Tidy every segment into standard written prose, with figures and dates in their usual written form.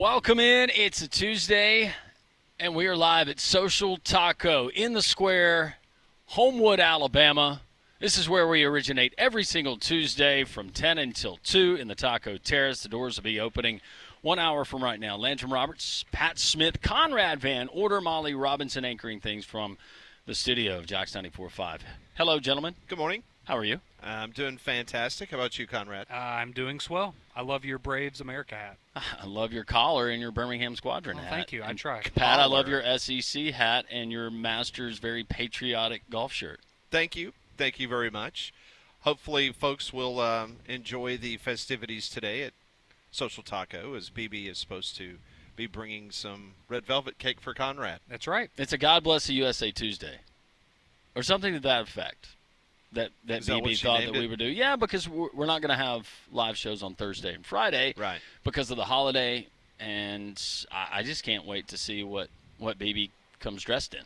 Welcome in. It's a Tuesday, and we are live at Social Taco in the Square, Homewood, Alabama. This is where we originate every single Tuesday from 10 until 2 in the Taco Terrace. The doors will be opening 1 hour from right now. Landrum Roberts, Pat Smith, Conrad Van Order, Molly Robinson anchoring things from the studio of Jox 94.5. Hello, gentlemen. Good morning. How are you? I'm doing fantastic. How about you, Conrad? I'm doing swell. I love your Braves America hat. I love your collar and your Birmingham Squadron hat. Thank you. I try. Pat, I love your SEC hat and your Masters very patriotic golf shirt. Thank you. Thank you very much. Hopefully, folks will enjoy the festivities today at Social Taco, as BB is supposed to be bringing some red velvet cake for Conrad. That's right. It's a God Bless the USA Tuesday, or something to that effect. That BB thought that we would do. Yeah, because we're not going to have live shows on Thursday and Friday, right? Because of the holiday, and I just can't wait to see what BB comes dressed in.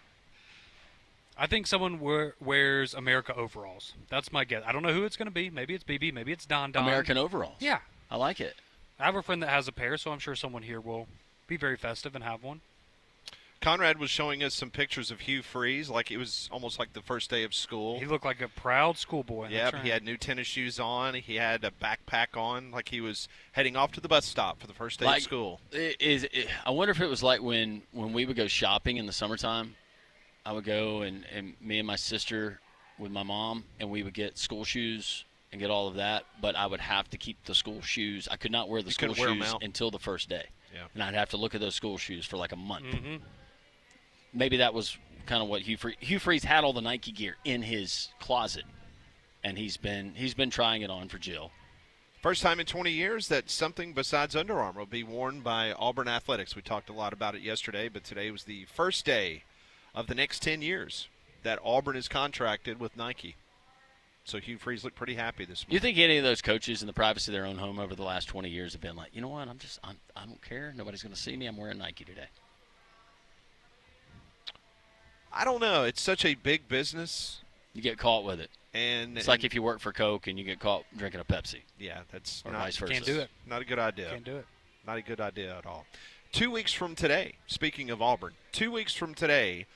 I think someone wears America overalls. That's my guess. I don't know who it's going to be. Maybe it's BB. Maybe it's Don. American overalls. Yeah. I like it. I have a friend that has a pair, so I'm sure someone here will be very festive and have one. Conrad was showing us some pictures of Hugh Freeze, like it was almost like the first day of school. He looked like a proud schoolboy. Yeah, right. He had new tennis shoes on. He had a backpack on, like he was heading off to the bus stop for the first day of school. I wonder if it was like when we would go shopping in the summertime. I would go and me and my sister with my mom, and we would get school shoes and get all of that, but I would have to keep the school shoes. I could not wear the school shoes until the first day. Yeah. And I'd have to look at those school shoes for like a month. Mm-hmm. Maybe that was kind of what Hugh Freeze had all the Nike gear in his closet, and he's been trying it on for Jill. First time in 20 years that something besides Under Armour will be worn by Auburn Athletics. We talked a lot about it yesterday, but today was the first day of the next 10 years that Auburn is contracted with Nike. So Hugh Freeze looked pretty happy this morning. You think any of those coaches in the privacy of their own home over the last 20 years have been like, you know what, I don't care. Nobody's going to see me. I'm wearing Nike today. I don't know. It's such a big business. You get caught with it. And it's like if you work for Coke and you get caught drinking a Pepsi. Yeah, that's or vice versa. Can't do it. Not a good idea. Can't do it. Not a good idea at all. 2 weeks from today, speaking of Auburn, 2 weeks from today,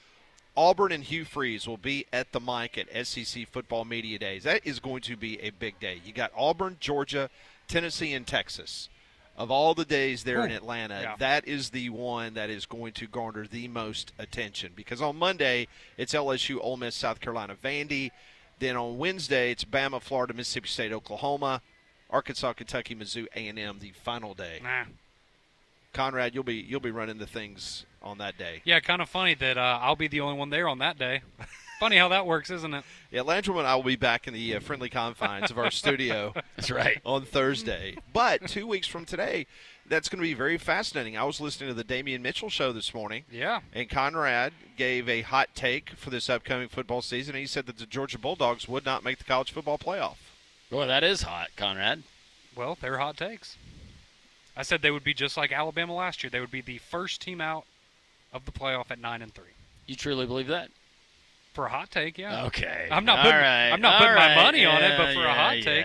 Auburn and Hugh Freeze will be at the mic at SEC Football Media Days. That is going to be a big day. You got Auburn, Georgia, Tennessee, and Texas. Of all the days there in Atlanta, that is the one that is going to garner the most attention. Because on Monday, it's LSU, Ole Miss, South Carolina, Vandy. Then on Wednesday, it's Bama, Florida, Mississippi State, Oklahoma, Arkansas, Kentucky, Mizzou, A&M, the final day. Nah. Conrad, you'll be running the things on that day. Yeah, kind of funny that I'll be the only one there on that day. Funny how that works, isn't it? Yeah, Landrum and I will be back in the friendly confines of our studio. That's right. On Thursday. But 2 weeks from today, that's going to be very fascinating. I was listening to the Damian Mitchell show this morning. Yeah. And Conrad gave a hot take for this upcoming football season. He said that the Georgia Bulldogs would not make the college football playoff. Boy, that is hot, Conrad. Well, they're hot takes. I said they would be just like Alabama last year. They would be the first team out of the playoff at 9-3. You truly believe that? For a hot take, yeah. Okay. I'm not putting my money on it, but for a hot take,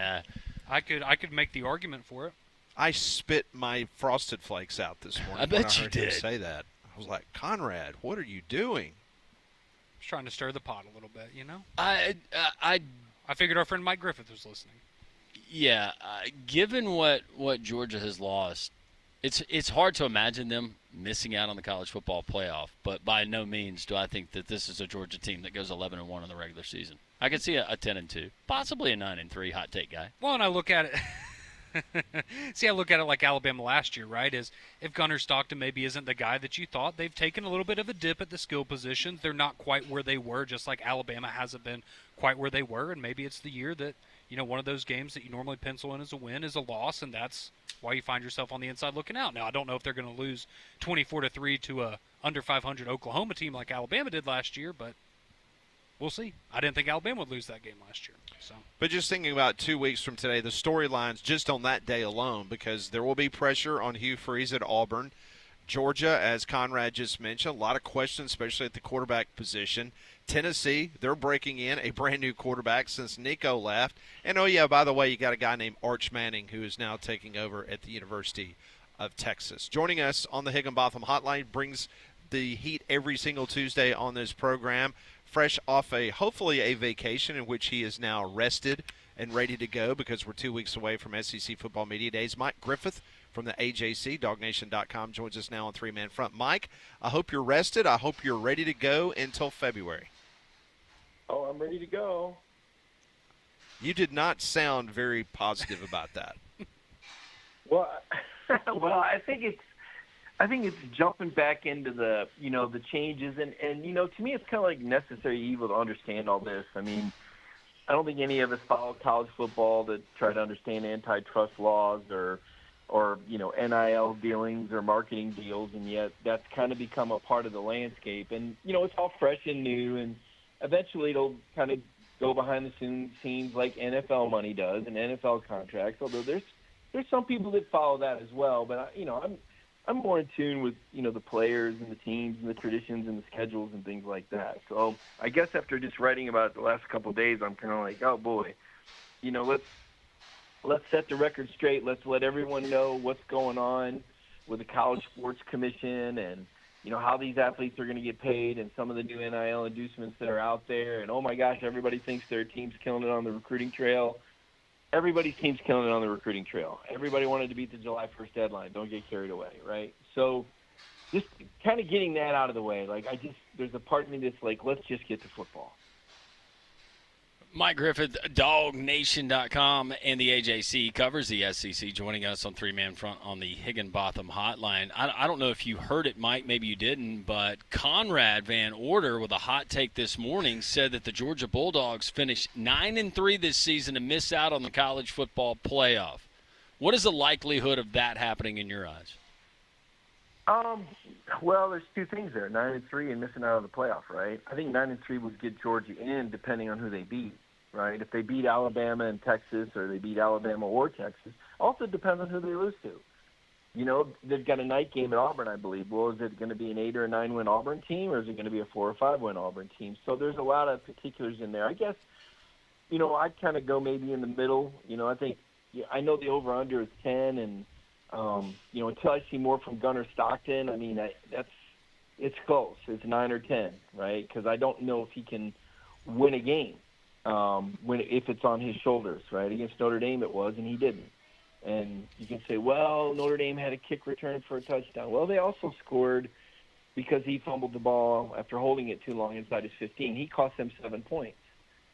I could make the argument for it. I spit my Frosted Flakes out this morning. I bet you did. Say that. I was like, Conrad, what are you doing? I was trying to stir the pot a little bit, you know. I figured our friend Mike Griffith was listening. Yeah, given what Georgia has lost, it's hard to imagine them missing out on the college football playoff. But by no means do I think that this is a Georgia team that goes 11-1 in the regular season. I could see a 10-2, possibly a 9-3 hot take guy. Well, and I look at it. I look at it like Alabama last year, right? Is if Gunnar Stockton maybe isn't the guy that you thought, they've taken a little bit of a dip at the skill positions. They're not quite where they were, just like Alabama hasn't been quite where they were. And maybe it's the year that, one of those games that you normally pencil in as a win is a loss, and that's why you find yourself on the inside looking out. Now, I don't know if they're going to lose 24-3 to a under 500 Oklahoma team like Alabama did last year, but we'll see. I didn't think Alabama would lose that game last year. So, but just thinking about 2 weeks from today, the storylines just on that day alone, because there will be pressure on Hugh Freeze at Auburn. Georgia, as Conrad just mentioned, a lot of questions, especially at the quarterback position. Tennessee, they're breaking in a brand-new quarterback since Nico left. And, oh, yeah, by the way, you got a guy named Arch Manning who is now taking over at the University of Texas. Joining us on the Higginbotham Hotline, brings the heat every single Tuesday on this program, fresh off hopefully a vacation in which he is now rested and ready to go because we're 2 weeks away from SEC Football Media Days. Mike Griffith from the AJC, DogNation.com, joins us now on Three Man Front. Mike, I hope you're rested. I hope you're ready to go until February. Oh, I'm ready to go. You did not sound very positive about that. Well, I think it's jumping back into the changes, and to me it's kind of like necessary evil to understand all this. I mean, I don't think any of us follow college football to try to understand antitrust laws or NIL dealings or marketing deals, and yet that's kind of become a part of the landscape. And it's all fresh and new, and eventually it'll kind of go behind the scenes like NFL money does and NFL contracts. Although there's some people that follow that as well, but I'm more in tune with the players and the teams and the traditions and the schedules and things like that. So I guess after just writing about it the last couple of days, I'm kind of like, oh boy, let's set the record straight. Let's let everyone know what's going on with the College Sports Commission and how these athletes are going to get paid and some of the new NIL inducements that are out there. And oh my gosh, everybody thinks their team's killing it on the recruiting trail. Everybody's team's killing it on the recruiting trail. Everybody wanted to beat the July 1st deadline. Don't get carried away, right? So just kind of getting that out of the way. There's a part of me that's like, let's just get to football. Mike Griffith, DogNation.com, and the AJC covers the SEC, joining us on Three Man Front on the Higginbotham Hotline. I don't know if you heard it, Mike, maybe you didn't, but Conrad Van Order, with a hot take this morning, said that the Georgia Bulldogs finished 9-3 this season and miss out on the college football playoff. What is the likelihood of that happening in your eyes? Well, there's two things there, 9-3 and missing out on the playoff, right? I think 9-3 would get Georgia in depending on who they beat, right? If they beat Alabama and Texas, or they beat Alabama or Texas, also depends on who they lose to. They've got a night game at Auburn, I believe. Well, is it going to be an 8 or a 9 win Auburn team, or is it going to be a 4 or 5 win Auburn team? So there's a lot of particulars in there. I guess, I'd kind of go maybe in the middle. I know the over/under is 10, and until I see more from Gunnar Stockton, I mean, it's close. It's 9 or 10, right? Because I don't know if he can win a game if it's on his shoulders, right? Against Notre Dame it was, and he didn't. And you can say, well, Notre Dame had a kick return for a touchdown. Well, they also scored because he fumbled the ball after holding it too long inside his 15. He cost them 7 points,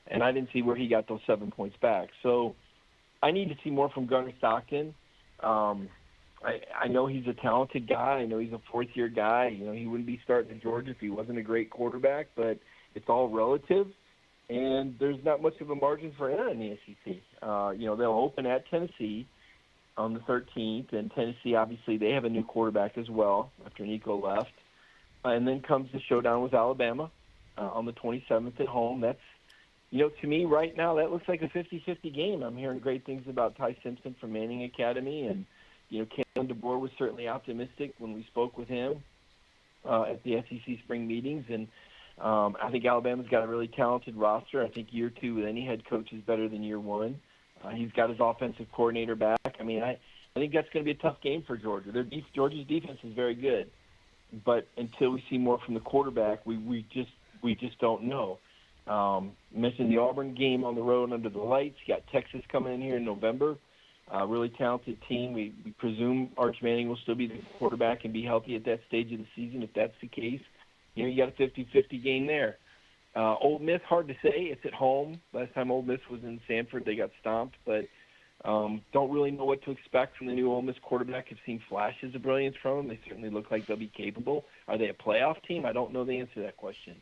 and I didn't see where he got those 7 points back. So I need to see more from Gunnar Stockton. I know he's a talented guy. I know he's a fourth-year guy. He wouldn't be starting at Georgia if he wasn't a great quarterback, but it's all relative, and there's not much of a margin for error in the SEC. They'll open at Tennessee on the 13th, and Tennessee, obviously, they have a new quarterback as well after Nico left. And then comes the showdown with Alabama on the 27th at home. That's, to me right now, that looks like a 50-50 game. I'm hearing great things about Ty Simpson from Manning Academy, and Kalen DeBoer was certainly optimistic when we spoke with him at the SEC spring meetings. And I think Alabama's got a really talented roster. I think year 2 with any head coach is better than year 1. He's got his offensive coordinator back. I mean, I think that's going to be a tough game for Georgia. Georgia's defense is very good, but until we see more from the quarterback, we just don't know. Mentioned the Auburn game on the road under the lights. You got Texas coming in here in November. Really talented team. We presume Arch Manning will still be the quarterback and be healthy at that stage of the season. If that's the case, you got a 50-50 game there. Ole Miss, hard to say. It's at home. Last time Ole Miss was in Sanford, they got stomped. But don't really know what to expect from the new Ole Miss quarterback. I've seen flashes of brilliance from them. They certainly look like they'll be capable. Are they a playoff team? I don't know the answer to that question.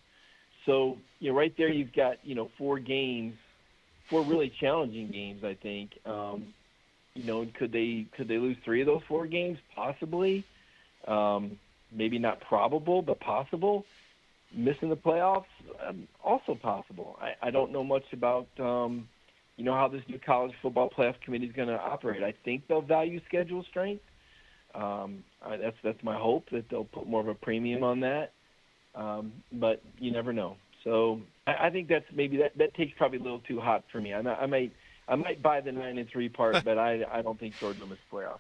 So, right there you've got, 4 games, 4 really challenging games, I think. Could they lose 3 of those 4 games? Possibly. Maybe not probable, but possible. Missing the playoffs, also possible. I don't know much about, how this new college football playoff committee is going to operate. I think they'll value schedule strength. That's my hope, that they'll put more of a premium on that. But you never know. So I think that's maybe that takes probably a little too hot for me. I might buy the 9-3 part, but I don't think Georgia will miss the playoff.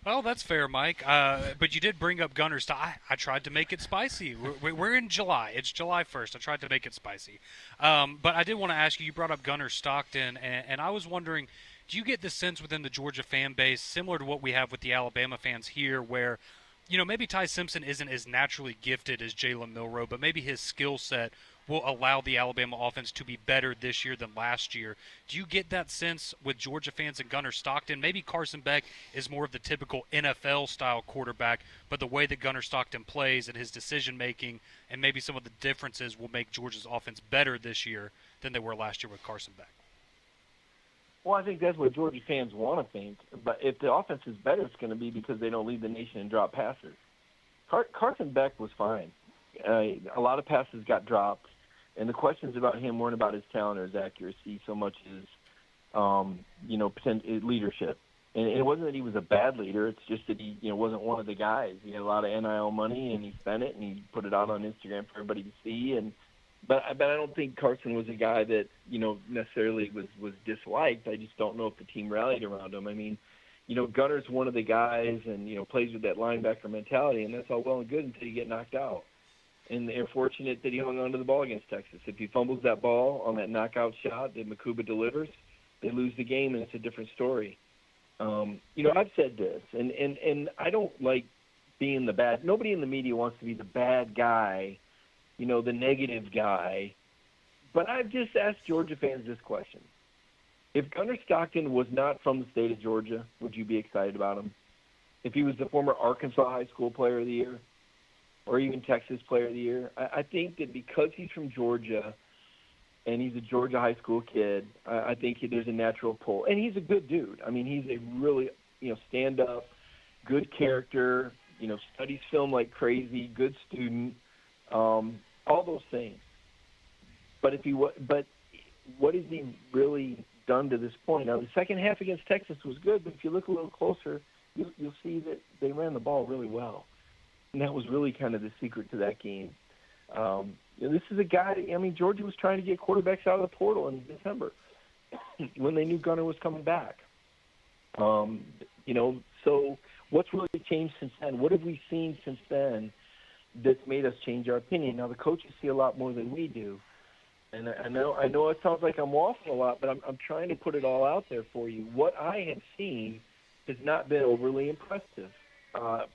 Well, that's fair, Mike. But you did bring up Gunner Stockton. I tried to make it spicy. We're in July. It's July 1st. I tried to make it spicy. But I did want to ask you. You brought up Gunner Stockton, and I was wondering, do you get the sense within the Georgia fan base, similar to what we have with the Alabama fans here, where maybe Ty Simpson isn't as naturally gifted as Jalen Milroe, but maybe his skill set will allow the Alabama offense to be better this year than last year. Do you get that sense with Georgia fans and Gunner Stockton? Maybe Carson Beck is more of the typical NFL-style quarterback, but the way that Gunner Stockton plays and his decision-making and maybe some of the differences will make Georgia's offense better this year than they were last year with Carson Beck. Well, I think that's what Georgia fans want to think. But if the offense is better, it's going to be because they don't lead the nation in drop passes. Carson Beck was fine. A lot of passes got dropped, and the questions about him weren't about his talent or his accuracy so much as, leadership. And it wasn't that he was a bad leader. It's just that he, wasn't one of the guys. He had a lot of NIL money, and he spent it, and he put it out on Instagram for everybody to see. But I don't think Carson was a guy that, necessarily was disliked. I just don't know if the team rallied around him. I mean, Gunner's one of the guys and, plays with that linebacker mentality, and that's all well and good until you get knocked out. And they're fortunate that he hung on to the ball against Texas. If he fumbles that ball on that knockout shot that Makuba delivers, they lose the game, and it's a different story. I've said this, and I don't like being the bad. Nobody in the media wants to be the bad guy, the negative guy. But I've just asked Georgia fans this question. If Gunner Stockton was not from the state of Georgia, would you be excited about him? If he was the former Arkansas High School Player of the Year or even Texas Player of the Year, I think that because he's from Georgia and he's a Georgia high school kid, I think there's a natural pull. And he's a good dude. I mean, he's a really, stand-up, good character, studies film like crazy, good student, all those things. But what has he really done to this point? Now, the second half against Texas was good, but if you look a little closer, you'll see that they ran the ball really well. And that was really kind of the secret to that game. This is a guy, Georgia was trying to get quarterbacks out of the portal in December when they knew Gunner was coming back. So what's really changed since then? What have we seen since then that's made us change our opinion? Now, the coaches see a lot more than we do. And I know it sounds like I'm waffling a lot, but I'm trying to put it all out there for you. What I have seen has not been overly impressive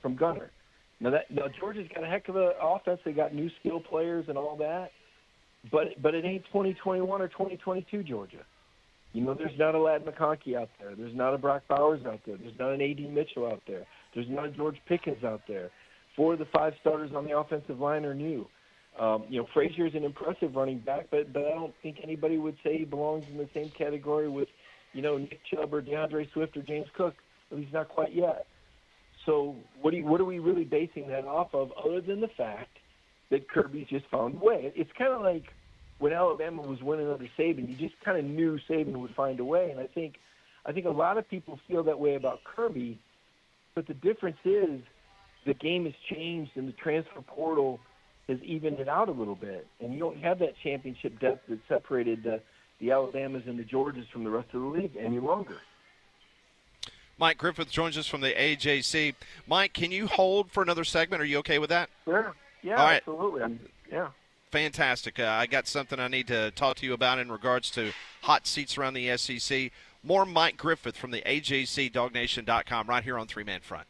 from Gunner. Now Georgia's got a heck of an offense. They got new skill players and all that, but it ain't 2021 or 2022 Georgia. There's not a Ladd McConkey out there. There's not a Brock Bowers out there. There's not an A.D. Mitchell out there. There's not a George Pickens out there. 4 of the 5 starters on the offensive line are new. Frazier's an impressive running back, but I don't think anybody would say he belongs in the same category with, Nick Chubb or DeAndre Swift or James Cook. At least not quite yet. So what are we really basing that off of other than the fact that Kirby's just found a way? It's kind of like when Alabama was winning under Saban, you just kind of knew Saban would find a way. And I think a lot of people feel that way about Kirby, but the difference is the game has changed and the transfer portal has evened it out a little bit. And you don't have that championship depth that separated the Alabamas and the Georgias from the rest of the league any longer. Mike Griffith joins us from the AJC. Mike, can you hold for another segment? Are you okay with that? Sure. Yeah, all right. Absolutely. Yeah. Fantastic. I got something I need to talk to you about in regards to hot seats around the SEC. More Mike Griffith from the AJC, DogNation.com, right here on Three Man Front.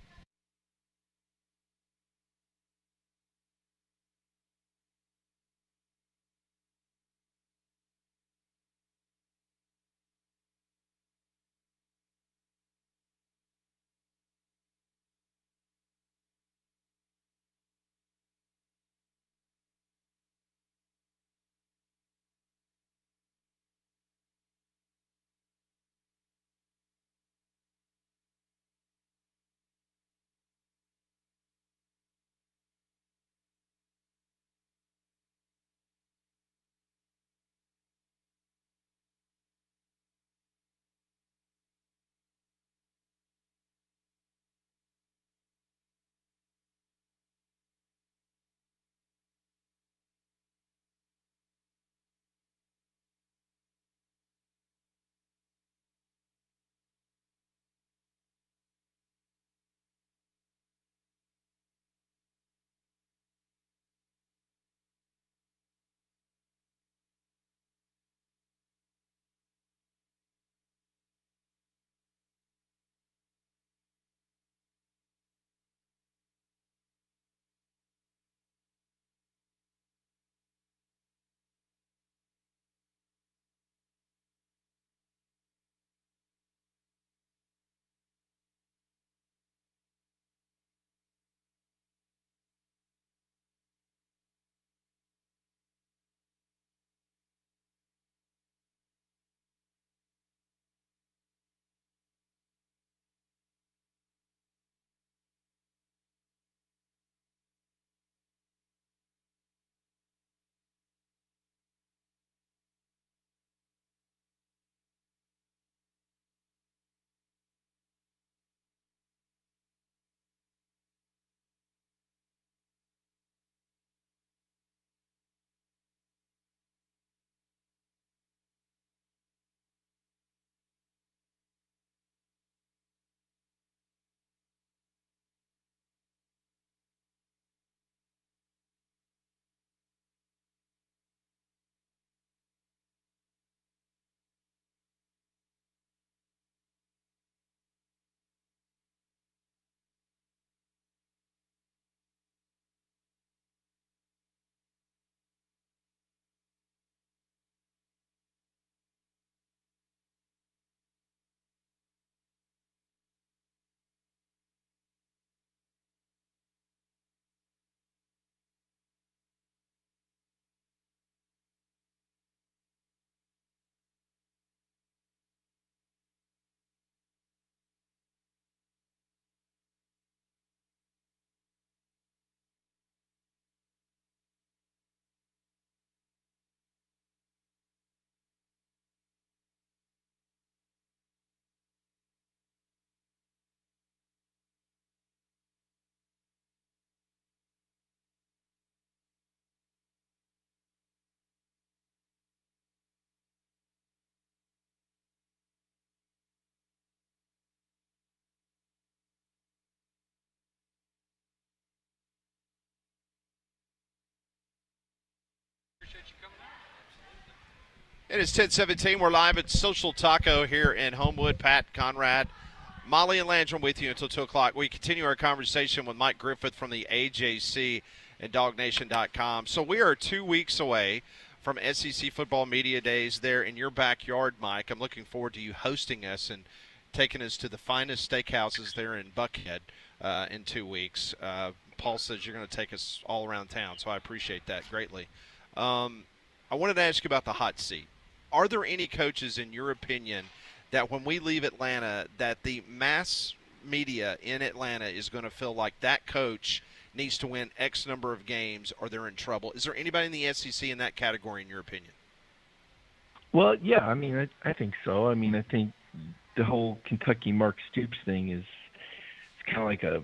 It is 10:17. We're live at Social Taco here in Homewood. Pat, Conrad, Molly, and Landrum with you until 2 o'clock. We continue our conversation with Mike Griffith from the AJC and DogNation.com. So we are 2 weeks away from SEC Football Media Days there in your backyard, Mike. I'm looking forward to you hosting us and taking us to the finest steakhouses there in Buckhead in 2 weeks. Paul says you're going to take us all around town, so I appreciate that greatly. I wanted to ask you about the hot seat. Are there any coaches, in your opinion, that when we leave Atlanta, that the mass media in Atlanta is going to feel like that coach needs to win X number of games or they're in trouble? Is there anybody in the SEC in that category, in your opinion? Well, yeah, I mean, I think so. I mean, I think the whole Kentucky Mark Stoops thing is kind of like a,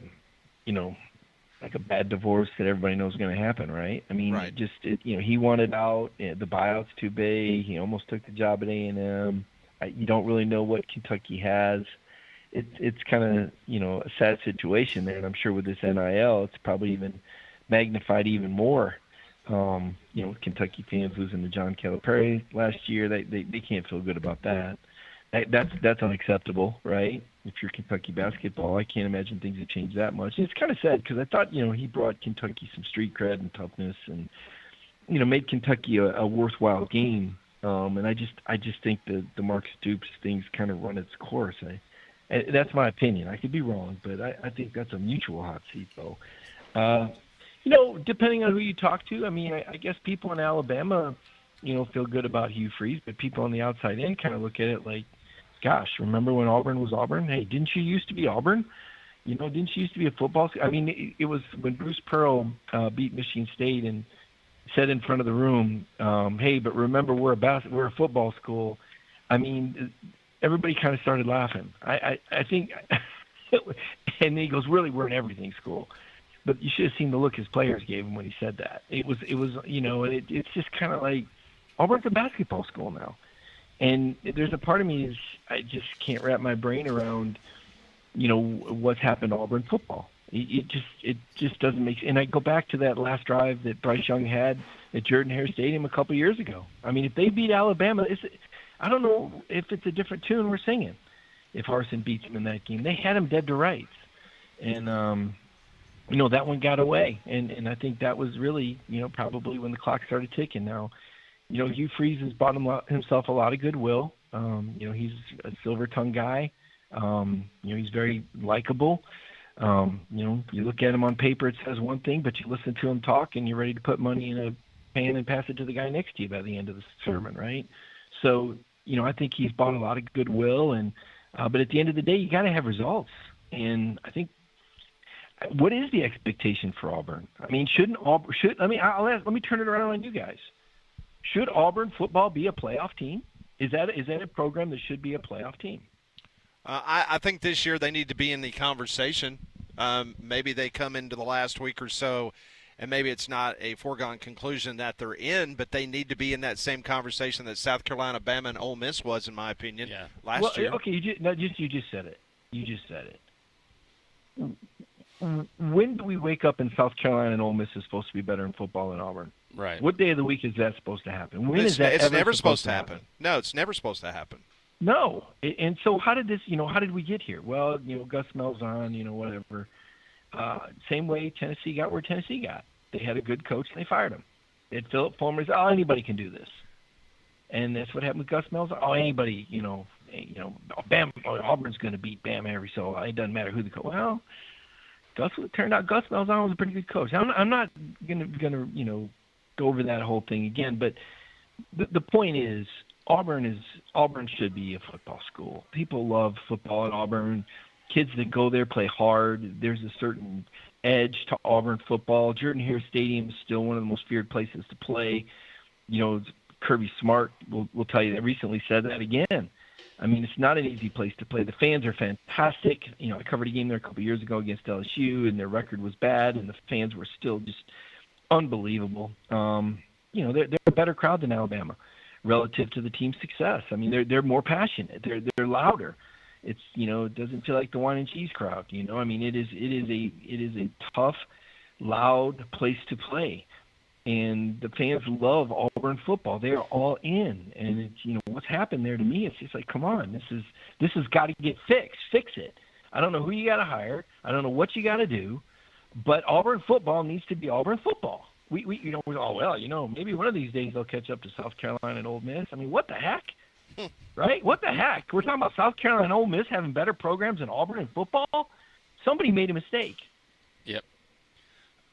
like a bad divorce that everybody knows is going to happen, right? I mean, right. He wanted out. The buyout's too big. He almost took the job at A&M. You don't really know what Kentucky has. It's kind of, a sad situation there, and I'm sure with this NIL, it's probably even magnified even more. Kentucky fans losing to John Calipari last year, they can't feel good about that. That's unacceptable, right? If you're Kentucky basketball, I can't imagine things have changed that much. And it's kind of sad because I thought, he brought Kentucky some street cred and toughness and, made Kentucky a worthwhile game. And I just think the Mark Stoops thing's kind of run its course. That's my opinion. I could be wrong, but I think that's a mutual hot seat, though. Depending on who you talk to, I mean, I guess people in Alabama, feel good about Hugh Freeze, but people on the outside in kind of look at it like, gosh, remember when Auburn was Auburn? Hey, didn't you used to be Auburn? Didn't you used to be a football – I mean, it was when Bruce Pearl beat Michigan State and said in front of the room, hey, but remember we're a football school. I mean, everybody kind of started laughing. I think – and he goes, really, we're an everything school. But you should have seen the look his players gave him when he said that. It was it's just kind of like Auburn's a basketball school now. And there's a part of me I just can't wrap my brain around, what's happened to Auburn football. It just doesn't make sense. And I go back to that last drive that Bryce Young had at Jordan-Hare Stadium a couple years ago. I mean, if they beat Alabama, I don't know if it's a different tune we're singing if Harsin beats them in that game. They had him dead to rights. And, that one got away. And I think that was really, probably when the clock started ticking. Now, Hugh Freeze has bought himself a lot of goodwill. He's a silver-tongued guy. He's very likable. You look at him on paper, it says one thing, but you listen to him talk, and you're ready to put money in a pan and pass it to the guy next to you by the end of the sermon, right? So, I think he's bought a lot of goodwill, and but at the end of the day, you got to have results. And I think, what is the expectation for Auburn? I mean, let me turn it around on you guys. Should Auburn football be a playoff team? Is that a program that should be a playoff team? I think this year they need to be in the conversation. Maybe they come into the last week or so, and maybe it's not a foregone conclusion that they're in, but they need to be in that same conversation that South Carolina, Bama, and Ole Miss was, in my opinion, last year. Okay, you just said it. You just said it. When do we wake up and South Carolina and Ole Miss is supposed to be better in football than Auburn? Right. What day of the week is that supposed to happen? It's never supposed to happen. No, it's never supposed to happen. No. And so how did we get here? Well, Gus Malzahn, whatever. Same way Tennessee got where Tennessee got. They had a good coach and they fired him. They had Philip Fulmer said, anybody can do this. And that's what happened with Gus Malzahn. Anybody, Auburn's going to beat Bama every so it doesn't matter who the coach. Well, it turned out Gus Malzahn was a pretty good coach. I'm not gonna go over that whole thing again, but the point is Auburn should be a football school. People love football at Auburn. Kids that go there play hard. There's a certain edge to Auburn football. Jordan-Hare Stadium is still one of the most feared places to play. Kirby Smart will tell you that recently said that again. I mean, it's not an easy place to play. The fans are fantastic. I covered a game there a couple of years ago against LSU, and their record was bad, and the fans were still just unbelievable. They're a better crowd than Alabama relative to the team's success. I mean, they're more passionate. They're louder. It doesn't feel like the wine and cheese crowd. I mean, it is a tough, loud place to play. and the fans love Auburn football. They are all in, and it's, what's happened there to me. It's just like, come on, this has got to get fixed. Fix it. I don't know who you got to hire. I don't know what you got to do, but Auburn football needs to be Auburn football. We maybe one of these days they'll catch up to South Carolina and Ole Miss. I mean, what the heck? Right? What the heck? We're talking about South Carolina and Ole Miss having better programs than Auburn in football? Somebody made a mistake. Yep.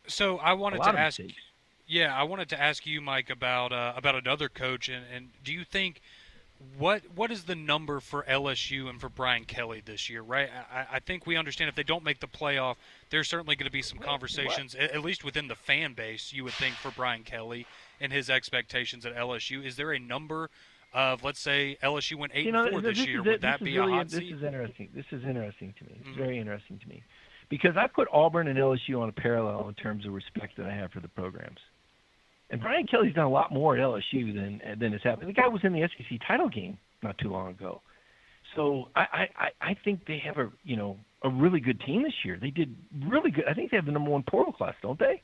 So I wanted to ask. Mistakes. Yeah, I wanted to ask you, Mike, about another coach, and do you think what is the number for LSU and for Brian Kelly this year? Right, I think we understand if they don't make the playoff, there's certainly going to be some conversations, at least within the fan base. You would think for Brian Kelly and his expectations at LSU. Is there a number of, let's say LSU went 8-4 this year? Would that be a hot seat? This is interesting. This is interesting to me. It's very interesting to me because I put Auburn and LSU on a parallel in terms of respect that I have for the programs. And Brian Kelly's done a lot more at LSU than has happened. The guy was in the SEC title game not too long ago. So I think they have a really good team this year. They did really good. I think they have the number one portal class, don't they?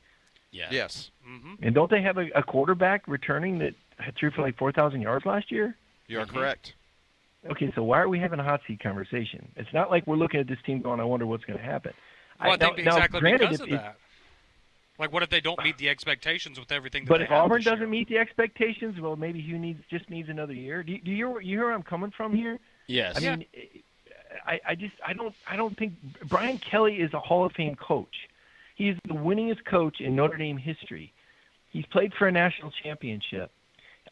Yeah. Yes. Mm-hmm. And don't they have a quarterback returning that threw for like 4,000 yards last year? You are correct. Okay, so why are we having a hot seat conversation? It's not like we're looking at this team going, I wonder what's going to happen. Well, I think exactly granted, because of that. Like, what if they don't meet the expectations with everything that but they if have Auburn this year? doesn't meet the expectations, well, maybe he just needs another year. Do you hear where I'm coming from here? Yes. I mean, I don't think Brian Kelly is a Hall of Fame coach. He is the winningest coach in Notre Dame history. He's played for a national championship.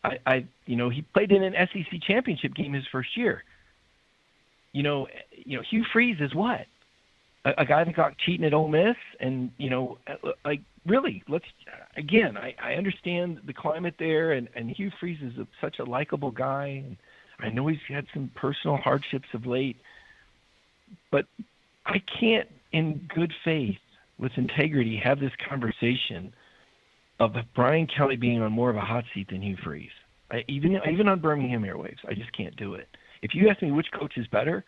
He played in an SEC championship game his first year. Hugh Freeze is what? A guy that got cheating at Ole Miss, and really, I understand the climate there, and Hugh Freeze is such a likable guy, and I know he's had some personal hardships of late, but I can't, in good faith, with integrity, have this conversation of Brian Kelly being on more of a hot seat than Hugh Freeze. Even on Birmingham Airwaves, I just can't do it. If you ask me which coach is better,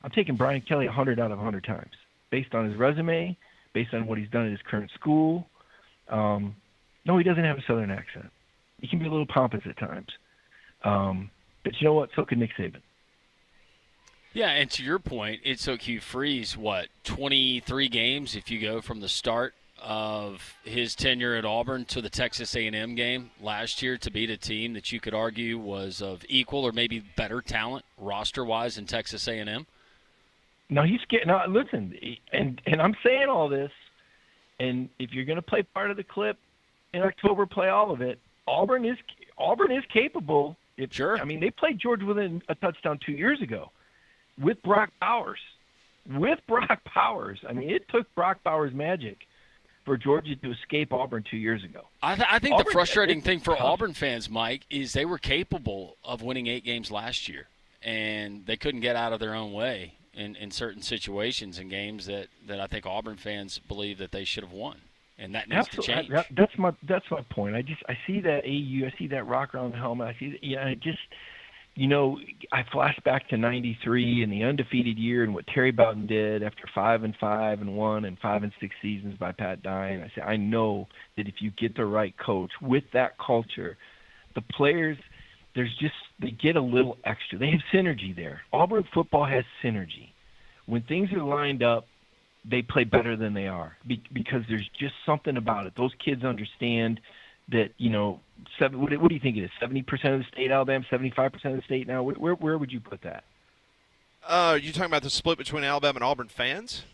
I'm taking Brian Kelly 100 out of 100 times, based on his resume, based on what he's done at his current school. No, he doesn't have a Southern accent. He can be a little pompous at times. But you know what? So could Nick Saban. Yeah, and to your point, it took Hugh Freeze, 23 games if you go from the start of his tenure at Auburn to the Texas A&M game last year to beat a team that you could argue was of equal or maybe better talent roster-wise in Texas A&M? No, he's getting. No, listen, and I'm saying all this, and if you're going to play part of the clip in October, play all of it. Auburn is capable. Sure. I mean, they played Georgia within a touchdown 2 years ago with Brock Bowers. I mean, it took Brock Bowers' magic for Georgia to escape Auburn 2 years ago. I think Auburn, the frustrating thing for tough. Auburn fans, Mike, is they were capable of winning 8 games last year, and they couldn't get out of their own way in certain situations and games that I think Auburn fans believe that they should have won, and that needs to change. That's my point. I see that AU, I see that rock around the helmet. I flash back to '93 and the undefeated year and what Terry Bowden did after 5-5-1 and 5-6 seasons by Pat Dye. And I say, I know that if you get the right coach with that culture, the players, they get a little extra. They have synergy there. Auburn football has synergy. When things are lined up, they play better than they are because there's just something about it. Those kids understand that, what do you think it is? 70% of the state, Alabama, 75% of the state now? Where would you put that? You talking about the split between Alabama and Auburn fans?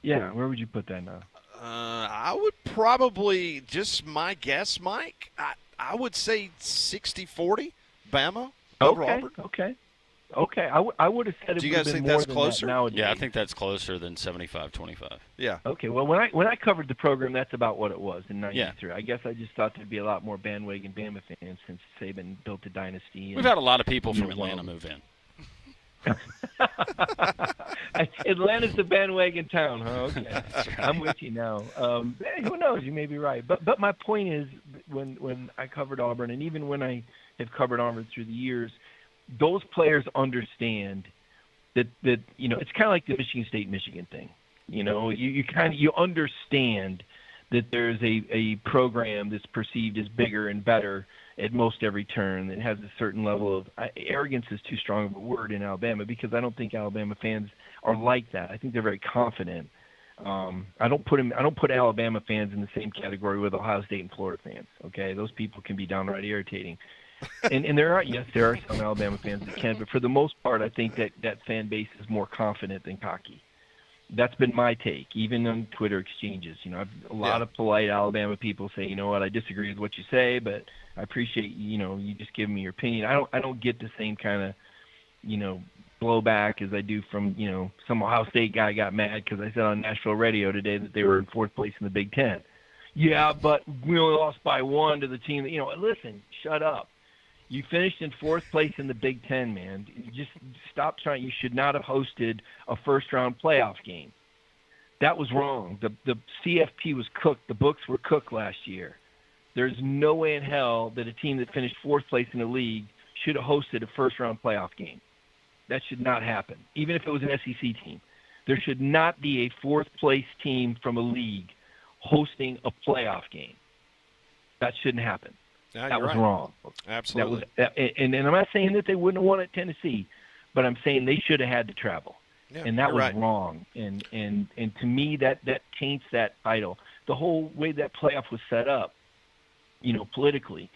Yeah, where would you put that now? I would probably, just my guess, Mike, I would say 60-40, Bama over Auburn. Okay. I would have said it Do you would guys have think been more that's than closer? that nowadays. Yeah, I think that's closer than 75-25. Yeah. Okay, well, when I covered the program, that's about what it was in '93. Yeah. I guess I just thought there'd be a lot more bandwagon Bama fans since Saban built a dynasty. We've had a lot of people from Atlanta move in. Atlanta's the bandwagon town, huh? Okay, That's right. I'm with you now. Who knows? You may be right. But my point is, when I covered Auburn, and even when I have covered Auburn through the years, those players understand that it's kind of like the Michigan State Michigan thing. You understand that there's a program that's perceived as bigger and better at most every turn, that has a certain level of arrogance is too strong of a word in Alabama, because I don't think Alabama fans are like that. I think they're very confident. I don't put Alabama fans in the same category with Ohio State and Florida fans. Okay, those people can be downright irritating. And there are some Alabama fans that can, but for the most part, I think that fan base is more confident than cocky. That's been my take, even on Twitter exchanges. I've a lot of polite Alabama people say, you know what, I disagree with what you say, but I appreciate you just giving me your opinion. I don't get the same kind of blowback as I do from some Ohio State guy got mad because I said on Nashville radio today that they were in 4th place in the Big Ten. Yeah, but we only lost by 1 to the team. Listen, shut up. You finished in 4th place in the Big Ten, man. You just stop trying. You should not have hosted a first-round playoff game. That was wrong. The CFP was cooked. The books were cooked last year. There's no way in hell that a team that finished 4th place in the league should have hosted a first-round playoff game. That should not happen, even if it was an SEC team. There should not be a 4th place team from a league hosting a playoff game. That shouldn't happen. Yeah, that was right. Wrong. Absolutely. And I'm not saying that they wouldn't have won at Tennessee, but I'm saying they should have had to travel. Yeah, and that was right. wrong. And to me, that taints that title. The whole way that playoff was set up, politically,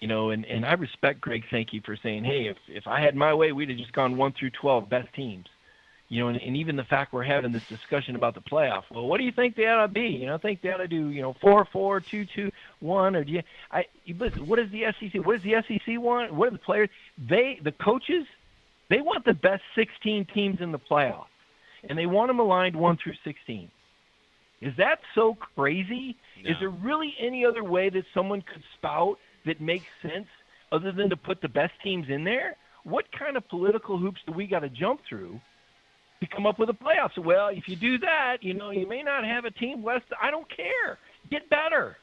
and I respect Greg Sankey for saying, hey, if I had my way, we'd have just gone 1 through 12 best teams. And even the fact we're having this discussion about the playoff. Well, what do you think they ought to be? I think they ought to do, 4-4, 2-2, 1, or listen, what does the SEC? What does the SEC want? What are the players? The coaches, they want the best 16 teams in the playoff, and they want them aligned 1 through 16. Is that so crazy? No. Is there really any other way that someone could spout that makes sense other than to put the best teams in there? What kind of political hoops do we got to jump through to come up with a playoff? So, well, if you do that, you may not have a team less. I don't care. Get better.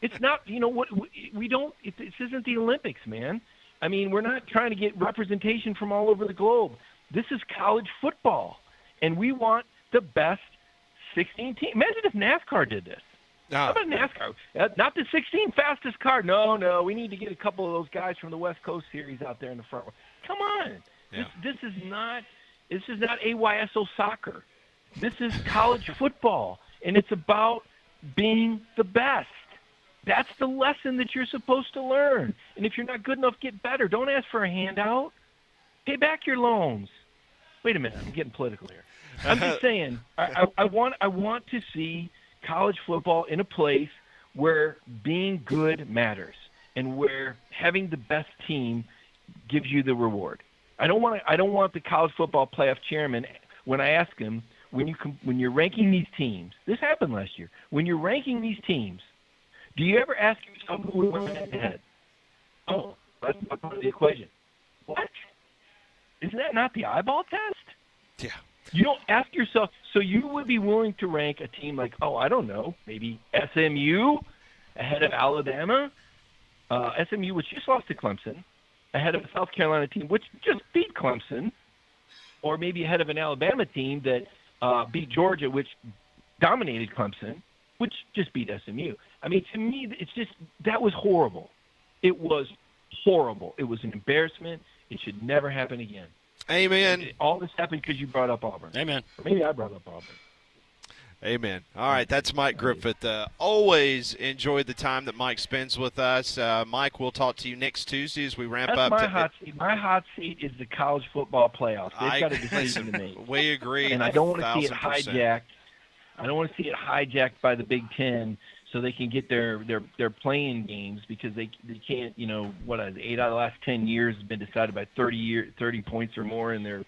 It's not, what we don't. This isn't the Olympics, man. I mean, we're not trying to get representation from all over the globe. This is college football, and we want the best 16 teams. Imagine if NASCAR did this. How about NASCAR? Not the 16 fastest car. No. We need to get a couple of those guys from the West Coast Series out there in the front. Come on. Yeah. This is not AYSO soccer. This is college football, and it's about being the best. That's the lesson that you're supposed to learn. And if you're not good enough, get better. Don't ask for a handout. Pay back your loans. Wait a minute. I'm getting political here. I'm just saying, I want to see college football in a place where being good matters and where having the best team gives you the reward. I don't want the college football playoff chairman, when I ask him, when you're ranking these teams, this happened last year, when you're ranking these teams, do you ever ask yourself who would win head-to-head? Oh, that's not part of the equation. What? Isn't that not the eyeball test? Yeah. You don't ask yourself, so you would be willing to rank a team like, I don't know, maybe SMU ahead of Alabama, SMU, which just lost to Clemson, ahead of a South Carolina team, which just beat Clemson, or maybe ahead of an Alabama team that beat Georgia, which dominated Clemson, which just beat SMU. I mean, to me, that was horrible. It was horrible. It was an embarrassment. It should never happen again. Amen. All this happened because you brought up Auburn. Amen. Or maybe I brought up Auburn. Amen. All right, that's Mike Griffith. Always enjoyed the time that Mike spends with us. Mike, we'll talk to you next Tuesday as we ramp That's up. my hot seat. My hot seat is the college football playoffs. They've got a decision to make. We agree. And I don't want to see it 1,000%. hijacked. I don't want to see it hijacked by the Big Ten so they can get their playing games, because they can't, 8 out of the last 10 years has been decided by 30 points or more in their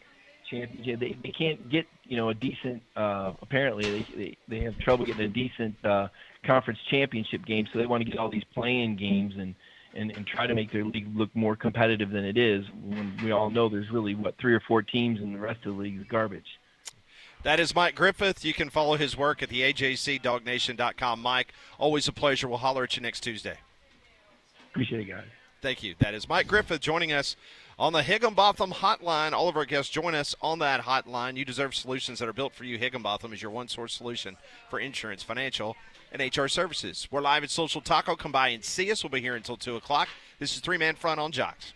championship. They can't get, a decent, apparently they have trouble getting a decent conference championship game, so they want to get all these playing games and try to make their league look more competitive than it is, when we all know there's really, 3 or 4 teams and the rest of the league is garbage. That is Mike Griffith. You can follow his work at the AJCDogNation.com. Mike, always a pleasure. We'll holler at you next Tuesday. Appreciate it, guys. Thank you. That is Mike Griffith joining us on the Higginbotham hotline. All of our guests join us on that hotline. You deserve solutions that are built for you. Higginbotham is your one-source solution for insurance, financial, and HR services. We're live at Social Taco. Come by and see us. We'll be here until 2 o'clock. This is Three Man Front on Jox.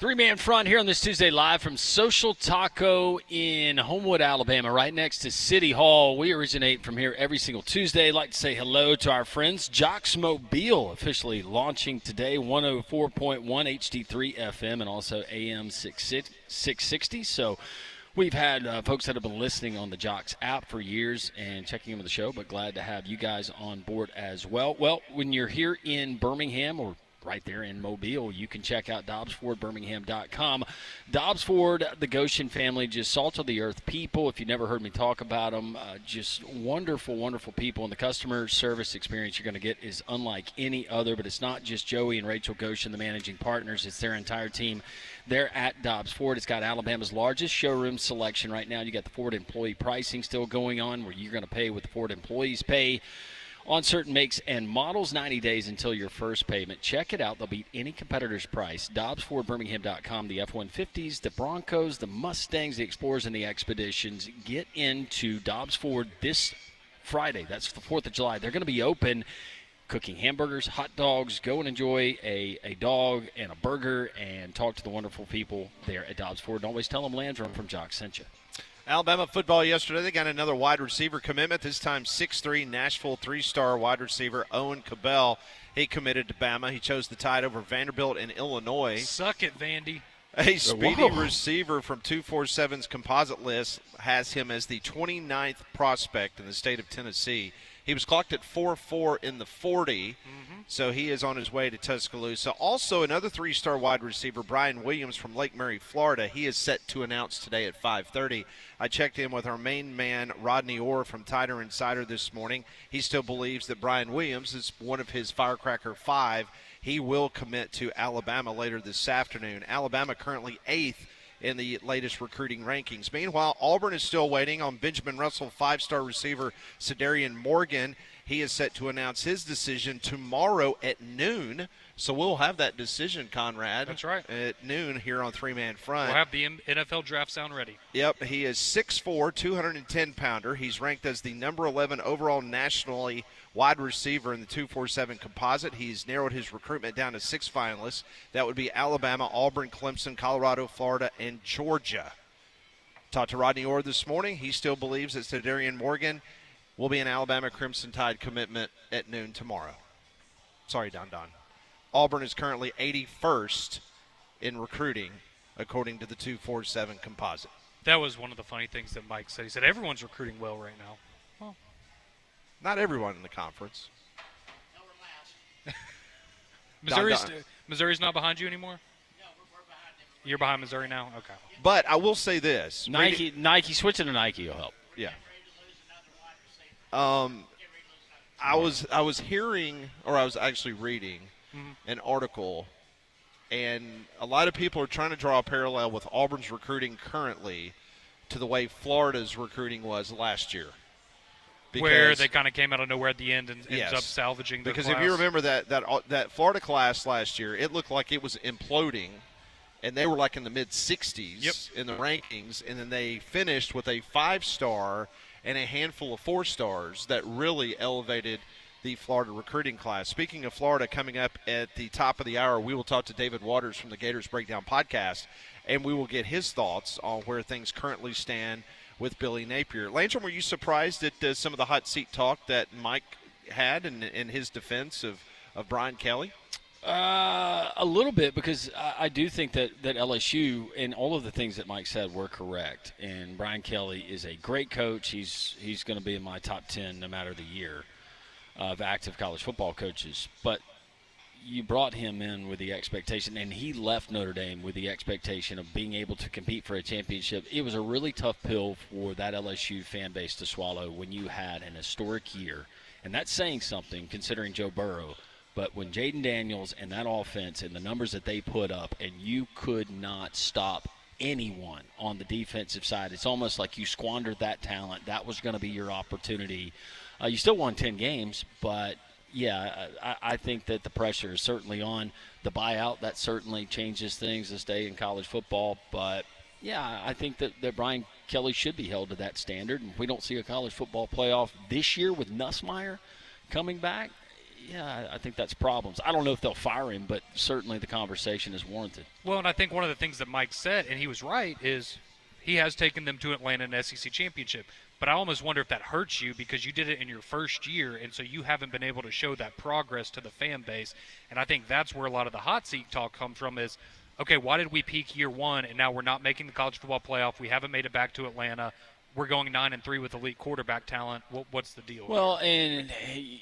Three-man front here on this Tuesday live from Social Taco in Homewood, Alabama, right next to City Hall. We originate from here every single Tuesday. I'd like to say hello to our friends. Jox Mobile officially launching today, 104.1 HD3 FM and also AM 660. So we've had folks that have been listening on the Jox app for years and checking in with the show, but glad to have you guys on board as well. Well, when you're here in Birmingham or right there in Mobile, you can check out DobbsFordBirmingham.com. Dobbs Ford, the Goshen family, just salt of the earth people. If you've never heard me talk about them, just wonderful, wonderful people. And the customer service experience you're going to get is unlike any other. But it's not just Joey and Rachel Goshen, the managing partners. It's their entire team. They're at Dobbs Ford. It's got Alabama's largest showroom selection right now. You got the Ford employee pricing still going on, where you're going to pay what the Ford employees pay on certain makes and models, 90 days until your first payment. Check it out. They'll beat any competitor's price. DobbsFordBirmingham.com. The F-150s, the Broncos, the Mustangs, the Explorers, and the Expeditions. Get into Dobbs Ford this Friday. That's the 4th of July. They're going to be open cooking hamburgers, hot dogs. Go and enjoy a dog and a burger and talk to the wonderful people there at Dobbs Ford. And always tell them Landrum from Jox sent you. Alabama football yesterday, they got another wide receiver commitment, this time 6'3", Nashville three-star wide receiver Owen Cabell. He committed to Bama. He chose the Tide over Vanderbilt and Illinois. Suck it, Vandy. A speedy receiver from 247's composite list has him as the 29th prospect in the state of Tennessee. He was clocked at 4.4 in the 40, so he is on his way to Tuscaloosa. Also, another 3-star wide receiver, Brian Williams from Lake Mary, Florida. He is set to announce today at 5:30. I checked in with our main man, Rodney Orr from Tider Insider this morning. He still believes that Brian Williams is one of his Firecracker 5. He will commit to Alabama later this afternoon. Alabama currently 8th in the latest recruiting rankings. Meanwhile, Auburn is still waiting on Benjamin Russell 5-star receiver Cedarian Morgan. He is set to announce his decision tomorrow at noon. So we'll have that decision, Conrad. That's right. At noon here on Three Man Front. We'll have the NFL draft sound ready. Yep, he is 6'4", 210-pounder. He's ranked as the number 11 overall nationally wide receiver in the 247 composite. He's narrowed his recruitment down to 6 finalists. That would be Alabama, Auburn, Clemson, Colorado, Florida, and Georgia. Talked to Rodney Orr this morning. He still believes that Cedarian Morgan will be an Alabama Crimson Tide commitment at noon tomorrow. Sorry, Don. Auburn is currently 81st in recruiting, according to the 247 composite. That was one of the funny things that Mike said. He said everyone's recruiting well right now. Well, not everyone in the conference. Missouri's not behind you anymore? No, we're behind them. You're behind Missouri now? Okay. But I will say this. Nike switching to Nike will help. Yeah. I was hearing, or I was actually reading an article, and a lot of people are trying to draw a parallel with Auburn's recruiting currently to the way Florida's recruiting was last year. Where they kind of came out of nowhere at the end and yes, ends up salvaging their because class. if you remember that Florida class last year, it looked like it was imploding, and they were like in the mid-60s in the rankings, and then they finished with a 5-star and a handful of 4-stars that really elevated the Florida recruiting class. Speaking of Florida, coming up at the top of the hour, we will talk to David Waters from the Gators Breakdown podcast, and we will get his thoughts on where things currently stand with Billy Napier. Landrum, were you surprised at some of the hot seat talk that Mike had in his defense of Brian Kelly? A little bit, because I do think that LSU and all of the things that Mike said were correct. And Brian Kelly is a great coach. He's going to be in my top 10 no matter the year of active college football coaches. But you brought him in with the expectation, and he left Notre Dame with the expectation of being able to compete for a championship. It was a really tough pill for that LSU fan base to swallow when you had an historic year. And that's saying something considering Joe Burrow. But when Jaden Daniels and that offense and the numbers that they put up, and you could not stop anyone on the defensive side, it's almost like you squandered that talent. That was going to be your opportunity. You still won 10 games, but, yeah, I think that the pressure is certainly on. The buyout, that certainly changes things this day in college football. But, yeah, I think that Brian Kelly should be held to that standard. And if we don't see a college football playoff this year with Nussmeier coming back, yeah, I think that's problems. I don't know if they'll fire him, but certainly the conversation is warranted. Well, and I think one of the things that Mike said, and he was right, is he has taken them to Atlanta in an SEC championship. But I almost wonder if that hurts you because you did it in your first year, and so you haven't been able to show that progress to the fan base. And I think that's where a lot of the hot seat talk comes from is, okay, why did we peak year one, and now we're not making the college football playoff? We haven't made it back to Atlanta. We're going 9-3 with elite quarterback talent. What's the deal? Well, and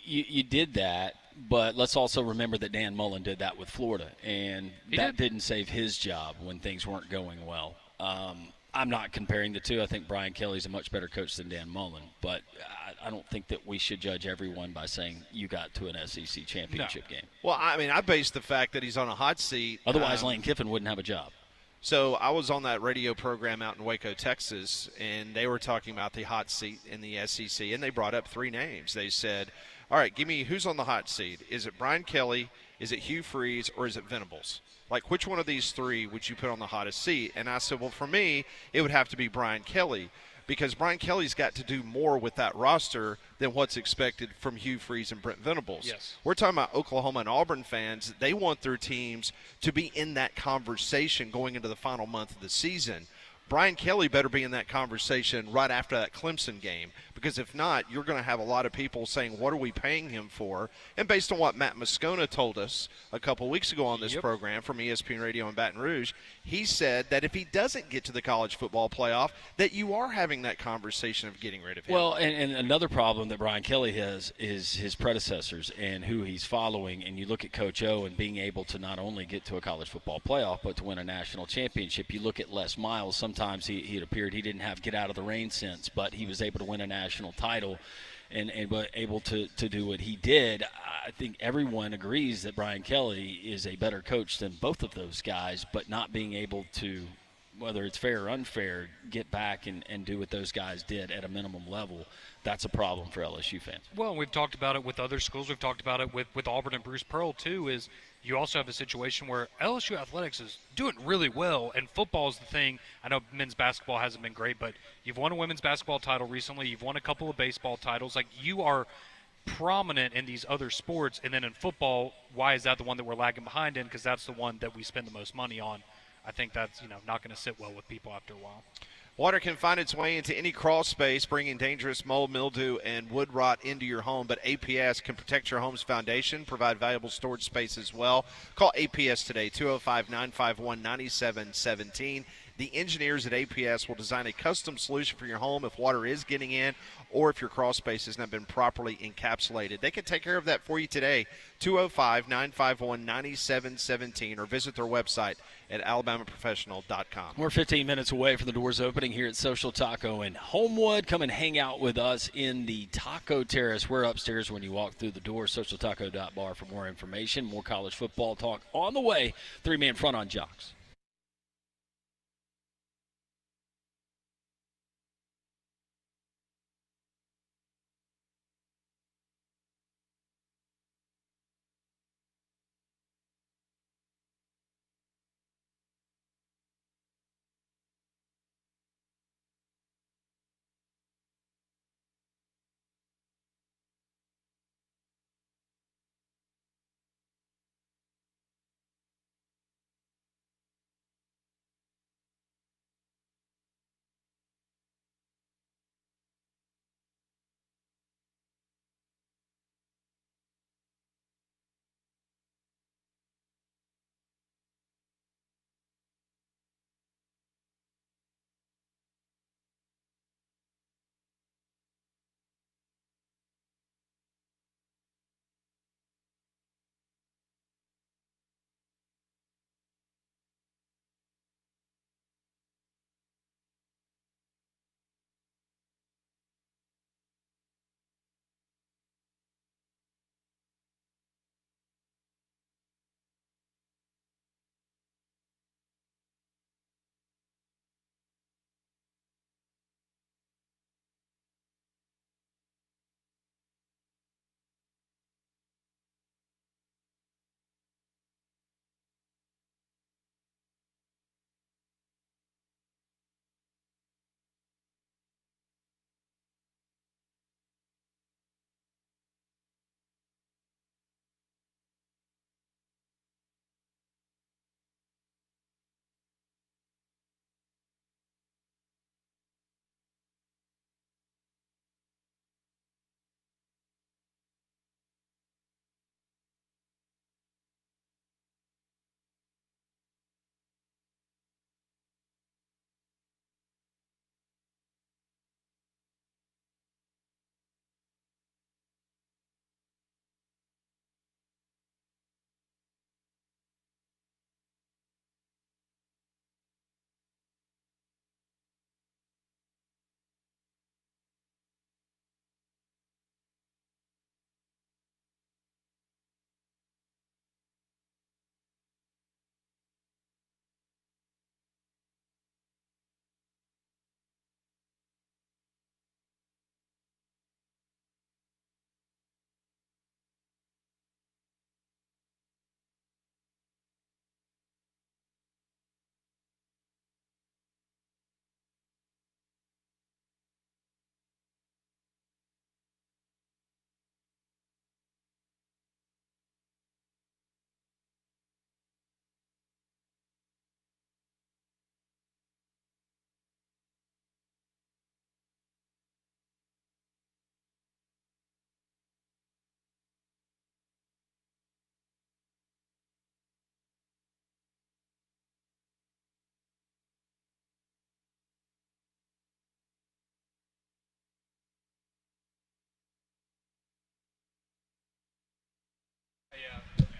you did that, but let's also remember that Dan Mullen did that with Florida, and that didn't save his job when things weren't going well. I'm not comparing the two. I think Brian Kelly's a much better coach than Dan Mullen, but I don't think that we should judge everyone by saying you got to an SEC championship game. Well, I mean, I base the fact that he's on a hot seat. Otherwise, Lane Kiffin wouldn't have a job. So I was on that radio program out in Waco, Texas, and they were talking about the hot seat in the SEC, and they brought up 3 names. They said, all right, give me who's on the hot seat. Is it Brian Kelly, is it Hugh Freeze, or is it Venables? Like, which one of these 3 would you put on the hottest seat? And I said, well, for me, it would have to be Brian Kelly, because Brian Kelly's got to do more with that roster than what's expected from Hugh Freeze and Brent Venables. Yes. We're talking about Oklahoma and Auburn fans. They want their teams to be in that conversation going into the final month of the season. Brian Kelly better be in that conversation right after that Clemson game, Because if not, you're going to have a lot of people saying, what are we paying him for? And based on what Matt Moscona told us a couple weeks ago on this program from ESPN Radio in Baton Rouge, he said that if he doesn't get to the college football playoff, that you are having that conversation of getting rid of him. Well, and another problem that Brian Kelly has is his predecessors and who he's following. And you look at Coach O and being able to not only get to a college football playoff, but to win a national championship. You look at Les Miles, sometimes he had appeared he didn't have get out of the rain sense, but he was able to win a national title and able to do what he did. I think everyone agrees that Brian Kelly is a better coach than both of those guys, but not being able to, whether it's fair or unfair, get back and do what those guys did at a minimum level, that's a problem for LSU fans. Well, we've talked about it with other schools. We've talked about it with Auburn and Bruce Pearl, too, is you also have a situation where LSU athletics is doing really well, and football is the thing. I know men's basketball hasn't been great, but you've won a women's basketball title recently. You've won a couple of baseball titles. Like, you are prominent in these other sports, and then in football, why is that the one that we're lagging behind in? Because that's the one that we spend the most money on. I think that's, not going to sit well with people after a while. Water can find its way into any crawl space, bringing dangerous mold, mildew, and wood rot into your home. But APS can protect your home's foundation, provide valuable storage space as well. Call APS today, 205-951-9717. The engineers at APS will design a custom solution for your home if water is getting in or if your crawl space has not been properly encapsulated. They can take care of that for you today, 205-951-9717, or visit their website at alabamaprofessional.com. We're 15 minutes away from the doors opening here at Social Taco in Homewood. Come and hang out with us in the Taco Terrace. We're upstairs when you walk through the door, socialtaco.bar for more information. More college football talk on the way. 3-man front on Jox.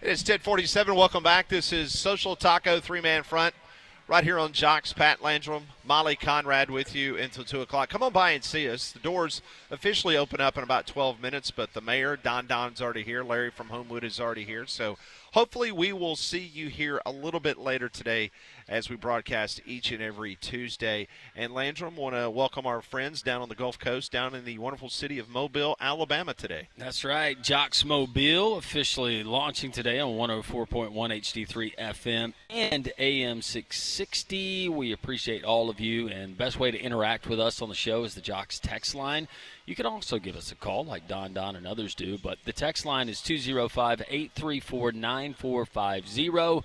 It's 10:47. Welcome back. This is Social Taco three-man front right here on Jox. Pat Landrum, Molly Conrad with you until 2 o'clock. Come on by and see us. The doors officially open up in about 12 minutes, but the mayor, Don's already here. Larry from Homewood is already here. So hopefully we will see you here a little bit later today as we broadcast each and every Tuesday. And Landrum, want to welcome our friends down on the Gulf Coast, down in the wonderful city of Mobile, Alabama today. That's right. Jox Mobile officially launching today on 104.1 HD3 FM and AM 660. We appreciate all of you, and best way to interact with us on the show is the Jox text line. You can also give us a call like Don and others do, but the text line is 205-834-9450.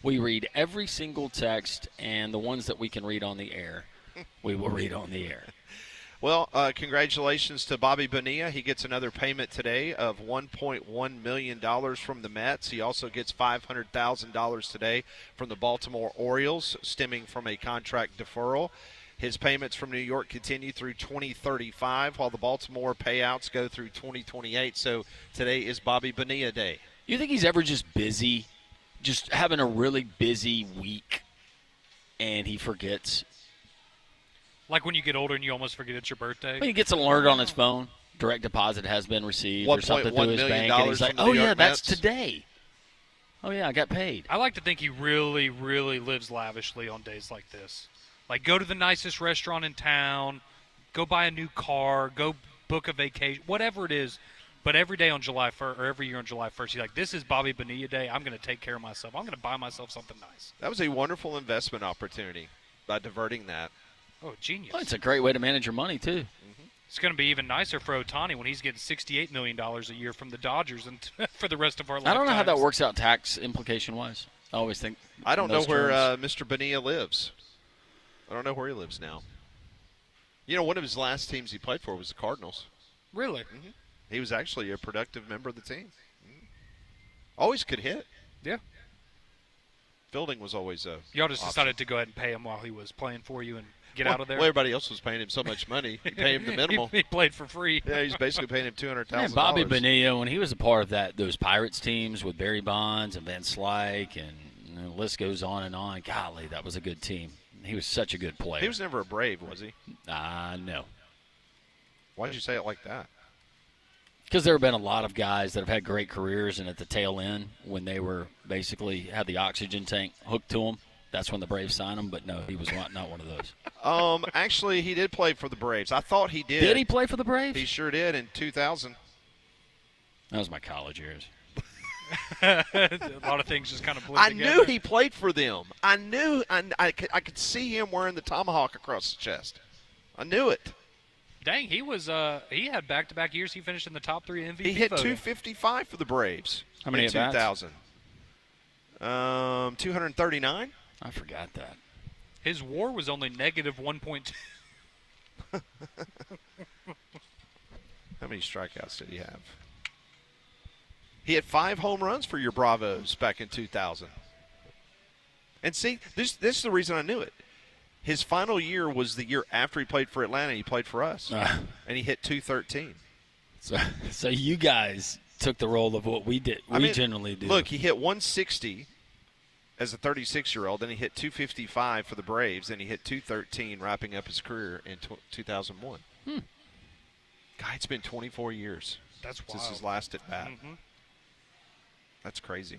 We read every single text, and the ones that we can read on the air, we will read on the air. Well, congratulations to Bobby Bonilla. He gets another payment today of $1.1 million from the Mets. He also gets $500,000 today from the Baltimore Orioles, stemming from a contract deferral. His payments from New York continue through 2035, while the Baltimore payouts go through 2028. So today is Bobby Bonilla Day. You think he's ever just busy, just having a really busy week, and he forgets? Like when you get older and you almost forget it's your birthday. He gets an alert on his phone. Direct deposit has been received or something through his bank. And he's like, from the New York that's Mets. today. Oh, yeah, I got paid. I like to think he really, really lives lavishly on days like this. Like, go to the nicest restaurant in town, go buy a new car, go book a vacation, whatever it is. But every day on July 1st, or every year on July 1st, he's like, this is Bobby Bonilla Day. I'm going to take care of myself. I'm going to buy myself something nice. That was a wonderful investment opportunity by diverting that. Oh, genius. Well, it's a great way to manage your money, too. It's going to be even nicer for Ohtani when he's getting $68 million a year from the Dodgers and for the rest of our life. I don't know how that works out tax implication-wise. I always think I don't know those where terms. Mr. Bonilla lives. I don't know where he lives now. You know, one of his last teams he played for was the Cardinals. Really? He was actually a productive member of the team. Always could hit. Yeah. Fielding was always a Y'all just option. decided to go ahead and pay him while he was playing for you and get out of there? Well, everybody else was paying him so much money. You pay him the minimal. he played for free. Yeah, he's basically paying him $200,000. Man, Bobby Bonilla, when he was a part of those Pirates teams with Barry Bonds and Van Slyke, and the list goes on and on. Golly, that was a good team. He was such a good player. He was never a Brave, was he? No. Why did you say it like that? Because there have been a lot of guys that have had great careers, and at the tail end, when they were basically had the oxygen tank hooked to them, that's when the Braves signed him. But no, he was not one of those. Actually, he did play for the Braves. I thought he did. Did he play for the Braves? He sure did in 2000. That was my college years. A lot of things just kind of blew I together. knew he played for them. I knew I could see him wearing the tomahawk across the chest. I knew it. Dang, he was he had back-to-back years. He finished in the top 3 MVP He hit voting. 255 for the Braves. How many in at-bats? 2000? 239. I forgot that. His WAR was only negative 1.2. How many strikeouts did he have? He had 5 home runs for your Bravos back in 2000. And see, this is the reason I knew it. His final year was the year after he played for Atlanta. He played for us, and he hit 213. So you guys took the role of what we did. We generally do. Look, he hit 160 as a 36-year-old. Then he hit 255 for the Braves. Then he hit 213, wrapping up his career in 2001. God, it's been 24 years That's wild. since his last at bat. Mm-hmm. That's crazy.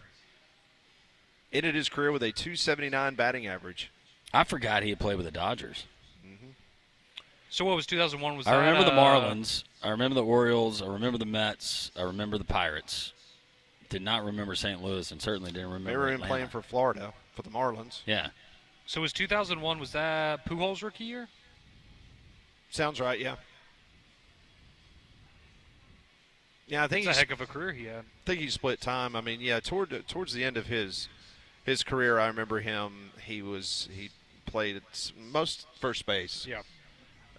Ended his career with a 279 batting average. I forgot he had played with the Dodgers. So what was 2001? Was I that, remember the Marlins. I remember the Orioles. I remember the Mets. I remember the Pirates. Did not remember St. Louis, and certainly didn't remember They were in Atlanta. playing for Florida for the Marlins. Yeah. So was 2001? Was that Pujols' rookie year? Sounds right, yeah. Yeah, I think It's a heck of a career he had. he split time. I mean, yeah, towards the end of his career, I remember him. He played at most first base. Yeah.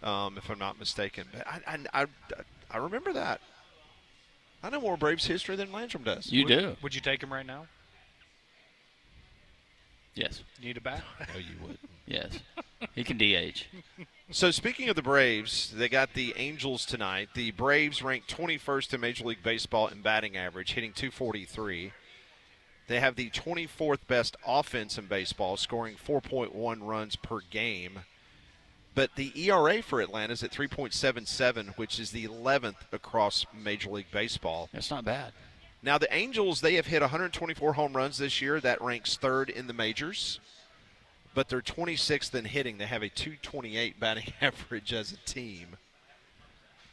If I'm not mistaken. But I remember that. I know more Braves history than Landrum does. You do? Would you take him right now? Yes. You need a bat? No, you would. Yes. He can DH. So speaking of the Braves, they got the Angels tonight. The Braves ranked 21st in Major League Baseball in batting average, hitting 243. They have the 24th best offense in baseball, scoring 4.1 runs per game. But the ERA for Atlanta is at 3.77, which is the 11th across Major League Baseball. That's not bad. Now, the Angels, they have hit 124 home runs this year. That ranks third in the majors. But they're 26th in hitting. They have a 228 batting average as a team.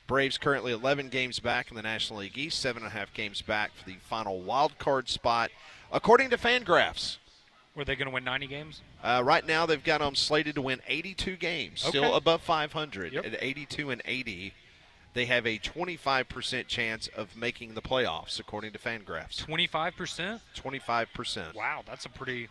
Braves currently 11 games back in the National League East, 7.5 games back for the final wild card spot, according to Fangraphs. Were they going to win 90 games? Right now, they've got them slated to win 82 games, still above 500 Yep. at 82 and 80. They have a 25% chance of making the playoffs, according to Fangraphs. 25%? 25%. Wow, that's a pretty.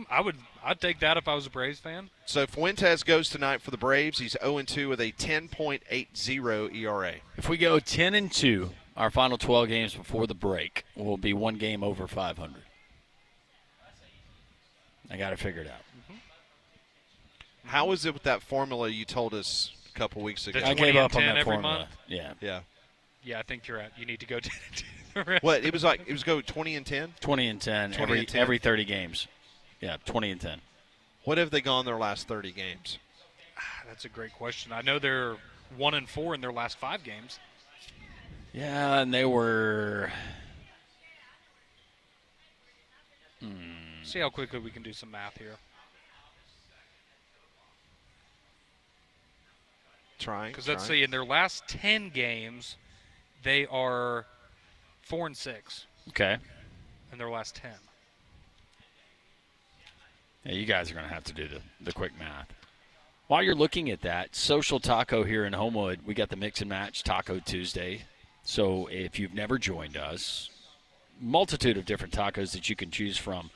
I'd take that if I was a Braves fan. So Fuentes goes tonight for the Braves. He's 0-2 with a 10.80 ERA. If we go 10-2, our final 12 games before the break will be one game over 500. I got to figure it out. How is it with that formula you told us a couple weeks ago? The I 20 gave up and on 10 that every formula. month? Yeah. Yeah. Yeah, I think you're right. You need to go to. What, it was go 20 and 10? 20 and 10 20 and 10. every 30 games. Yeah, 20 and 10. What have they gone their last 30 games? That's a great question. I know they're 1-4 in their last 5 games. Yeah, and they were. See how quickly we can do some math here. Trying. Because let's see, in their last 10 games, they are 4-6 Okay. in their last 10. Yeah, you guys are going to have to do the quick math. While you're looking at that, Social Taco here in Homewood, we got the Mix and Match Taco Tuesday. So if you've never joined us, multitude of different tacos that you can choose from.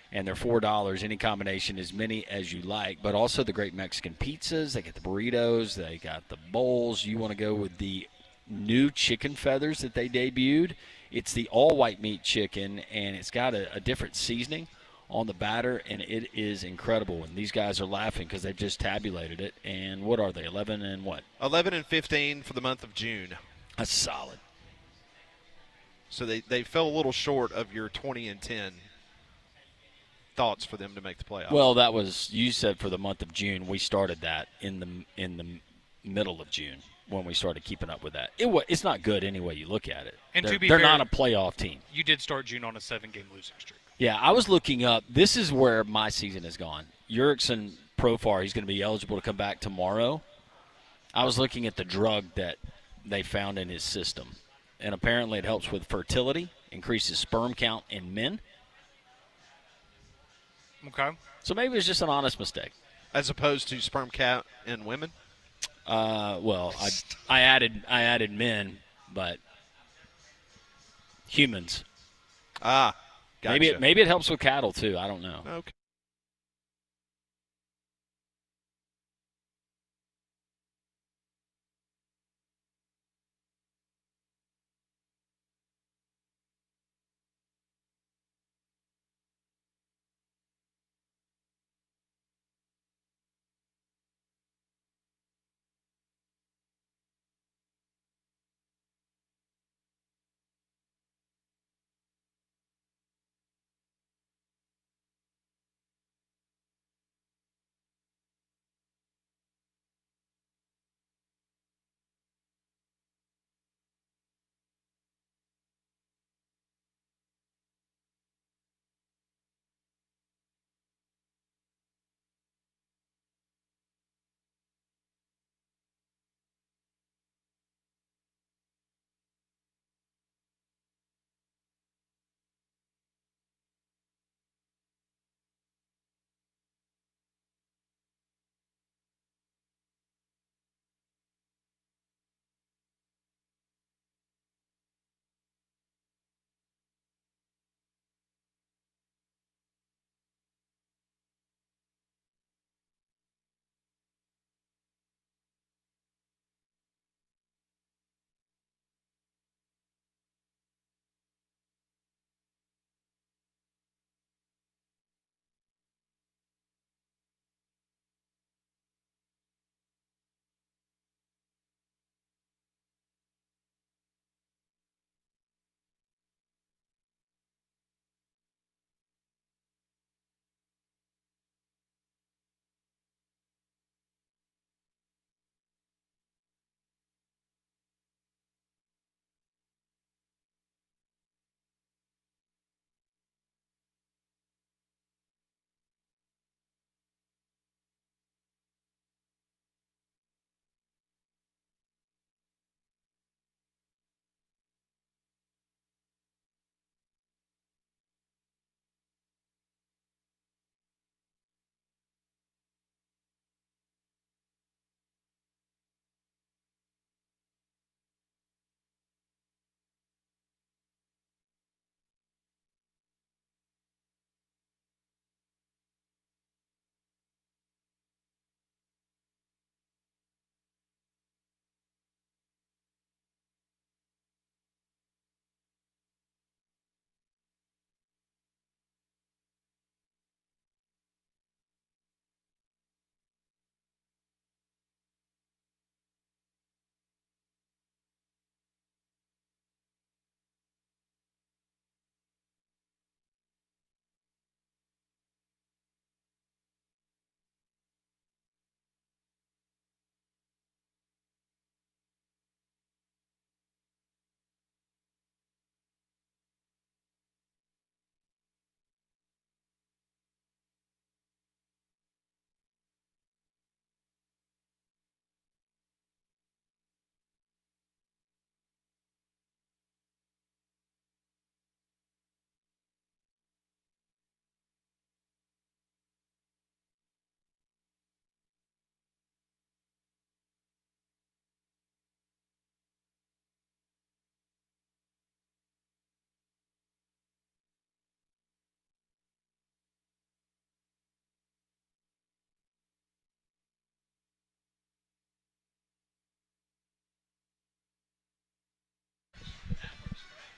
And they're $4. Any combination, as many as you like. But also the great Mexican pizzas. They got the burritos. They got the bowls. You want to go with the new chicken feathers that they debuted. It's the all-white meat chicken, and it's got a different seasoning on the batter, and it is incredible. And these guys are laughing because they've just tabulated it. And what are they, 11 and what? 11 and 15 for the month of June. That's solid. So they fell a little short of your 20 and 10 thoughts for them to make the playoffs. Well, that was, you said for the month of June. We started that in the middle of June when we started keeping up with that. It's not good any way you look at it. And they're, to be they're fair, not a playoff team. You did start June on a 7-game losing streak. Yeah, I was looking up. This is where my season has gone. Jurickson Profar, he's going to be eligible to come back tomorrow. I was looking at the drug that they found in his system, and apparently it helps with fertility, increases sperm count in men. Okay. So maybe it was just an honest mistake. As opposed to sperm count in women? Well, I added men, but humans. Ah, gotcha. Maybe it helps with cattle too. I don't know. Okay.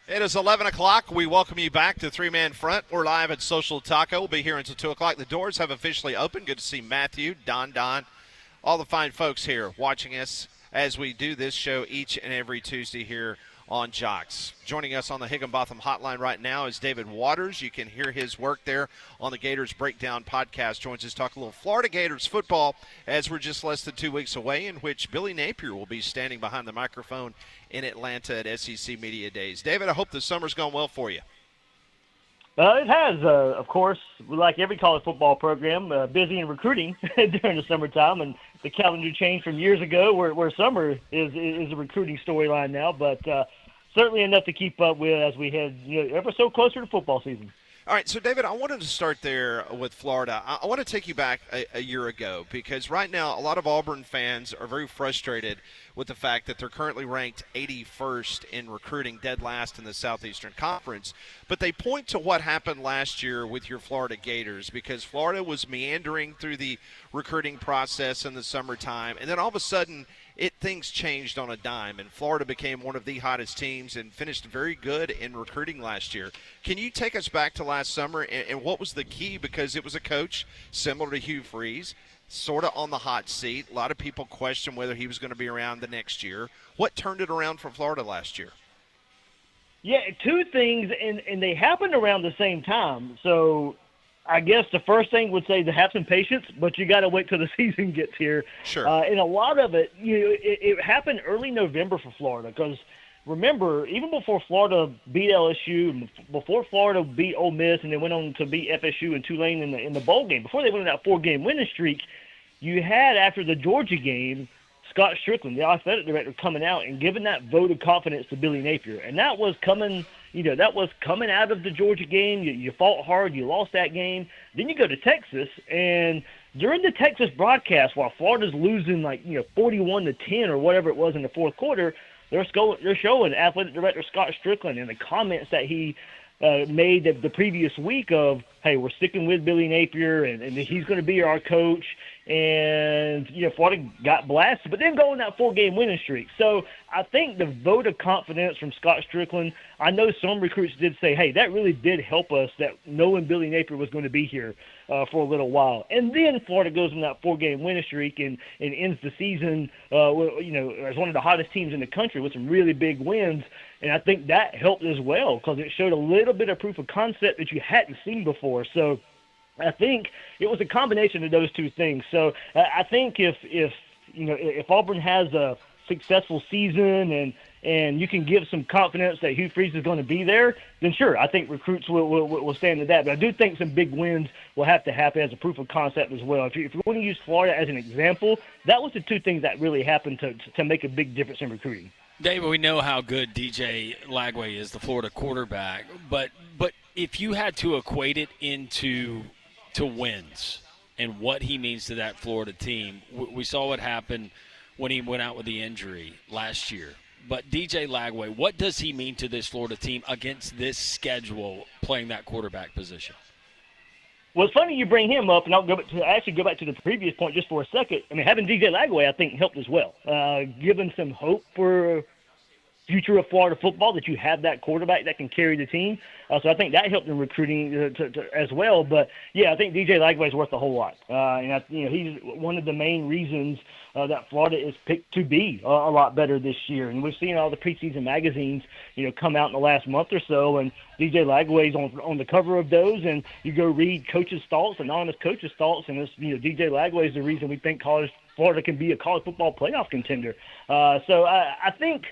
It is 11 o'clock. We welcome you back to Three Man Front. We're live at Social Taco. We'll be here until 2 o'clock. The doors have officially opened. Good to see Matthew, Don, all the fine folks here watching us as we do this show each and every Tuesday here on Jox. Joining us on the Higginbotham hotline right now is David Waters. You can hear his work there on the Gators Breakdown podcast. Joins us to talk a little Florida Gators football as we're just less than 2 weeks away, in which Billy Napier will be standing behind the microphone in Atlanta at SEC Media Days. David, I hope the summer's gone well for you. It has, of course, like every college football program, busy in recruiting during the summertime, and the calendar changed from years ago where summer is a recruiting storyline now, but certainly enough to keep up with as we head ever so closer to football season. All right, so David, I wanted to start there with Florida. I want to take you back a year ago because right now a lot of Auburn fans are very frustrated with the fact that they're currently ranked 81st in recruiting, dead last in the Southeastern Conference. But they point to what happened last year with your Florida Gators because Florida was meandering through the recruiting process in the summertime, and then all of a sudden things changed on a dime, and Florida became one of the hottest teams and finished very good in recruiting last year. Can you take us back to last summer and what was the key? Because it was a coach similar to Hugh Freeze, sort of on the hot seat. A lot of people questioned whether he was going to be around the next year. What turned it around for Florida last year? Yeah, two things, and they happened around the same time. So I guess the first thing would say to have some patience, but you got to wait till the season gets here. Sure. And a lot of it, it happened early November for Florida because remember, even before Florida beat LSU, before Florida beat Ole Miss, and they went on to beat FSU and Tulane in the bowl game, before they went on that 4-game winning streak, you had after the Georgia game, Scott Strickland, the athletic director, coming out and giving that vote of confidence to Billy Napier, and that was coming. That was coming out of the Georgia game. You fought hard. You lost that game. Then you go to Texas, and during the Texas broadcast, while Florida's losing 41-10 or whatever it was in the fourth quarter, they're showing athletic director Scott Strickland and the comments that he made the previous week of, hey, we're sticking with Billy Napier, and he's going to be our coach. And, Florida got blasted, but then go on that 4-game winning streak. So I think the vote of confidence from Scott Strickland, I know some recruits did say, hey, that really did help us, that knowing Billy Napier was going to be here for a little while. And then Florida goes on that 4-game winning streak and ends the season, as one of the hottest teams in the country with some really big wins. And I think that helped as well because it showed a little bit of proof of concept that you hadn't seen before. So I think it was a combination of those two things. So I think if Auburn has a successful season and you can give some confidence that Hugh Freeze is going to be there, then sure, I think recruits will stand to that. But I do think some big wins will have to happen as a proof of concept as well. If you want to use Florida as an example, that was the two things that really happened to make a big difference in recruiting. David, we know how good DJ Lagway is, the Florida quarterback, but if you had to equate it into wins and what he means to that Florida team, we saw what happened when he went out with the injury last year. But DJ Lagway, what does he mean to this Florida team against this schedule playing that quarterback position? Well, it's funny you bring him up, and I'll go back to the previous point just for a second. I mean, having DJ Lagway, I think, helped as well, giving some hope for future of Florida football that you have that quarterback that can carry the team. So I think that helped in recruiting as well. But yeah, I think DJ Lagway is worth a whole lot, and he's one of the main reasons that Florida is picked to be a lot better this year. And we've seen all the preseason magazines, come out in the last month or so, and DJ Lagway's on the cover of those. And you go read coaches' thoughts, anonymous coaches' thoughts, and it's DJ Lagway is the reason we think Florida can be a college football playoff contender. So I think.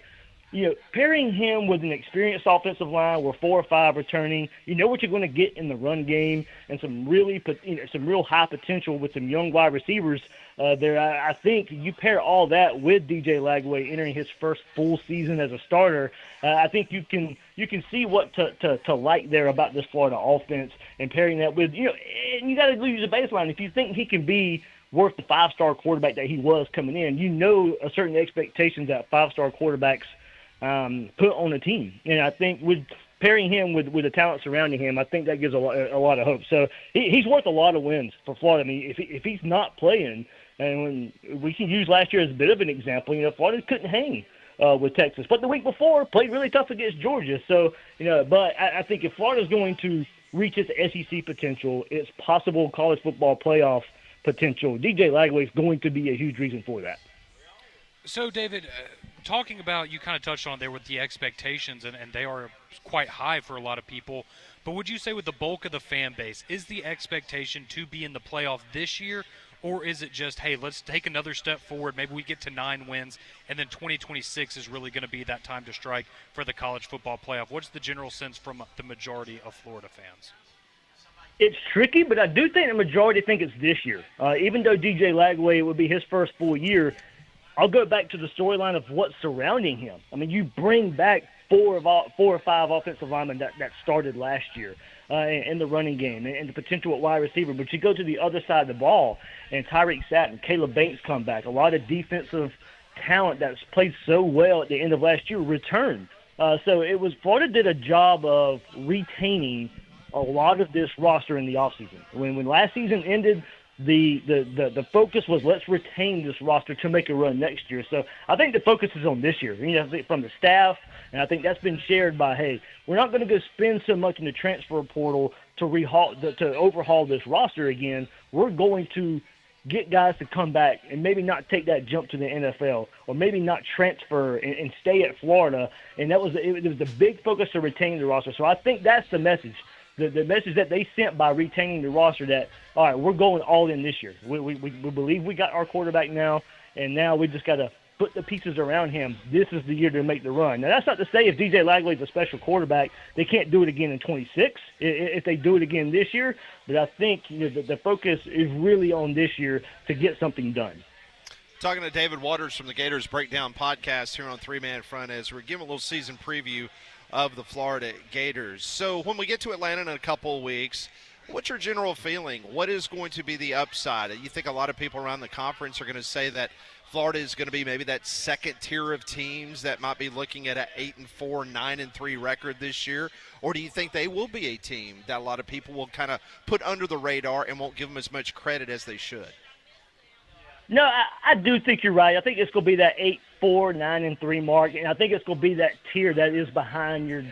Pairing him with an experienced offensive line where 4 or 5 returning, you know what you're going to get in the run game, and some real high potential with some young wide receivers there. I think you pair all that with DJ Lagway entering his first full season as a starter. I think you can see what to like there about this Florida offense, and pairing that with and you got to use a baseline. If you think he can be worth the 5-star quarterback that he was coming in, a certain expectations that 5-star quarterbacks put on a team. And I think with pairing him with the talent surrounding him, I think that gives a lot of hope. So he's worth a lot of wins for Florida. I mean, if he's not playing, and when we can use last year as a bit of an example, Florida couldn't hang with Texas. But the week before, played really tough against Georgia. So, but I think if Florida's going to reach its SEC potential, its possible college football playoff potential, DJ Lagway is going to be a huge reason for that. So, David, talking about, you kind of touched on there with the expectations, and they are quite high for a lot of people. But would you say with the bulk of the fan base, is the expectation to be in the playoff this year, or is it just, hey, let's take another step forward, maybe we get to 9 wins, and then 2026 is really going to be that time to strike for the college football playoff? What's the general sense from the majority of Florida fans? It's tricky, but I do think the majority think it's this year. Even though DJ Lagway would be his first full year, I'll go back to the storyline of what's surrounding him. I mean, you bring back 4 or 5 offensive linemen that started last year in the running game and the potential at wide receiver. But you go to the other side of the ball, and Tyreek Satin, Caleb Banks come back. A lot of defensive talent that's played so well at the end of last year returned. So Florida did a job of retaining a lot of this roster in the offseason. When last season ended, the focus was let's retain this roster to make a run next year. So I think the focus is on this year, from the staff, and I think that's been shared by, hey, we're not going to go spend so much in the transfer portal to overhaul this roster again. We're going to get guys to come back and maybe not take that jump to the NFL, or maybe not transfer and stay at Florida. And it was the big focus to retain the roster. So I think that's the message. The message that they sent by retaining the roster that, all right, we're going all in this year. We believe we got our quarterback now, and now we just got to put the pieces around him. This is the year to make the run. Now, that's not to say if DJ Lagway is a special quarterback, they can't do it again in 26 if they do it again this year. But I think the focus is really on this year to get something done. Talking to David Waters from the Gators Breakdown Podcast here on Three Man Front as we're giving a little season preview of the Florida Gators. So when we get to Atlanta in a couple of weeks, what's your general feeling? What is going to be the upside? You think a lot of people around the conference are going to say that Florida is going to be maybe that second tier of teams that might be looking at an 8-4, 9-3 record this year? Or do you think they will be a team that a lot of people will kind of put under the radar and won't give them as much credit as they should? No, I do think you're right. I think it's going to be that 8-4, 9-3 mark, and I think it's going to be that tier that is behind your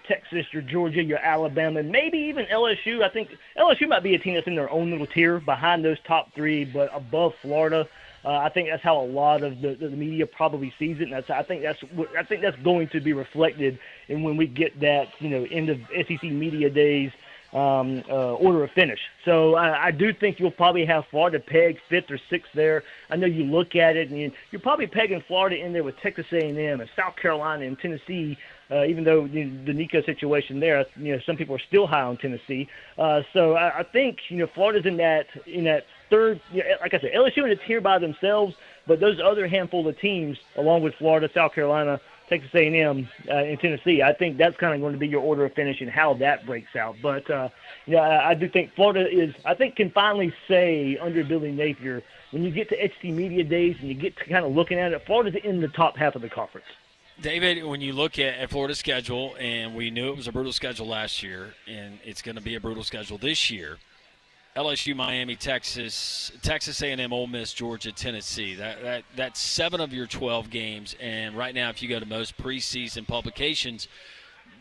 Texas, your Georgia, your Alabama, and maybe even LSU. I think LSU might be a team that's in their own little tier behind those top 3, but above Florida. I think that's how a lot of the media probably sees it, and I think that's going to be reflected in when we get that end of SEC media days order of finish. So I do think you'll probably have Florida pegged 5th or 6th there. I know you look at it, and you're probably pegging Florida in there with Texas A&M and South Carolina and Tennessee, even though the Nico situation there, some people are still high on Tennessee. So I think Florida's in that third. Like I said, LSU in a tier by themselves, but those other handful of teams, along with Florida, South Carolina, Texas A&M, and Tennessee, I think that's kind of going to be your order of finish and how that breaks out. But, I do think Florida can finally say under Billy Napier, when you get to HT Media Days and you get to kind of looking at it, Florida's in the top half of the conference. David, when you look at Florida's schedule, and we knew it was a brutal schedule last year, and it's going to be a brutal schedule this year, LSU, Miami, Texas A&M, Ole Miss, Georgia, Tennessee. That's 7 of your 12 games. And right now, if you go to most preseason publications,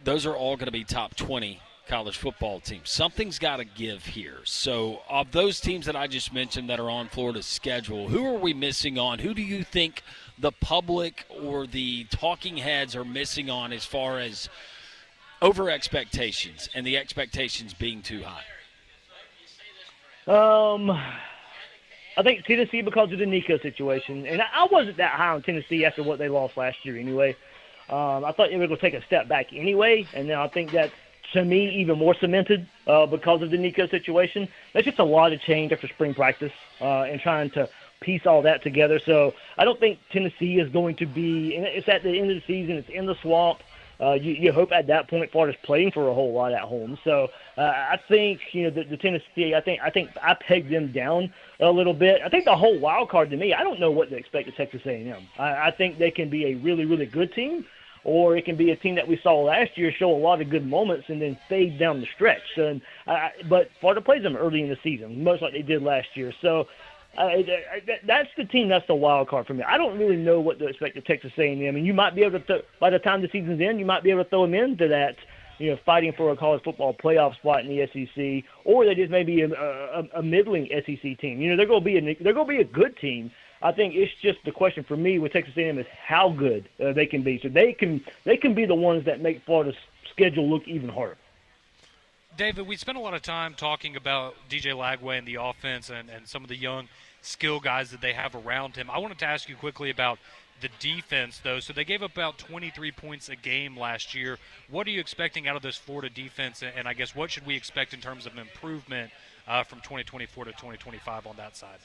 those are all going to be top 20 college football teams. Something's got to give here. So of those teams that I just mentioned that are on Florida's schedule, who are we missing on? Who do you think the public or the talking heads are missing on as far as over expectations and the expectations being too high? I think Tennessee because of the Nico situation, and I wasn't that high on Tennessee after what they lost last year anyway. I thought they were going to take a step back anyway, and now I think that's, to me, even more cemented because of the Nico situation. That's just a lot of change after spring practice and trying to piece all that together. So I don't think Tennessee is going to be – it's at the end of the season. It's in the swamp. You hope at that point Florida's playing for a whole lot at home. So I think the Tennessee. I think I pegged them down a little bit. I think the whole wild card to me. I don't know what to expect of Texas A&M. I think they can be a really, really good team, or it can be a team that we saw last year show a lot of good moments and then fade down the stretch. But Florida plays them early in the season, much like they did last year. So That's the team. That's the wild card for me. I don't really know what to expect of Texas A&M. And you might be able to, by the time the season's in, you might be able to throw them into that, fighting for a college football playoff spot in the SEC, or they just maybe a middling SEC team. They're going to be a good team. I think it's just the question for me with Texas A&M is how good they can be. So they can be the ones that make Florida's schedule look even harder. David, we spent a lot of time talking about DJ Lagway and the offense and some of the young skill guys that they have around him. I wanted to ask you quickly about the defense, though. So they gave up about 23 points a game last year. What are you expecting out of this Florida defense, and I guess what should we expect in terms of improvement from 2024 to 2025 on that side?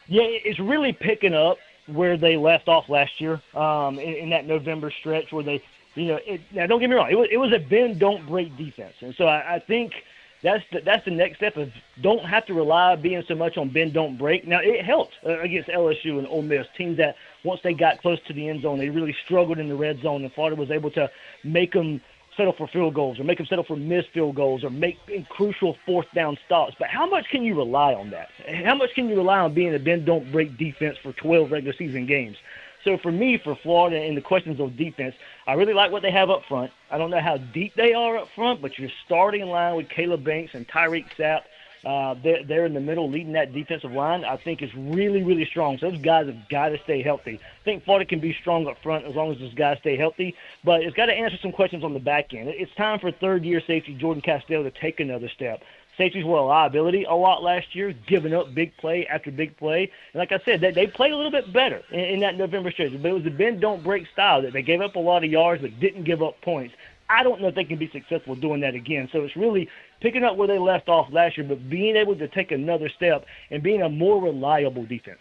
Yeah, it's really picking up where they left off last year in that November stretch where they, now don't get me wrong, it was a bend, don't break defense. And so I think that's the next step of don't have to rely being so much on bend, don't break. Now, it helped against LSU and Ole Miss, teams that once they got close to the end zone, they really struggled in the red zone, and Florida was able to make them settle for field goals or make them settle for missed field goals or make crucial fourth down stops. But how much can you rely on that? How much can you rely on being a bend, don't break defense for 12 regular season games? So for me, for Florida and the questions of defense, I really like what they have up front. I don't know how deep they are up front, but you're starting in line with Caleb Banks and Tyreek Sapp. They're in the middle leading that defensive line. I think it's really, really strong. So those guys have got to stay healthy. I think Florida can be strong up front as long as those guys stay healthy, but it's got to answer some questions on the back end. It's time for third-year safety Jordan Castell to take another step. Safeties were a liability a lot last year, giving up big play after big play. And like I said, they played a little bit better in that November stretch, but it was a bend-don't-break style that they gave up a lot of yards but didn't give up points. I don't know if they can be successful doing that again. So it's really picking up where they left off last year, but being able to take another step and being a more reliable defense.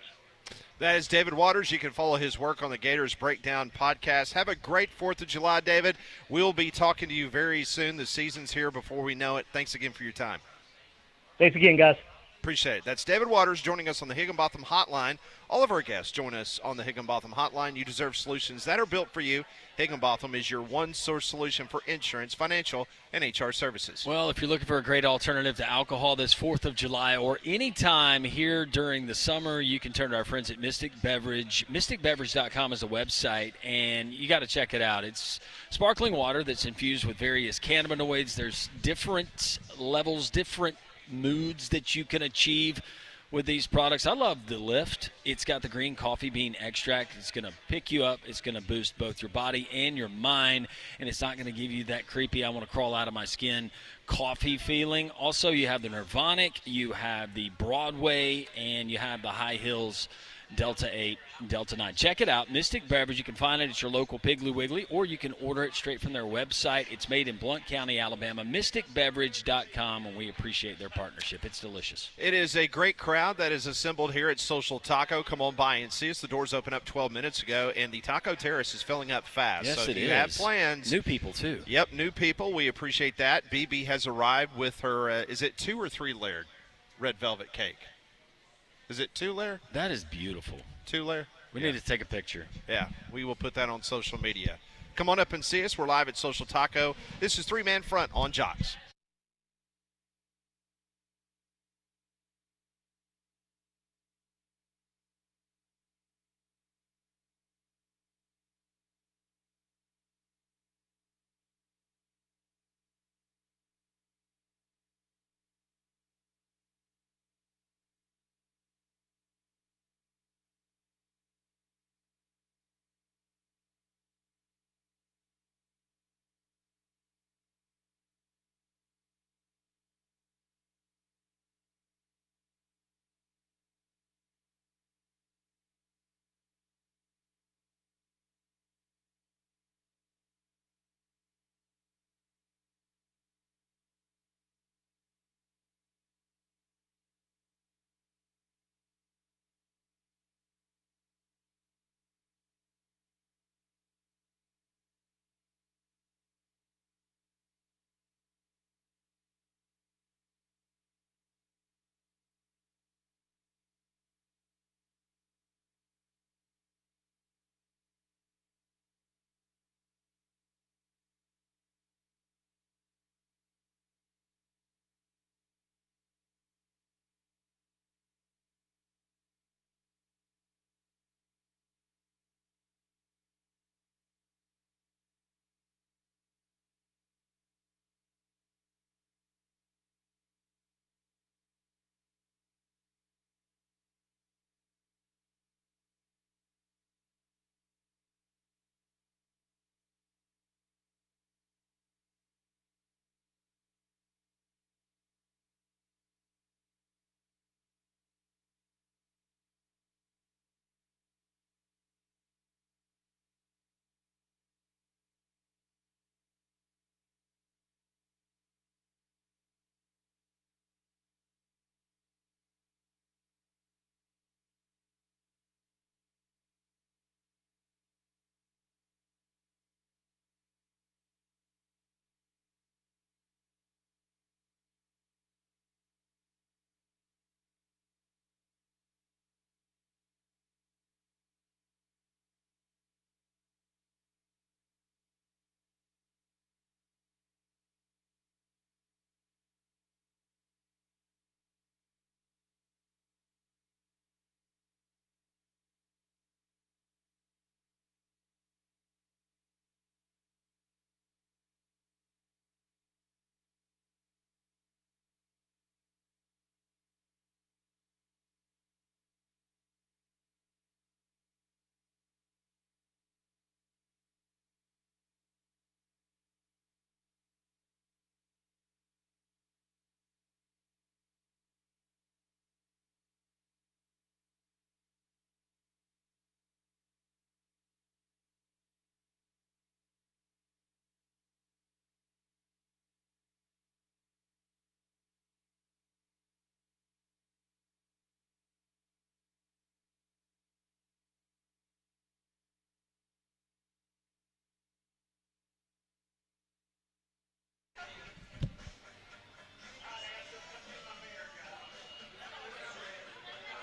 That is David Waters. You can follow his work on the Gators Breakdown podcast. Have a great 4th of July, David. We'll be talking to you very soon. The season's here before we know it. Thanks again for your time. Thanks again, guys. Appreciate it. That's David Waters joining us on the Higginbotham Hotline. All of our guests join us on the Higginbotham Hotline. You deserve solutions that are built for you. Higginbotham is your one-source solution for insurance, financial, and HR services. Well, if you're looking for a great alternative to alcohol this 4th of July or any time here during the summer, you can turn to our friends at Mystic Beverage. MysticBeverage.com is the website, and you got to check it out. It's sparkling water that's infused with various cannabinoids. There's different levels, different moods that you can achieve with these products. I love the lift. It's got the green coffee bean extract. It's going to pick you up. It's going to boost both your body and your mind, and it's not going to give you that creepy, I want to crawl out of my skin coffee feeling. Also, you have the Nirvanic, you have the Broadway, and you have the High Hills Delta 8, Delta 9. Check it out, Mystic Beverage. You can find it at your local Piggly Wiggly, or you can order it straight from their website. It's made in Blount County, Alabama, mysticbeverage.com, and we appreciate their partnership. It's delicious. It is a great crowd that is assembled here at Social Taco. Come on by and see us. The doors opened up 12 minutes ago, and the Taco Terrace is filling up fast. Yes, so it if you is. have plans. New people, too. Yep, new people. We appreciate that. BB has arrived with her, is it 2 or 3 layered red velvet cake? Is it 2 layer? That is beautiful. 2 layer? We need to take a picture. Yeah, we will put that on social media. Come on up and see us. We're live at Social Taco. This is 3-Man Front on Jox.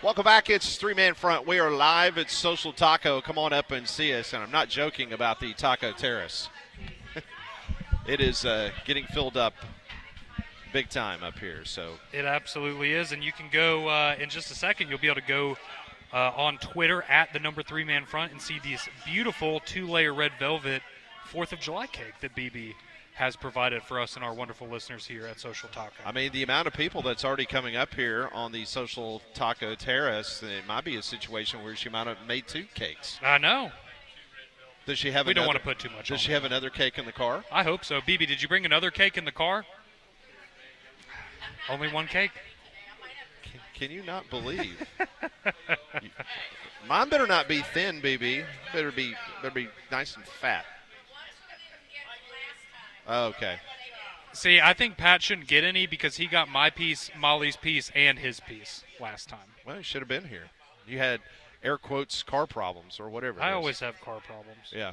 Welcome back. It's Three-Man Front. We are live at Social Taco. Come on up and see us. And I'm not joking about the Taco Terrace. It is getting filled up big time up here. So It absolutely is, and you can go in just a second. You'll be able to go on Twitter at the number 3-Man Front and see this beautiful 2-layer red velvet 4th of July cake that BB has provided for us and our wonderful listeners here at Social Taco. I mean, the amount of people that's already coming up here on the Social Taco Terrace, it might be a situation where she might have made 2 cakes. I know. Does she have? We don't want to put too much on. Does she have another cake in the car? I hope so. BB, did you bring another cake in the car? Only one cake? Can you not believe? Mine better not be thin, BB. Better be nice and fat. Oh, okay. See, I think Pat shouldn't get any because he got my piece, Molly's piece, and his piece last time. Well, you should have been here. You had air quotes car problems or whatever. I always have car problems. Yeah.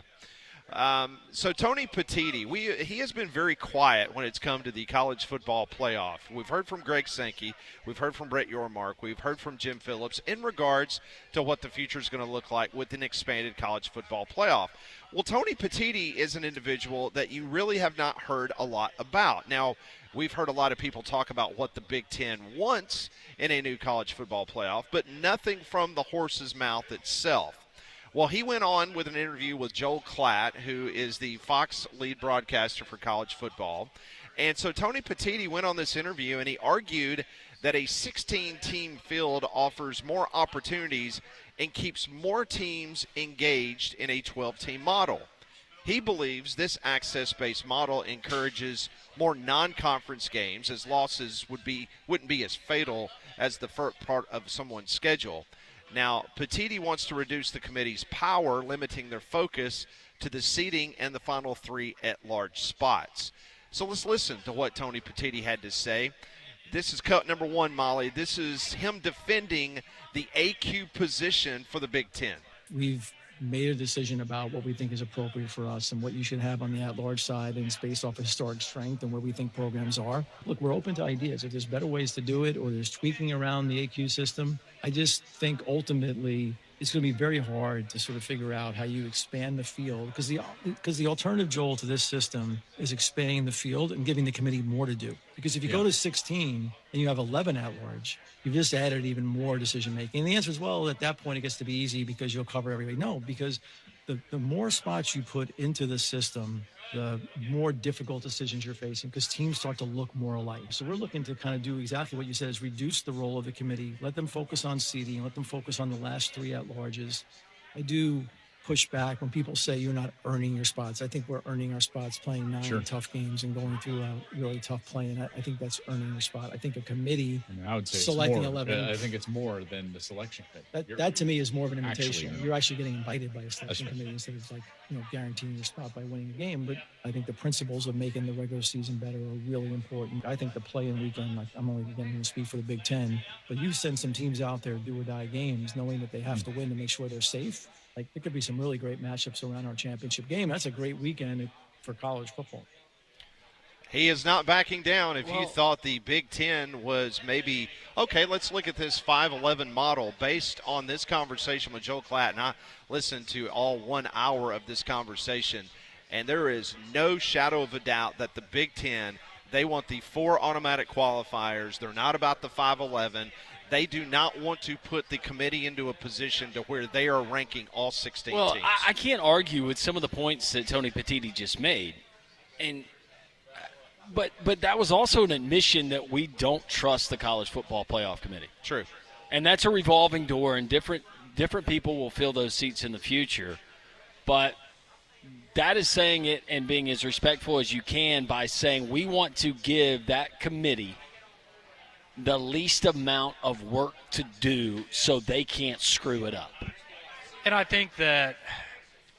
So Tony Petitti, he has been very quiet when it's come to the college football playoff. We've heard from Greg Sankey. We've heard from Brett Yormark. We've heard from Jim Phillips in regards to what the future is going to look like with an expanded college football playoff. Well, Tony Petitti is an individual that you really have not heard a lot about. Now, we've heard a lot of people talk about what the Big Ten wants in a new college football playoff, but nothing from the horse's mouth itself. Well, he went on with an interview with Joel Klatt, who is the Fox lead broadcaster for college football. And so Tony Petitti went on this interview, and he argued that a 16-team field offers more opportunities and keeps more teams engaged in a 12-team model. He believes this access-based model encourages more non-conference games, as losses wouldn't be as fatal as the first part of someone's schedule. Now, Petitti wants to reduce the committee's power, limiting their focus to the seeding and the final 3 at-large spots. So let's listen to what Tony Petitti had to say. This is cut number 1, Molly. This is him defending the AQ position for the Big Ten. We've made a decision about what we think is appropriate for us and what you should have on the at-large side, and it's based off of historic strength and where we think programs are. Look, we're open to ideas. If there's better ways to do it or there's tweaking around the AQ system, I just think ultimately it's going to be very hard to sort of figure out how you expand the field, because the alternative, Joel, to this system is expanding the field and giving the committee more to do. Because if you go to 16 and you have 11 at large, you've just added even more decision making. And the answer is, well, at that point it gets to be easy because you'll cover everybody. No, because the more spots you put into the system, the more difficult decisions you're facing, because teams start to look more alike. So we're looking to kind of do exactly what you said, is reduce the role of the committee, let them focus on seeding, let them focus on the last 3 at-larges. I do push back when people say you're not earning your spots. I think we're earning our spots playing 9 tough games and going through a really tough play, and I think that's earning your spot. I think a committee I would say selecting it's more. 11. I think it's more than the selection committee. That to me is more of an invitation. Actually, You're actually getting invited by a selection committee instead of guaranteeing your spot by winning a game. But I think the principles of making the regular season better are really important. I think the play-in weekend, I'm only going to speak for the Big Ten, but you send some teams out there do or die games knowing that they have to win to make sure they're safe. Like, there could be some really great matchups around our championship game. That's a great weekend for college football. He is not backing down. If you thought the Big Ten was maybe, okay, let's look at this 5-11 model based on this conversation with Joe Klatt. And I listened to all 1 hour of this conversation, and there is no shadow of a doubt that the Big Ten, they want the 4 automatic qualifiers. They're not about the 5-11. They do not want to put the committee into a position to where they are ranking all 16 teams. Well, I can't argue with some of the points that Tony Petitti just made. But that was also an admission that we don't trust the College Football Playoff Committee. True. And that's a revolving door, and different people will fill those seats in the future. But that is saying it and being as respectful as you can by saying we want to give that committee the least amount of work to do so they can't screw it up. And I think that,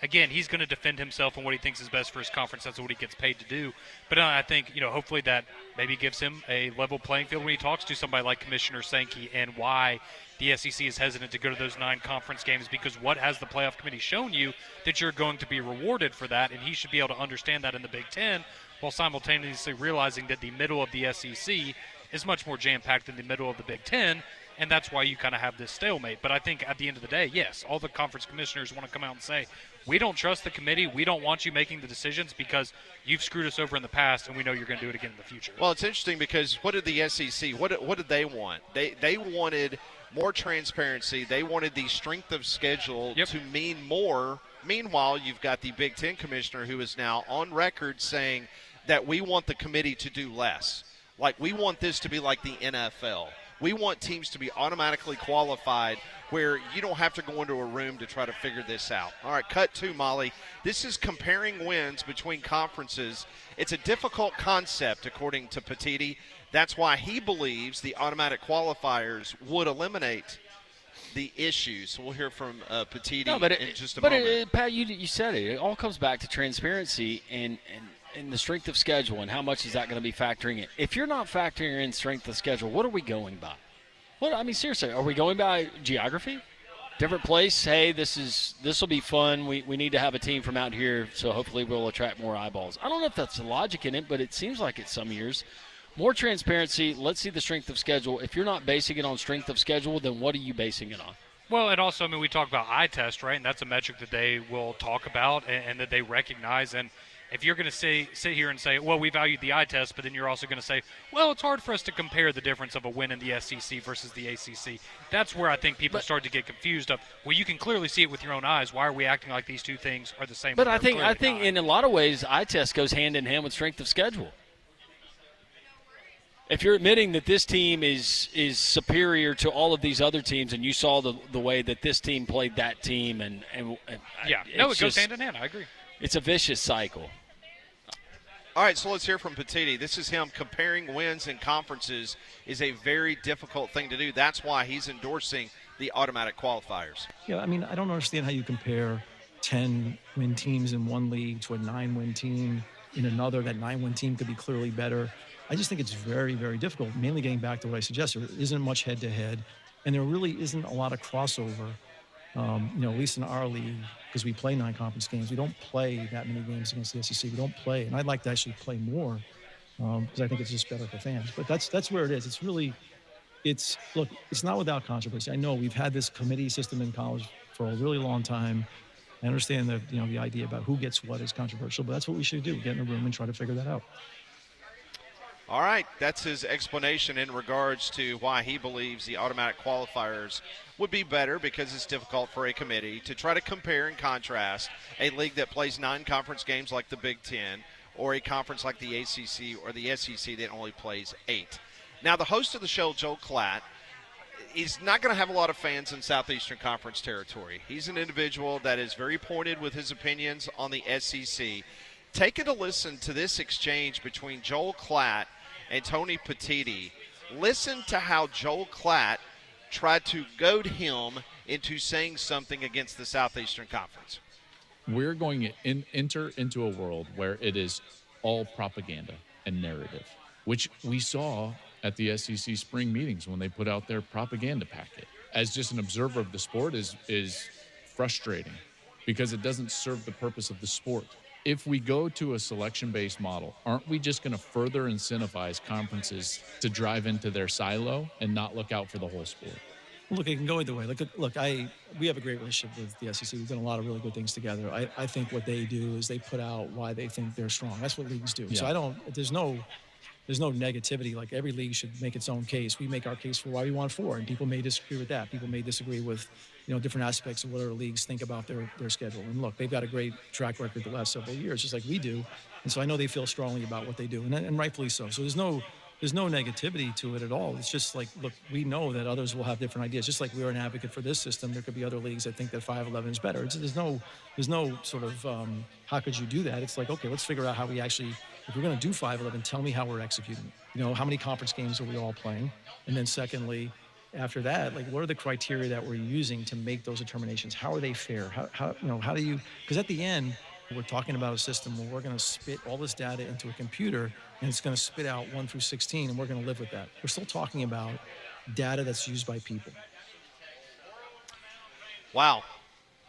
again, he's going to defend himself and what he thinks is best for his conference. That's what he gets paid to do. But I think, hopefully that maybe gives him a level playing field when he talks to somebody like Commissioner Sankey, and why the SEC is hesitant to go to those 9 conference games, because what has the playoff committee shown you that you're going to be rewarded for that, and he should be able to understand that in the Big Ten, while simultaneously realizing that the middle of the SEC is much more jam-packed than the middle of the Big Ten, and that's why you kind of have this stalemate. But I think at the end of the day, yes, all the conference commissioners want to come out and say, we don't trust the committee. We don't want you making the decisions because you've screwed us over in the past, and we know you're going to do it again in the future. Well, it's interesting because what did the SEC, what did they want? They wanted more transparency. They wanted the strength of schedule to mean more. Meanwhile, you've got the Big Ten commissioner who is now on record saying that we want the committee to do less. Like, we want this to be like the NFL. We want teams to be automatically qualified where you don't have to go into a room to try to figure this out. All right, cut to Molly. This is comparing wins between conferences. It's a difficult concept, according to Petiti. That's why he believes the automatic qualifiers would eliminate the issues. So we'll hear from Petiti in just a moment. Pat, you said it. It all comes back to transparency and the strength of schedule and how much is that going to be factoring in. If you're not factoring in strength of schedule, what are we going by? Seriously, are we going by geography? Different place? Hey, this will be fun. We need to have a team from out here, so hopefully we'll attract more eyeballs. I don't know if that's the logic in it, but it seems like it some years. More transparency. Let's see the strength of schedule. If you're not basing it on strength of schedule, then what are you basing it on? Well, and also, we talk about eye test, right? And that's a metric that they will talk about and that they recognize. And if you're going to sit here and say, well, we valued the eye test, but then you're also going to say, well, it's hard for us to compare the difference of a win in the SEC versus the ACC. That's where I think people start to get confused of, well, you can clearly see it with your own eyes. Why are we acting like these two things are the same? But I think in a lot of ways, eye test goes hand in hand with strength of schedule. If you're admitting that this team is superior to all of these other teams, and you saw the way that this team played that team, it goes hand in hand. I agree. It's a vicious cycle. All right, so let's hear from Petiti. This is him comparing wins in conferences is a very difficult thing to do. That's why he's endorsing the automatic qualifiers. Yeah, I don't understand how you compare 10-win teams in one league to a 9-win team in another. That 9-win team could be clearly better. I just think it's very, very difficult, mainly getting back to what I suggested. There isn't much head-to-head, and there really isn't a lot of crossover, at least in our league, because we play 9 conference games. We don't play that many games against the SEC. We don't play, and I'd like to actually play more because I think it's just better for fans. But that's where it is. It's not without controversy. I know we've had this committee system in college for a really long time. I understand that, the idea about who gets what is controversial, but that's what we should do, get in a room and try to figure that out. All right, that's his explanation in regards to why he believes the automatic qualifiers would be better, because it's difficult for a committee to try to compare and contrast a league that plays 9 conference games like the Big Ten or a conference like the ACC or the SEC that only plays 8. Now, the host of the show, Joel Klatt, is not going to have a lot of fans in Southeastern Conference territory. He's an individual that is very pointed with his opinions on the SEC. Take a listen to this exchange between Joel Klatt and Tony Petiti. Listen to how Joel Klatt tried to goad him into saying something against the Southeastern Conference. We're going to enter into a world where it is all propaganda and narrative, which we saw at the SEC spring meetings when they put out their propaganda packet. As just an observer of the sport is frustrating because it doesn't serve the purpose of the sport. If we go to a selection-based model, aren't we just going to further incentivize conferences to drive into their silo and not look out for the whole sport? Look, it can go either way. We have a great relationship with the SEC. We've done a lot of really good things together. I think what they do is they put out why they think they're strong. That's what leagues do. Yeah. So there's no negativity. Like, every league should make its own case. We make our case for why we want 4, and people may disagree with that. People may disagree with, different aspects of what our leagues think about their schedule. And look, they've got a great track record the last several years, just like we do. And so I know they feel strongly about what they do, and rightfully so. So there's no negativity to it at all. It's just like, look, we know that others will have different ideas. Just like we're an advocate for this system, there could be other leagues that think that 5-11 is better. There's no sort of how could you do that? It's like, okay, let's figure out how we actually, if we're going to do 5-11, tell me how we're executing. How many conference games are we all playing? And then secondly, after that, like, what are the criteria that we're using to make those determinations? How are they fair? How do you, because at the end, we're talking about a system where we're going to spit all this data into a computer, and it's going to spit out 1 through 16, and we're going to live with that. We're still talking about data that's used by people. Wow.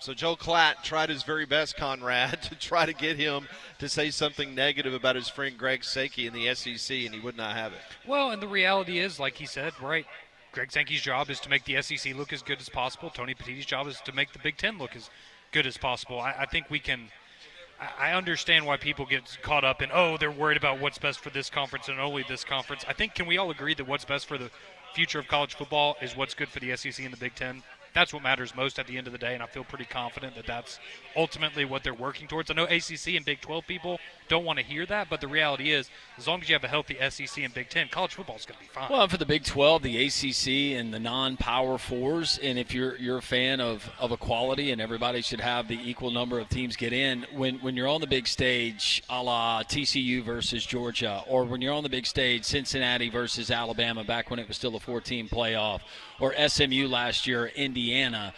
So Joe Klatt tried his very best, Conrad, to try to get him to say something negative about his friend Greg Sankey in the SEC, and he would not have it. Well, and the reality is, like he said, right, Greg Sankey's job is to make the SEC look as good as possible. Tony Petitti's job is to make the Big Ten look as good as possible. I think we can – I understand why people get caught up in, they're worried about what's best for this conference and only this conference. I think, can we all agree that what's best for the future of college football is what's good for the SEC and the Big Ten? That's what matters most at the end of the day, and I feel pretty confident that that's ultimately what they're working towards. I know ACC and Big 12 people don't want to hear that, but the reality is, as long as you have a healthy SEC and Big 10, college football is going to be fine. Well, for the Big 12, the ACC, and the non-Power Fours, and if you're a fan of equality and everybody should have the equal number of teams get in, when you're on the big stage, a la TCU versus Georgia, or when you're on the big stage, Cincinnati versus Alabama back when it was still a 4-team playoff, or SMU last year, Indiana,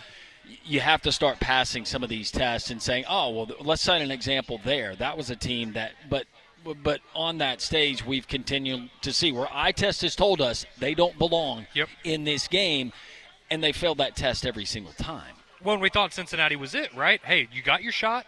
you have to start passing some of these tests and saying, let's cite an example there. That was a team that – but on that stage, we've continued to see where eye test has told us they don't belong in this game, and they failed that test every single time. Well, and we thought Cincinnati was it, right? Hey, you got your shot.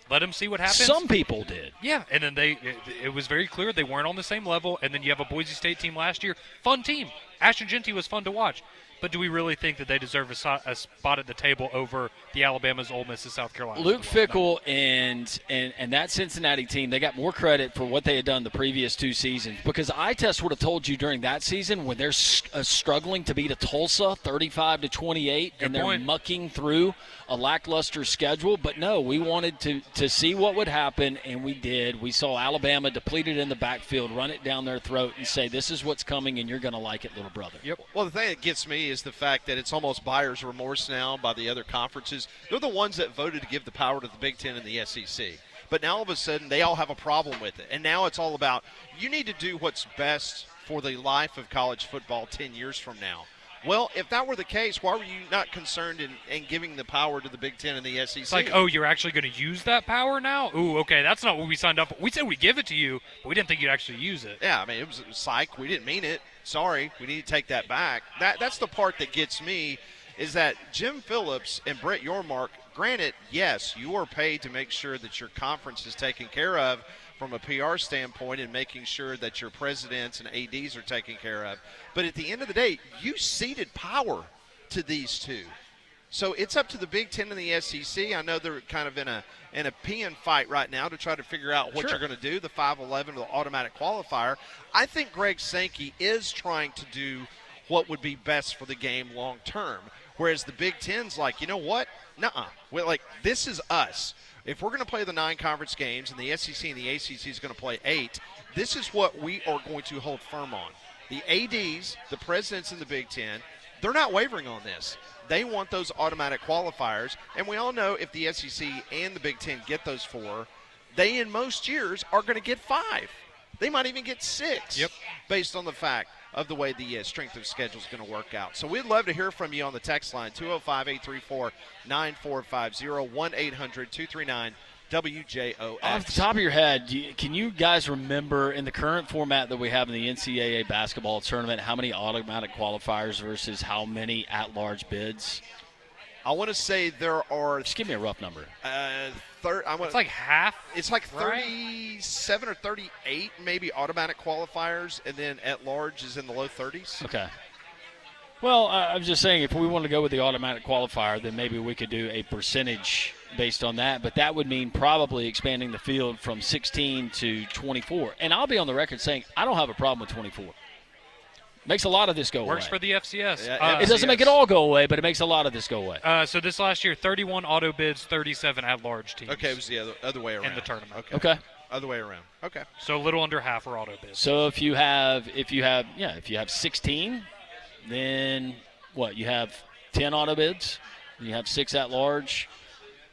Let them see what happens. Some people did. Yeah, and then it was very clear they weren't on the same level, and then you have a Boise State team last year. Fun team. Ashton Genty was fun to watch. But do we really think that they deserve a spot at the table over the Alabamas, Ole Misses, South Carolina? Luke Fickell and that Cincinnati team, they got more credit for what they had done the previous 2 seasons, because eye test would have told you during that season when they're struggling to beat a Tulsa 35-28 and they're mucking through a lackluster schedule. But no, we wanted to see what would happen, and we did. We saw Alabama depleted in the backfield, run it down their throat and say, this is what's coming and you're going to like it, little brother. Yep. Well, the thing that gets me is the fact that it's almost buyer's remorse now by the other conferences. They're the ones that voted to give the power to the Big Ten and the SEC. But now all of a sudden they all have a problem with it. And now it's all about you need to do what's best for the life of college football 10 years from now. Well, if that were the case, why were you not concerned in giving the power to the Big Ten and the SEC? It's like, you're actually going to use that power now? Ooh, okay, that's not what we signed up for. We said we'd give it to you, but we didn't think you'd actually use it. Yeah, I mean, it was psych. We didn't mean it. Sorry, we need to take that back. That's the part that gets me, is that Jim Phillips and Brett Yormark, granted, yes, you are paid to make sure that your conference is taken care of from a PR standpoint and making sure that your presidents and ADs are taken care of. But at the end of the day, you ceded power to these two. So it's up to the Big Ten and the SEC. I know they're kind of in a peeing fight right now to try to figure out what you're going to do, the 5-11 or the automatic qualifier. I think Greg Sankey is trying to do what would be best for the game long term, whereas the Big Ten's like, you know what? Nuh-uh. We're like, this is us. If we're going to play the 9 conference games and the SEC and the ACC is going to play 8, this is what we are going to hold firm on. The ADs, the presidents in the Big Ten, they're not wavering on this. They want those automatic qualifiers, and we all know if the SEC and the Big Ten get those 4, they in most years are going to get 5. They might even get 6 based on the fact of the way the strength of schedule is going to work out. So we'd love to hear from you on the text line, 205-834-9450, 1-800-239-WJOX. Off the top of your head, can you guys remember in the current format that we have in the NCAA basketball tournament, how many automatic qualifiers versus how many at-large bids? I want to say there are. Just give me a rough number. It's like half. It's like 37 or 38 maybe automatic qualifiers, and then at large is in the low 30s. Okay. Well, I'm just saying if we want to go with the automatic qualifier, then maybe we could do a percentage based on that. But that would mean probably expanding the field from 16 to 24. And I'll be on the record saying I don't have a problem with 24. Makes a lot of this go away. Works for the FCS. It doesn't make it all go away, but it makes a lot of this go away. So this last year, 31 auto bids, 37 at-large teams. Okay, it was the other way around. In the tournament. Okay. Other way around. Okay. So a little under half are auto bids. So if you have 16, then what? You have 10 auto bids. You have 6 at-large.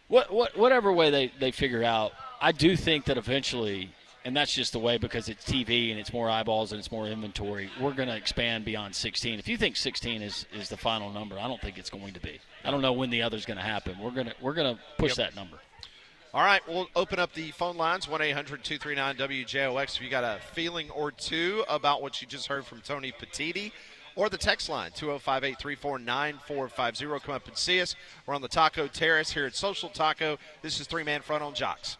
Whatever way they figure out, I do think that eventually. And that's just the way because it's TV and it's more eyeballs and it's more inventory. We're going to expand beyond 16. If you think 16 is the final number, I don't think it's going to be. I don't know when the other's going to happen. We're going to push that number. All right, we'll open up the phone lines, 1-800-239-WJOX. If you got a feeling or two about what you just heard from Tony Petitti, or the text line, 205-834-9450. Come up and see us. We're on the Taco Terrace here at Social Taco. This is Three Man Front on Jox.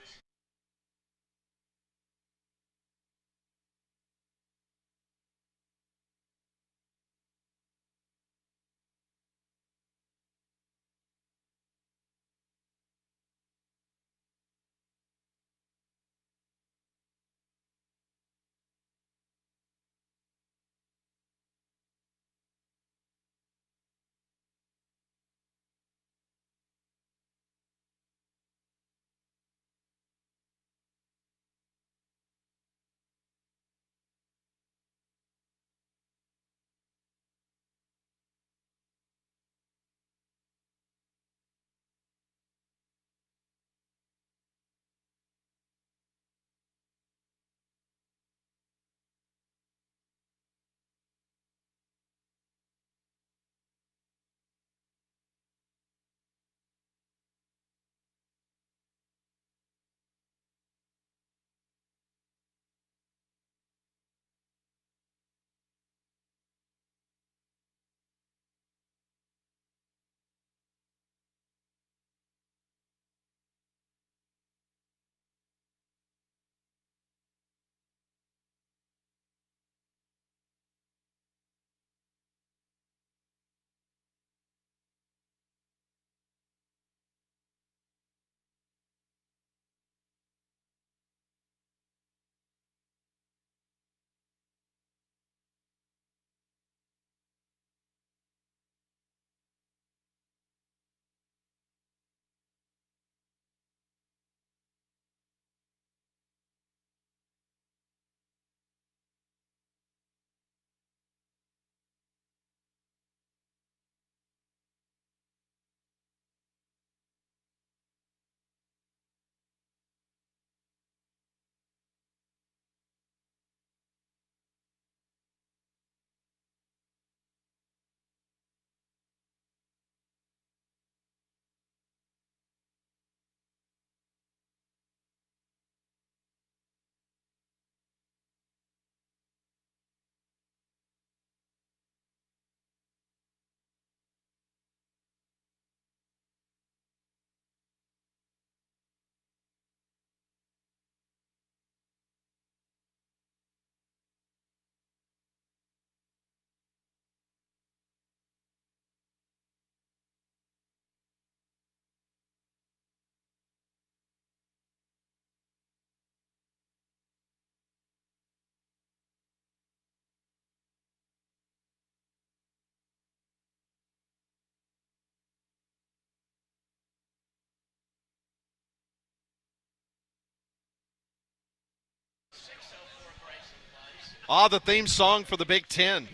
The theme song for the Big Ten.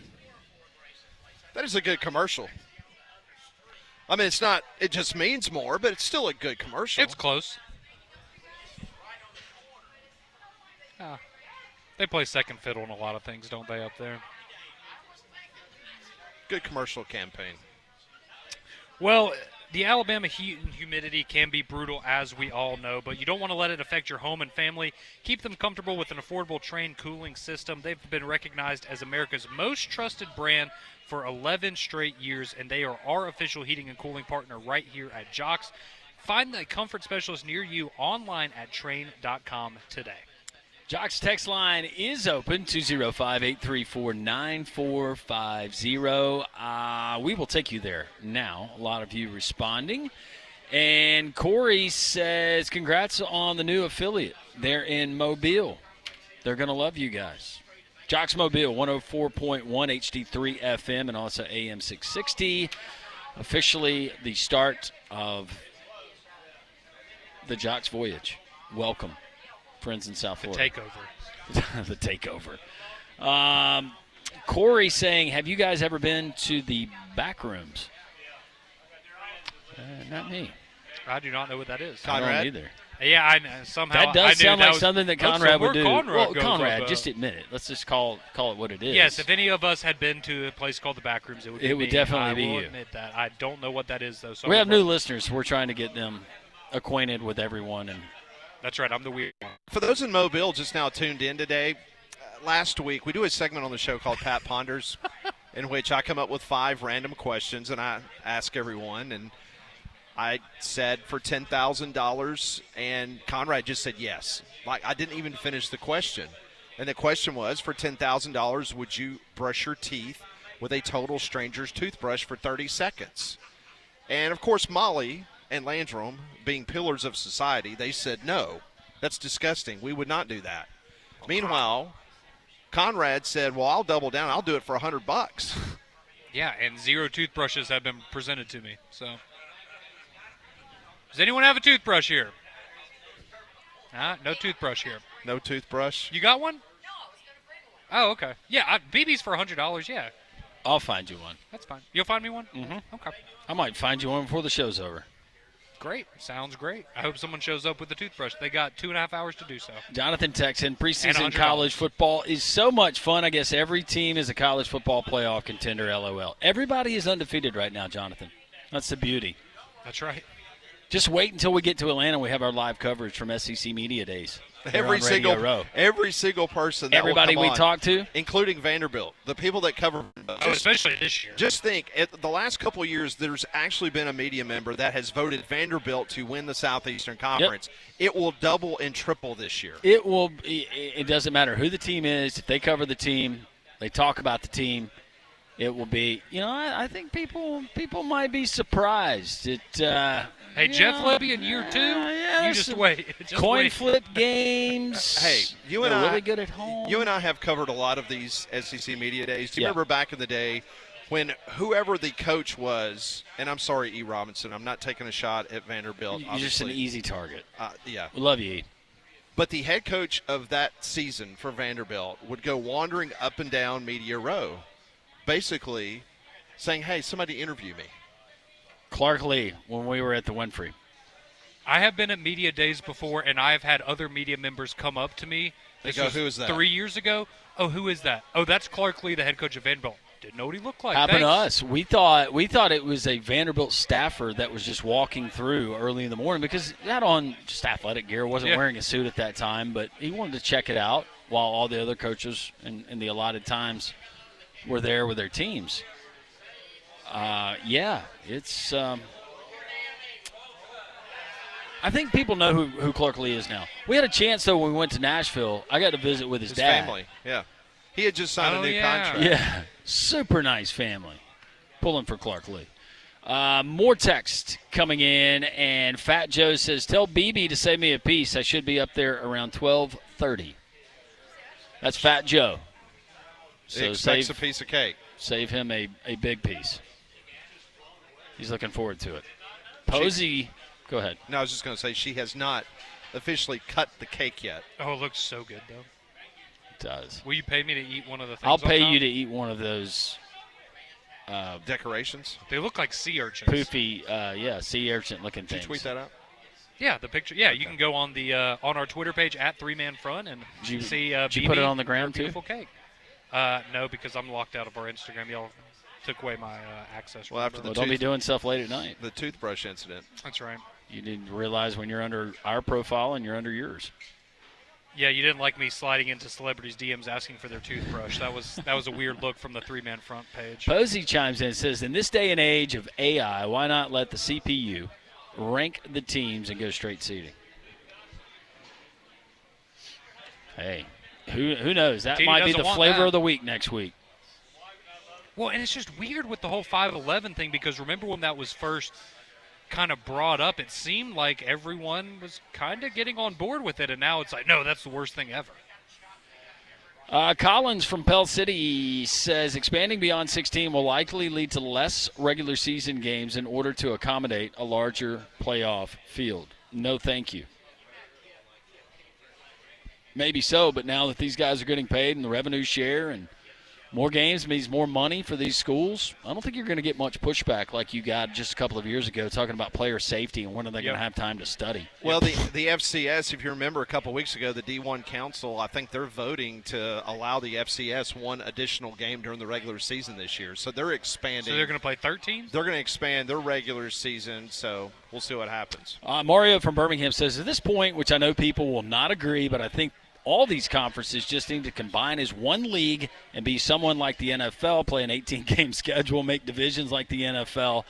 That is a good commercial. I mean, it just means more, but it's still a good commercial. It's close. They play second fiddle in a lot of things, don't they, up there? Good commercial campaign. Well, the Alabama heat and humidity can be brutal, as we all know, but you don't want to let it affect your home and family. Keep them comfortable with an affordable Trane cooling system. They've been recognized as America's most trusted brand for 11 straight years, and they are our official heating and cooling partner right here at Jox. Find the comfort specialist near you online at Trane.com today. Jox text line is open, 205-834-9450. We will take you there now. A lot of you responding. And Corey says, congrats on the new affiliate. They're in Mobile. They're going to love you guys. Jox Mobile, 104.1 HD3 FM and also AM 660. Officially the start of the Jox Voyage. Welcome, friends in South Florida. The takeover. Corey saying, have you guys ever been to the back rooms? Not me. I do not know what that is. Conrad? I don't either. Yeah, I know. Somehow That does sound like something that Conrad would do. Conrad, Conrad, just admit it. Let's just call it what it is. Yes, if any of us had been to a place called the Backrooms, it would be It would me. definitely be I will you. admit that. I don't know what that is, though. So we have new listeners. We're trying to get them acquainted with everyone. And that's right. I'm the weird one. For those in Mobile just now tuned in today, last week we do a segment on the show called Pat Ponders, in which I come up with 5 random questions and I ask everyone. And I said for $10,000, and Conrad just said yes. Like, I didn't even finish the question. And the question was, for $10,000, would you brush your teeth with a total stranger's toothbrush for 30 seconds? And, of course, Molly and Landrum, being pillars of society, they said no. That's disgusting. We would not do that. Meanwhile, Conrad said, well, I'll double down. I'll do it for $100. Yeah, and 0 toothbrushes have been presented to me, so... Does anyone have a toothbrush here? No toothbrush here. No toothbrush? You got one? Oh, okay. Yeah, BB's for $100, yeah. I'll find you one. That's fine. You'll find me one? Mm-hmm. Okay. I might find you one before the show's over. Great. Sounds great. I hope someone shows up with a toothbrush. They got 2.5 hours to do so. Jonathan Texan, preseason $100. college football is so much fun. I guess every team is a college football playoff contender, LOL. Everybody is undefeated right now, Jonathan. That's the beauty. That's right. Just wait until we get to Atlanta and we have our live coverage from SEC Media Days. Every single person that everybody will we come on, talk to, including Vanderbilt, the people that cover, especially this year. Just think, the last couple of years, there's actually been a media member that has voted Vanderbilt to win the Southeastern Conference. Yep. It will double and triple this year. It will. It doesn't matter who the team is. If they cover the team, they talk about the team. It will be. I think people might be surprised. Hey, Jeff Lebby in year 2? Yeah, you just wait. Coin flip games. Hey, you and They're I really good at home. You and I have covered a lot of these SEC Media Days. Do you remember back in the day when whoever the coach was, and I'm sorry, E. Robinson, I'm not taking a shot at Vanderbilt. You're just an easy target. Yeah. We love you, E. But the head coach of that season for Vanderbilt would go wandering up and down Media Row, basically saying, hey, somebody interview me. Clark Lee, when we were at the Winfrey. I have been at media days before, and I have had other media members come up to me. They go, who is that? 3 years ago. Oh, who is that? Oh, that's Clark Lee, the head coach of Vanderbilt. Didn't know what he looked like. Happened Thanks. to us. We thought it was a Vanderbilt staffer that was just walking through early in the morning because he had on just athletic gear, wasn't wearing a suit at that time, but he wanted to check it out while all the other coaches in the allotted times were there with their teams. It's I think people know who Clark Lee is now. We had a chance, though, when we went to Nashville. I got to visit with his dad. Family, yeah. He had just signed a new contract. Yeah, super nice family. Pulling for Clark Lee. More text coming in, and Fat Joe says, tell BB to save me a piece. I should be up there around 12:30. That's Fat Joe. So he expects a piece of cake. Save him a big piece. He's looking forward to it. Posey, go ahead. No, I was just going to say she has not officially cut the cake yet. Oh, it looks so good, though. does. Will you pay me to eat one of the things? I'll pay on top? you to eat one of those Decorations. They look like sea urchins. poofy, sea urchin looking Did you things. tweet that out? Yeah, the picture. Yeah, you can go on the on our Twitter page at 3Man Front and see. Did you put it on the ground, beautiful cake. No, because I'm locked out of our Instagram. Y'all took away my access. Well, after remember? the Don't be doing stuff late at night. The toothbrush incident. That's right. You didn't realize when you're under our profile and you're under yours. Yeah, you didn't like me sliding into celebrities' DMs asking for their toothbrush. That was a weird look from the 3Man Front page. Posey chimes in and says, in this day and age of AI, why not let the CPU rank the teams and go straight seeding? Hey, who knows? That TD might be doesn't the want flavor that. of the week next week. Well, and it's just weird with the whole 511 thing because remember when that was first kind of brought up, it seemed like everyone was kind of getting on board with it, and now it's like, no, that's the worst thing ever. Collins from Pell City says expanding beyond 16 will likely lead to less regular season games in order to accommodate a larger playoff field. No, thank you. Maybe so, but now that these guys are getting paid and the revenue share and more games means more money for these schools, I don't think you're going to get much pushback like you got just a couple of years ago talking about player safety and when are they going to have time to study. Well, the FCS, if you remember a couple of weeks ago, the D1 Council, I think they're voting to allow the FCS one additional game during the regular season this year. So they're expanding. So they're going to play 13? They're going to expand their regular season, so we'll see what happens. Mario from Birmingham says, at this point, which I know people will not agree, but I think all these conferences just need to combine as one league and be someone like the NFL, play an 18-game schedule, make divisions like the NFL,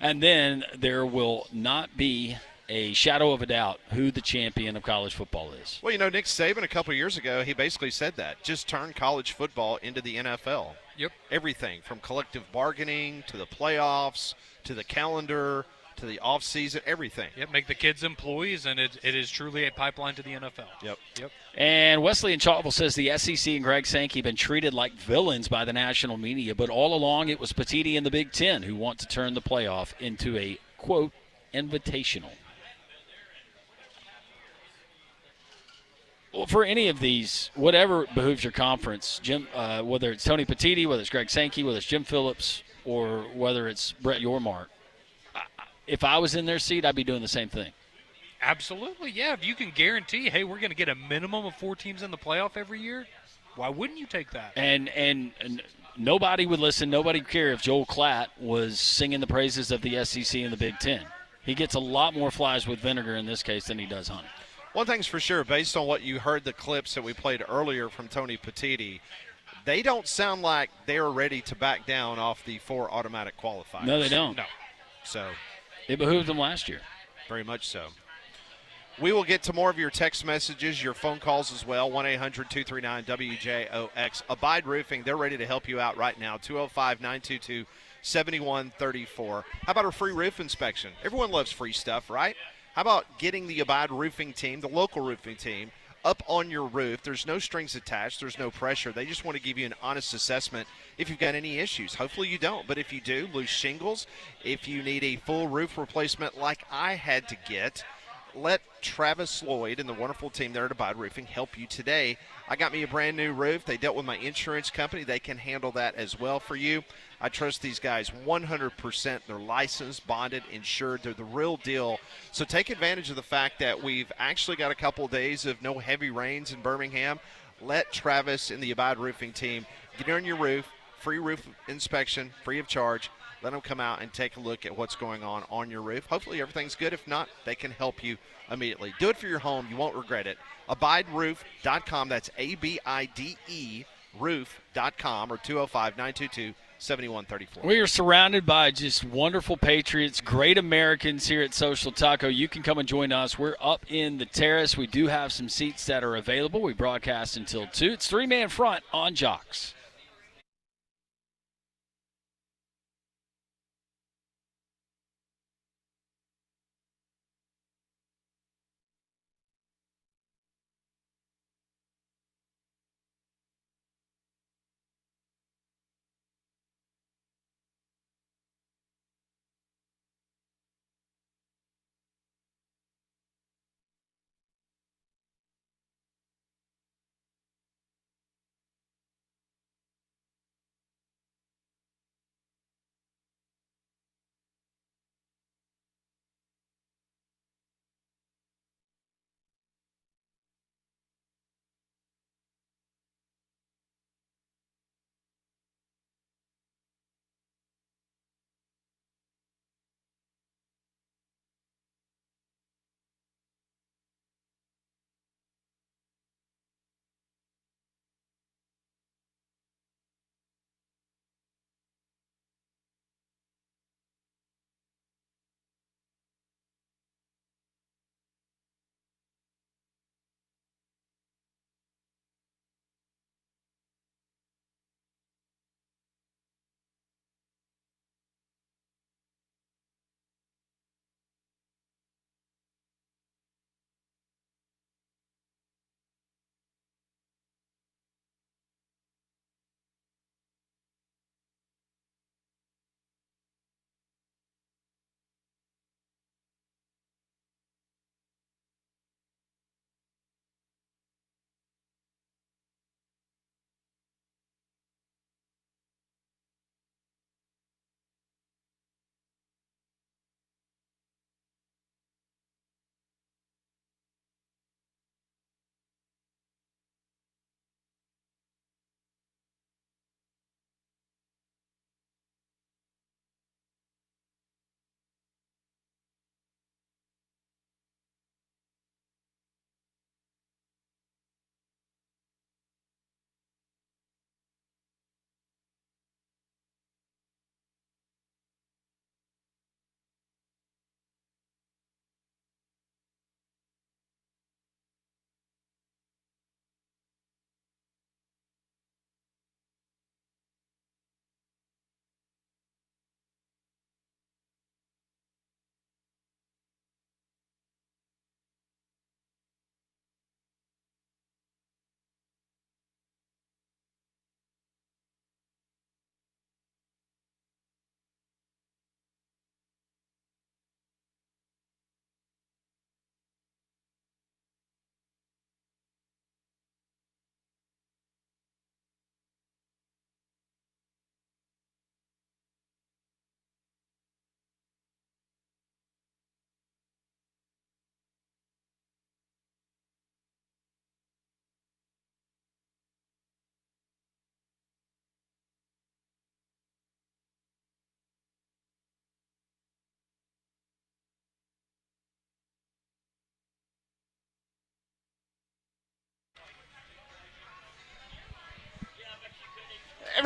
and then there will not be a shadow of a doubt who the champion of college football is. Well, Nick Saban a couple of years ago, he basically said that. Just turn college football into the NFL. Yep. Everything from collective bargaining to the playoffs to the calendar to the offseason, everything. Yep, make the kids employees, and it is truly a pipeline to the NFL. Yep. And Wesley in Chalkville says the SEC and Greg Sankey have been treated like villains by the national media, but all along it was Petitti and the Big Ten who want to turn the playoff into a, quote, invitational. Well, for any of these, whatever behooves your conference, Jim, whether it's Tony Petitti, whether it's Greg Sankey, whether it's Jim Phillips, or whether it's Brett Yormark, if I was in their seat, I'd be doing the same thing. Absolutely, yeah. If you can guarantee, hey, we're going to get a minimum of 4 teams in the playoff every year, why wouldn't you take that? And nobody would listen, nobody would care if Joel Klatt was singing the praises of the SEC and the Big Ten. He gets a lot more flies with vinegar in this case than he does honey. One thing's for sure, based on what you heard the clips that we played earlier from Tony Petitti, they don't sound like they're ready to back down off the 4 automatic qualifiers. No, they don't. No. So it behooved them last year. Very much so. We will get to more of your text messages, your phone calls as well, 1-800-239-WJOX. Abide Roofing, they're ready to help you out right now, 205-922-7134. How about a free roof inspection? Everyone loves free stuff, right? How about getting the Abide Roofing team, the local roofing team, up on your roof? There's no strings attached. There's no pressure. They just want to give you an honest assessment if you've got any issues. Hopefully you don't, but if you do, loose shingles, if you need a full roof replacement like I had to get, let Travis Lloyd and the wonderful team there at Abide Roofing help you today. I got me a brand new roof. They dealt with my insurance company. They can handle that as well for you. I trust these guys 100%. They're licensed, bonded, insured. They're the real deal. So take advantage of the fact that we've actually got a couple of days of no heavy rains in Birmingham. Let Travis and the Abide Roofing team get on your roof, free roof inspection, free of charge. Let them come out and take a look at what's going on your roof. Hopefully everything's good. If not, they can help you immediately. Do it for your home. You won't regret it. AbideRoof.com. That's ABIDE roof.com or 205-922-7134. We are surrounded by just wonderful patriots, great Americans here at Social Taco. You can come and join us. We're up in the terrace. We do have some seats that are available. We broadcast until 2. It's 3-man front on Jox.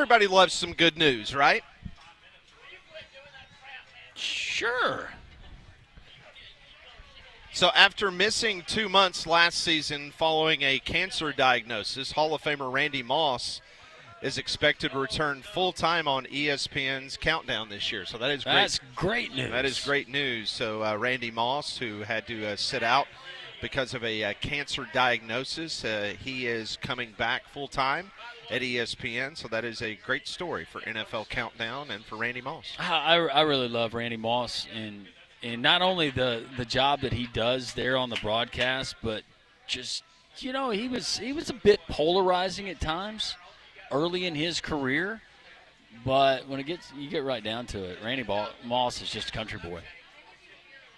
everybody loves some good news, right? Sure. So after missing 2 months last season following a cancer diagnosis, Hall of Famer Randy Moss is expected to return full-time on ESPN's Countdown this year. So that is great. That's great news. That is great news. So Randy Moss, who had to sit out because of a cancer diagnosis, he is coming back full-time at ESPN. So that is a great story for NFL Countdown and for Randy Moss. I really love Randy Moss and not only the job that he does there on the broadcast, but just, he was a bit polarizing at times early in his career, but when you get right down to it, Randy Moss is just a country boy.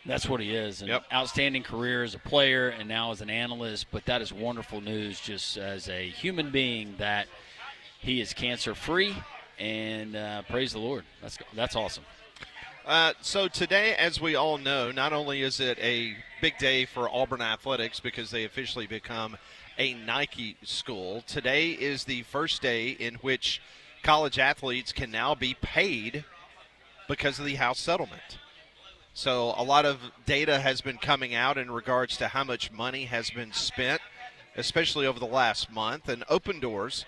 That's what he is. An outstanding career as a player and now as an analyst, but that is wonderful news just as a human being that he is cancer-free, and praise the Lord. That's awesome. So today, as we all know, not only is it a big day for Auburn athletics because they officially become a Nike school, today is the first day in which college athletes can now be paid because of the House settlement. So a lot of data has been coming out in regards to how much money has been spent, especially over the last month. And Open Doors,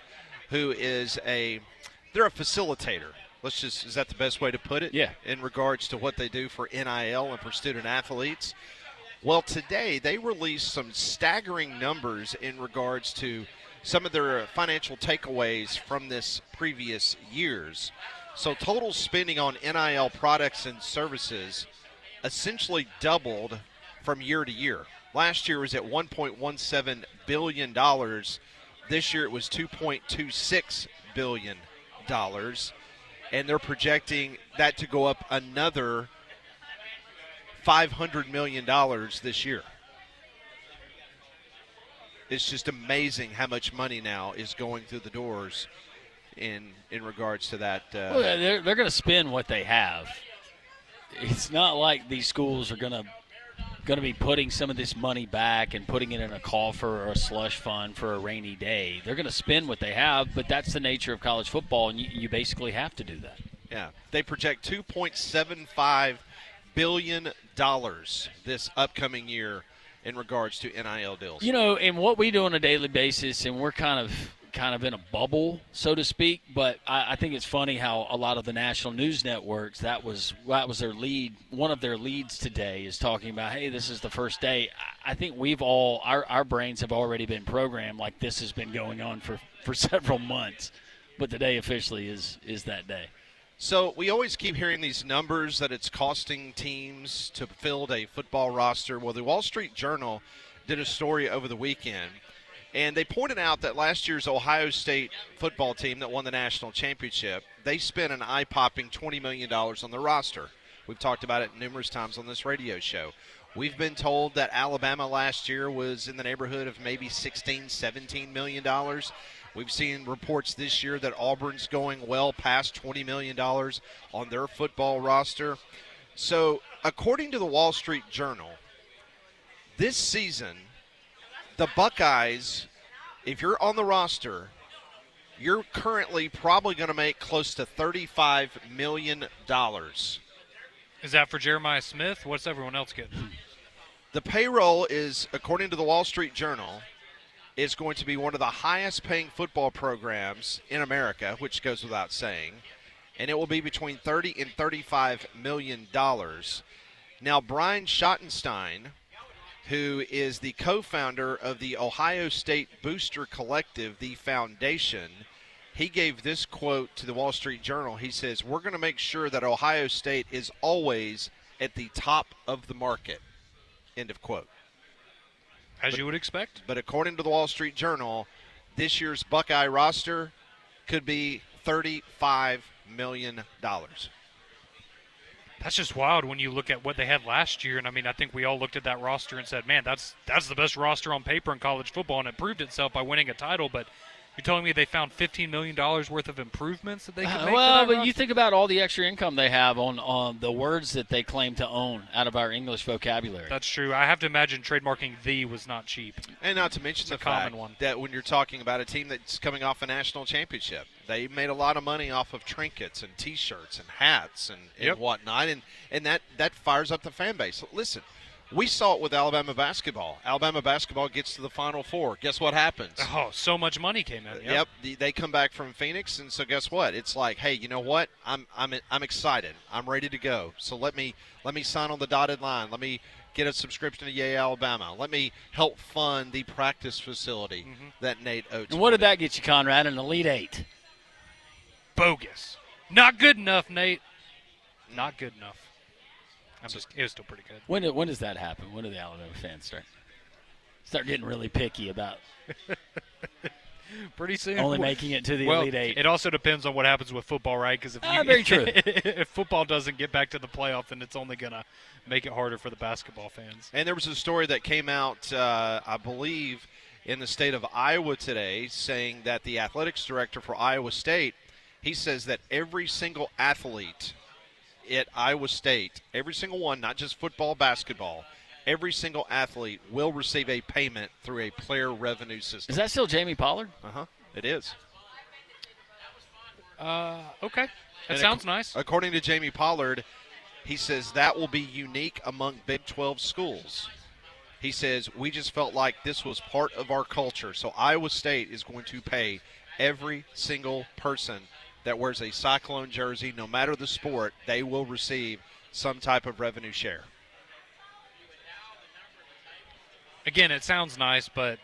who is they're a facilitator. Is that the best way to put it? Yeah. In regards to what they do for NIL and for student athletes. Well, today they released some staggering numbers in regards to some of their financial takeaways from this previous years. So total spending on NIL products and services essentially doubled from year to year. Last year was at $1.17 billion. This year it was $2.26 billion. And they're projecting that to go up another $500 million this year. It's just amazing how much money now is going through the doors in regards to that. Well, they're going to spend what they have. It's not like these schools are going to be putting some of this money back and putting it in a coffer or a slush fund for a rainy day. They're going to spend what they have, but that's the nature of college football, and you basically have to do that. Yeah, they project $2.75 billion this upcoming year in regards to NIL deals. And what we do on a daily basis, and we're kind of in a bubble, so to speak, but I think it's funny how a lot of the national news networks, that was their lead. One of their leads today is talking about, hey, this is the first day. I think our brains have already been programmed like this has been going on for several months, but the day officially is that day. So we always keep hearing these numbers that it's costing teams to field a football roster. Well, the Wall Street Journal did a story over the weekend, and they pointed out that last year's Ohio State football team that won the national championship, they spent an eye-popping $20 million on the roster. We've talked about it numerous times on this radio show. We've been told that Alabama last year was in the neighborhood of maybe $16, $17 million. We've seen reports this year that Auburn's going well past $20 million on their football roster. So, according to the Wall Street Journal, this season, the Buckeyes, if you're on the roster, you're currently probably going to make close to $35 million. Is that for Jeremiah Smith? What's everyone else getting? The payroll is, according to the Wall Street Journal, is going to be one of the highest paying football programs in America, which goes without saying, and it will be between $30 and $35 million. Now, Brian Schottenstein, who is the co-founder of the Ohio State Booster Collective, the foundation, he gave this quote to the Wall Street Journal. He says, "We're going to make sure that Ohio State is always at the top of the market." End of quote. As you would expect. But according to the Wall Street Journal, this year's Buckeye roster could be $35 million. That's just wild when you look at what they had last year. And, I think we all looked at that roster and said, man, that's the best roster on paper in college football, and it proved itself by winning a title. But You're telling me they found $15 million worth of improvements that they could make? Well, to that but roster? you think about all the extra income they have on the words that they claim to own out of our English vocabulary. That's true. I have to imagine trademarking "the" was not cheap. And not to mention It's the a common fact one. that when you're talking about a team that's coming off a national championship, they made a lot of money off of trinkets and T-shirts and hats and Yep. whatnot, and that fires up the fan base. Listen, we saw it with Alabama basketball. Alabama basketball gets to the Final Four. Guess what happens? Oh, so much money came in. Yep, they come back from Phoenix, and so guess what? It's like, hey, you know what? I'm excited. I'm ready to go. So let me sign on the dotted line. Let me get a subscription to Yay Alabama. Let me help fund the practice facility that Nate Oates. And what did wanted. that get you, Conrad? An Elite Eight. Bogus. Not good enough, Nate. Not good enough. It was still pretty good. When does that happen? When do the Alabama fans start getting really picky about Pretty soon. only making it to the well, Elite Eight? it also depends on what happens with football, right? Because very true. if football doesn't get back to the playoff, then it's only going to make it harder for the basketball fans. And there was a story that came out, I believe, in the state of Iowa today, saying that the athletics director for Iowa State, he says that every single athlete at Iowa State, every single one, not just football, basketball, every single athlete will receive a payment through a player revenue system. Is that still Jamie Pollard? It is. Okay. That And sounds nice. According to Jamie Pollard, he says that will be unique among Big 12 schools. He says, we just felt like this was part of our culture. So Iowa State is going to pay every single person that wears a Cyclone jersey, no matter the sport, they will receive some type of revenue share. Again, it sounds nice, but,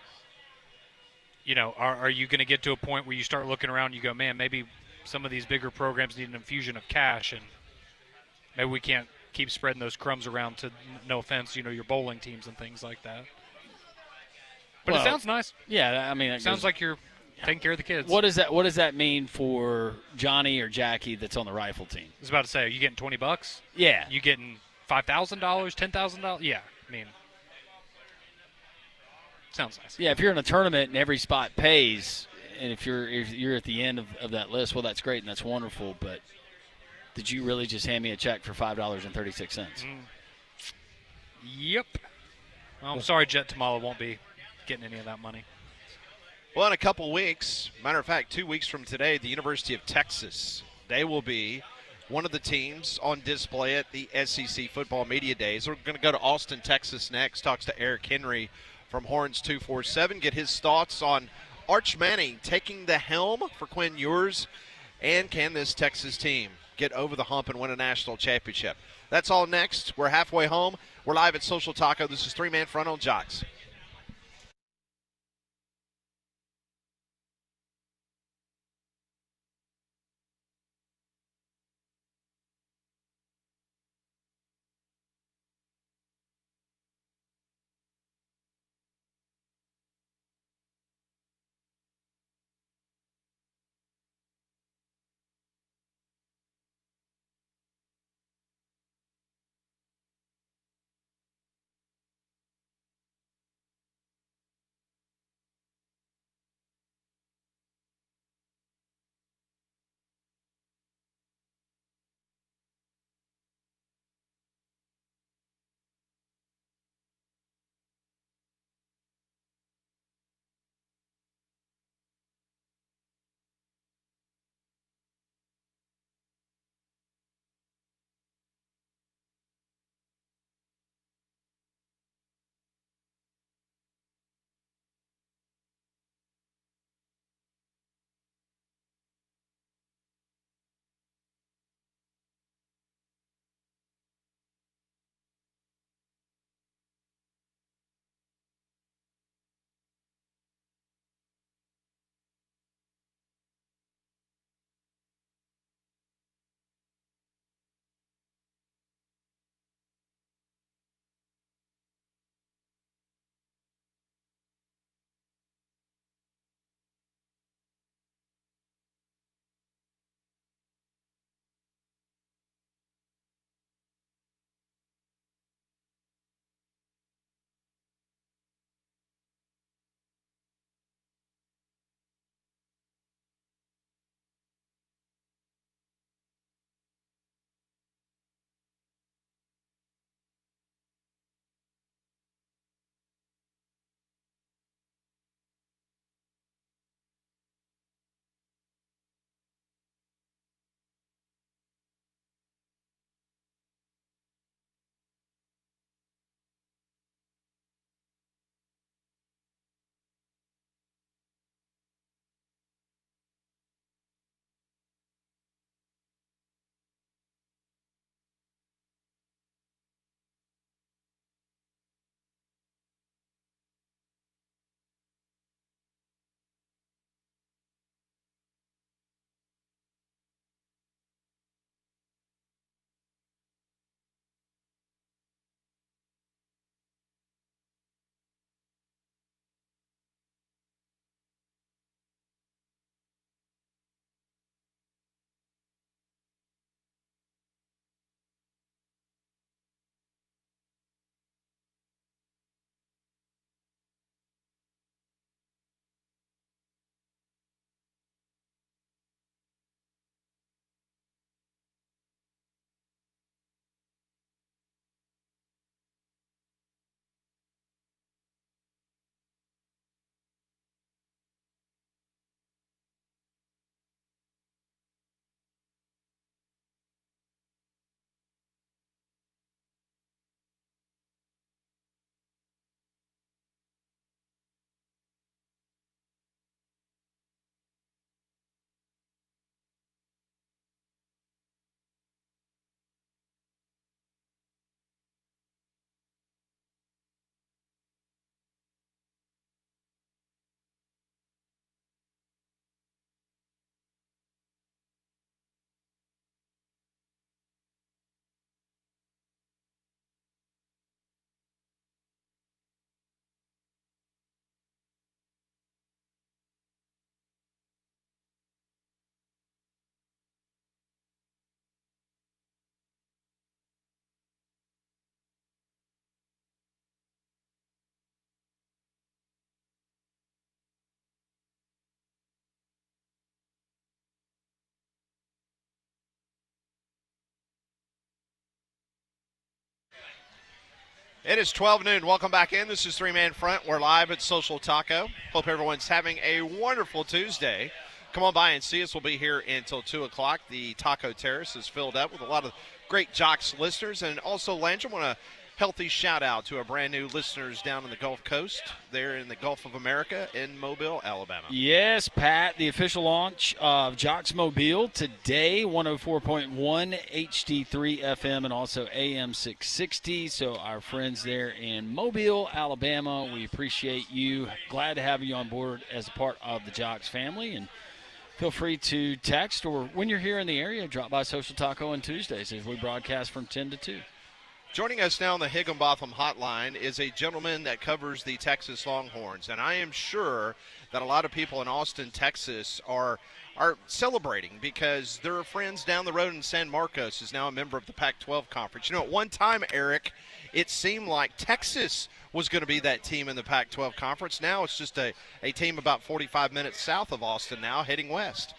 are you going to get to a point where you start looking around and you go, man, maybe some of these bigger programs need an infusion of cash, and maybe we can't keep spreading those crumbs around to, no offense, your bowling teams and things like that. But Well, it sounds nice. Yeah, I mean, It sounds like you're taking care of the kids. What does that mean for Johnny or Jackie that's on the rifle team? I was about to say, are you getting $20? Yeah. You getting $5,000, $10,000? Yeah, I mean, sounds nice. Yeah, if you're in a tournament and every spot pays, and if you're at the end of that list, well, that's great and that's wonderful, but did you really just hand me a check for $5.36? Yep. Well, I'm sorry Jet Tamala won't be getting any of that money. Well, in a couple weeks, matter of fact, 2 weeks from today, the University of Texas, they will be one of the teams on display at the SEC Football Media Days. We're going to go to Austin, Texas next, talks to Eric Henry from Horns 247, get his thoughts on Arch Manning taking the helm for Quinn Ewers, and can this Texas team get over the hump and win a national championship? That's all next. We're halfway home. We're live at Social Taco. This is Three Man Front on Jox. It is 12 noon. Welcome back in. This is Three Man Front. We're live at Social Taco. Hope everyone's having a wonderful Tuesday. Come on by and see us. We'll be here until 2 o'clock. The Taco Terrace is filled up with a lot of great Jox listeners. And also, Landry, I want a healthy shout-out to our brand-new listeners down in the Gulf Coast, there in the Gulf of America in Mobile, Alabama. Yes, Pat, the official launch of Jox Mobile today, 104.1 HD3 FM and also AM 660. So our friends there in Mobile, Alabama, we appreciate you. Glad to have you on board as a part of the Jox family. And feel free to text, or when you're here in the area, drop by Social Taco on Tuesdays as we broadcast from 10 to 2. Joining us now on the Higginbotham Hotline is a gentleman that covers the Texas Longhorns, and I am sure that a lot of people in Austin, Texas are celebrating because their friends down the road in San Marcos is now a member of the Pac-12 Conference. You know, at one time, Eric, it seemed like Texas was going to be that team in the Pac-12 Conference. Now it's just a team about 45 minutes south of Austin now heading west.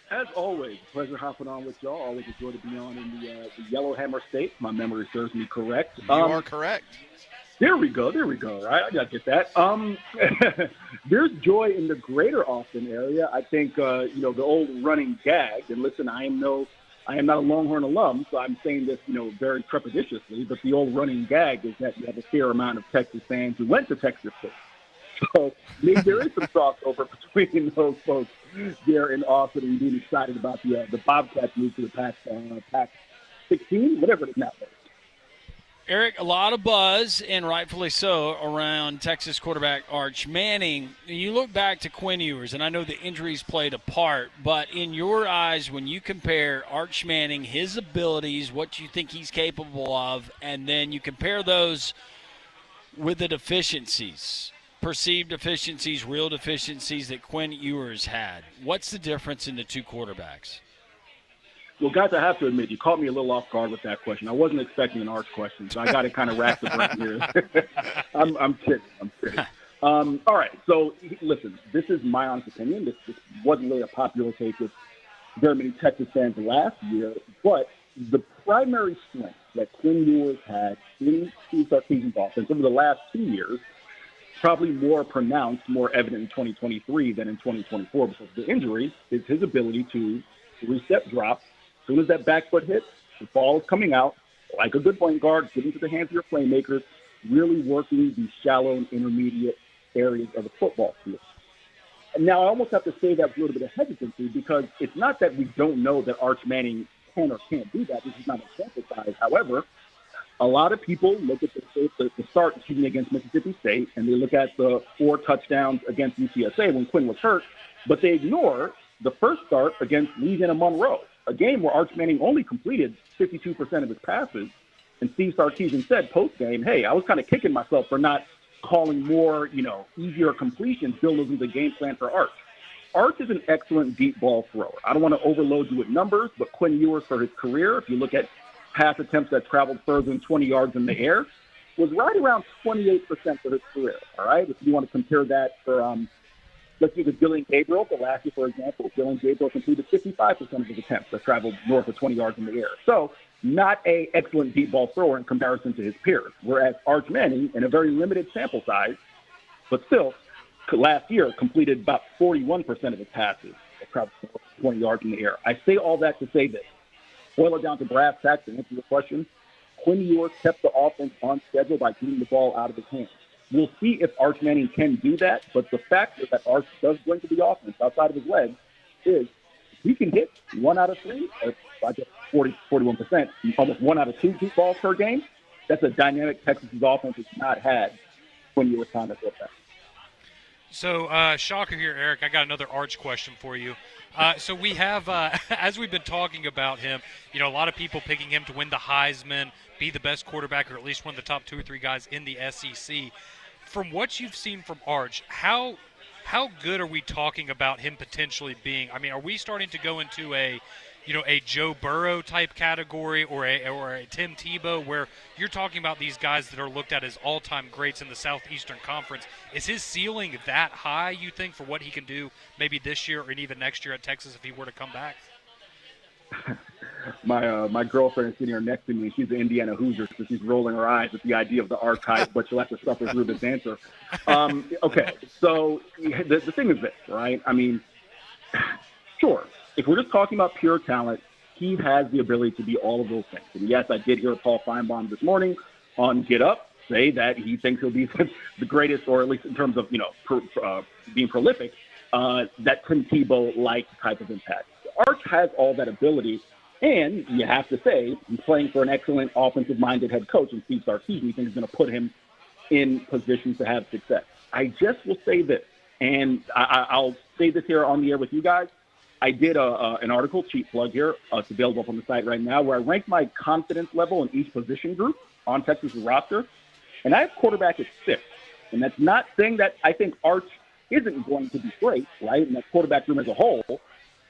As always, pleasure hopping on with y'all. Always enjoy to be on in the Yellowhammer State. My memory serves me correct. You are correct. There we go. Right, I gotta get that. There's joy in the greater Austin area. I think the old running gag. And listen, I am not a Longhorn alum, so I'm saying this very trepidatiously. But the old running gag is that you have a fair amount of Texas fans who went to Texas State. So maybe there is some crossover between those folks there in Austin and being excited about the Bobcats move to the Pac-16, whatever it is now. Eric, a lot of buzz, and rightfully so, around Texas quarterback Arch Manning. You look back to Quinn Ewers, and I know the injuries played a part, but in your eyes, when you compare Arch Manning, his abilities, what you think he's capable of, and then you compare those with the deficiencies, perceived deficiencies, real deficiencies that Quinn Ewers had. What's the difference in the two quarterbacks? Well, guys, I have to admit, you caught me a little off guard with that question. I wasn't expecting an Arch question, so I got to kind of rack the brain here. I'm kidding. All right, so listen, this is my honest opinion. This wasn't really a popular take with very many Texas fans last year, but the primary strength that Quinn Ewers had in Steve Sarkisian's offense over the last 2 years, probably more pronounced, more evident in 2023 than in 2024 because of the injuries, is his ability to reset drop. As soon as that back foot hits, the ball is coming out, like a good point guard, getting to the hands of your playmakers, really working the shallow and intermediate areas of the football field. And now I almost have to say that with a little bit of hesitancy because it's not that we don't know that Arch Manning can or can't do that. This is not a sample size. However, a lot of people look at the start against Mississippi State, and they look at the 4 touchdowns against UTSA when Quinn was hurt, but they ignore the first start against Louisiana Monroe, a game where Arch Manning only completed 52% of his passes. And Steve Sarkisian said post-game, hey, I was kind of kicking myself for not calling more, easier completions, building into the game plan for Arch. Arch is an excellent deep ball thrower. I don't want to overload you with numbers, but Quinn Ewers for his career, if you look at pass attempts that traveled further than 20 yards in the air, was right around 28% for his career, all right? If you want to compare that for, let's do the Dylan Gabriel for last year, for example. Dylan Gabriel completed 55% of his attempts that traveled north of 20 yards in the air. So not a excellent deep ball thrower in comparison to his peers, whereas Arch Manning, in a very limited sample size, but still, last year completed about 41% of his passes that traveled 20 yards in the air. I say all that to say this. Boil it down to brass tacks and answer your question. Quinn Ewers kept the offense on schedule by getting the ball out of his hands. We'll see if Arch Manning can do that, but the fact is that Arch does bring to the offense outside of his legs is he can hit 1 out of 3, I guess 41%, almost 1 out of 2 deep balls per game. That's a dynamic Texas' offense has not had when you were time to flip that. So, shocker here, Eric. I got another Arch question for you. So we have, as we've been talking about him, a lot of people picking him to win the Heisman, be the best quarterback, or at least one of the top 2 or 3 guys in the SEC. From what you've seen from Arch, how good are we talking about him potentially being? I mean, are we starting to go into a Joe Burrow type category or a Tim Tebow, where you're talking about these guys that are looked at as all-time greats in the Southeastern Conference? Is his ceiling that high, you think, for what he can do maybe this year or even next year at Texas if he were to come back? my girlfriend is sitting here next to me. She's an Indiana Hoosier, so she's rolling her eyes at the idea of the archetype, but she'll have to suffer through this answer. Okay, so the thing is this, right? I mean, sure, if we're just talking about pure talent, he has the ability to be all of those things. And yes, I did hear Paul Feinbaum this morning on Get Up say that he thinks he'll be the greatest, or at least in terms of, being prolific, that Tim Tebow-like type of impact. Arch has all that ability, and you have to say he's playing for an excellent offensive-minded head coach in Steve Sarkisian. He thinks he's going to put him in positions to have success. I just will say this, and I'll say this here on the air with you guys. I did an article, cheap plug here, it's available up on the site right now, where I ranked my confidence level in each position group on Texas' roster, and I have quarterback at 6. And that's not saying that I think Arch isn't going to be great, right? And that quarterback room as a whole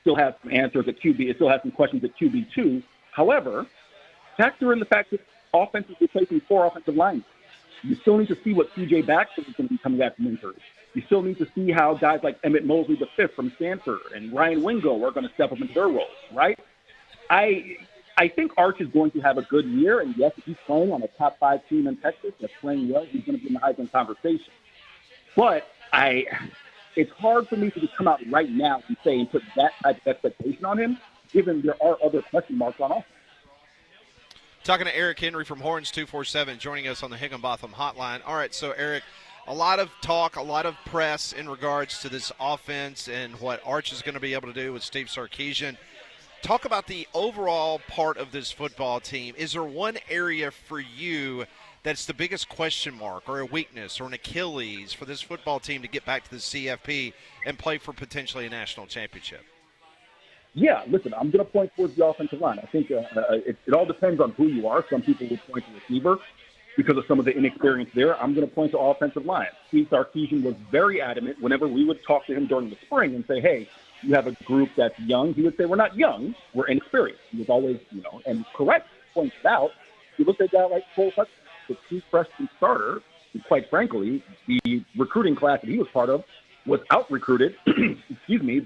still has some answers at QB. It still has some questions at QB2. However, factor in the fact that offense is replacing 4 offensive linemen. You still need to see what C.J. Baxter is going to be coming back from injury. You still need to see how guys like Emmett Mosley V from Stanford and Ryan Wingo are going to step up into their roles, right? I think Arch is going to have a good year, and yes, if he's playing on a top 5 team in Texas that's playing well, he's going to be in the Heisman conversation. But it's hard for me to just come out right now and say and put that type of expectation on him, given there are other question marks on offense. Talking to Eric Henry from Horns 247, joining us on the Higginbotham Hotline. All right, so Eric, a lot of talk, a lot of press in regards to this offense and what Arch is going to be able to do with Steve Sarkisian. Talk about the overall part of this football team. Is there one area for you that's the biggest question mark or a weakness or an Achilles for this football team to get back to the CFP and play for potentially a national championship? Yeah, listen, I'm going to point towards the offensive line. I think it all depends on who you are. Some people will point to receiver because of some of the inexperience there. I'm going to point to offensive line. Steve Sarkisian was very adamant whenever we would talk to him during the spring and say, hey, you have a group that's young. He would say, we're not young, we're inexperienced. He was always, and correct, points it out. You look at a guy like Cole Hudson, the true freshman starter, and quite frankly, the recruiting class that he was part of was out-recruited,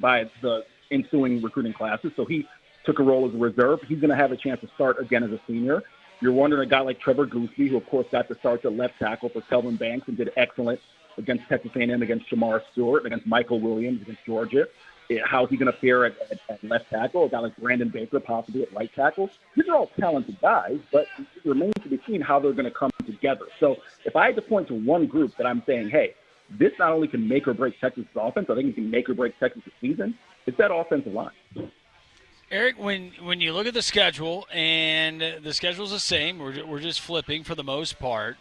by the ensuing recruiting classes. So he took a role as a reserve. He's going to have a chance to start again as a senior. You're wondering a guy like Trevor Goosby, who, of course, got to start at left tackle for Kelvin Banks and did excellent against Texas A&M, against Shamar Stewart, against Michael Williams, against Georgia. How's he going to fare at left tackle? A guy like Brandon Baker, possibly at right tackle. These are all talented guys, but it remains to be seen how they're going to come together. So if I had to point to one group that I'm saying, hey, this not only can make or break Texas' offense, I think it can make or break Texas' season, it's that offensive line. Eric, when you look at the schedule, and the schedule's the same, we're just flipping for the most part,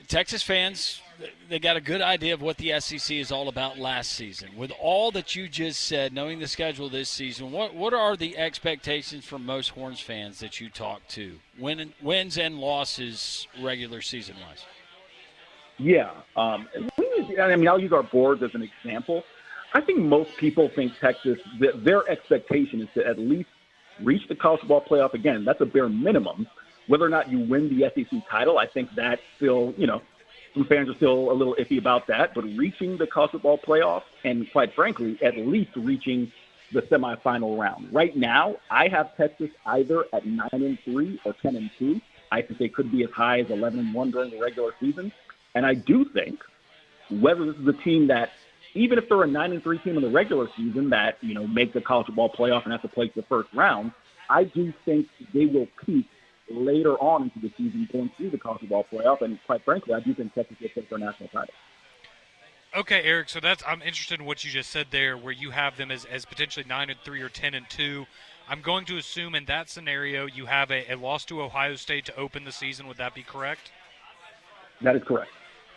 Texas fans, they got a good idea of what the SEC is all about last season. With all that you just said, knowing the schedule this season, what are the expectations for most Horns fans that you talk to? Wins and losses regular season-wise? Yeah. I'll use our boards as an example. I think most people think Texas, their expectation is to at least reach the college football playoff again. That's a bare minimum. Whether or not you win the SEC title, I think that's still, some fans are still a little iffy about that. But reaching the college football playoff and, quite frankly, at least reaching the semifinal round. Right now, I have Texas either at 9-3 or 10-2. I think they could be as high as 11-1 during the regular season. And I do think whether this is a team that, even if they're a 9-3 team in the regular season that, make the college football playoff and have to play the first round, I do think they will peak later on into the season going through the college football playoff. And quite frankly, I do think Texas will take their national title. Okay, Eric, so I'm interested in what you just said there, where you have them as potentially 9-3 or 10-2. I'm going to assume in that scenario you have a loss to Ohio State to open the season. Would that be correct? That is correct.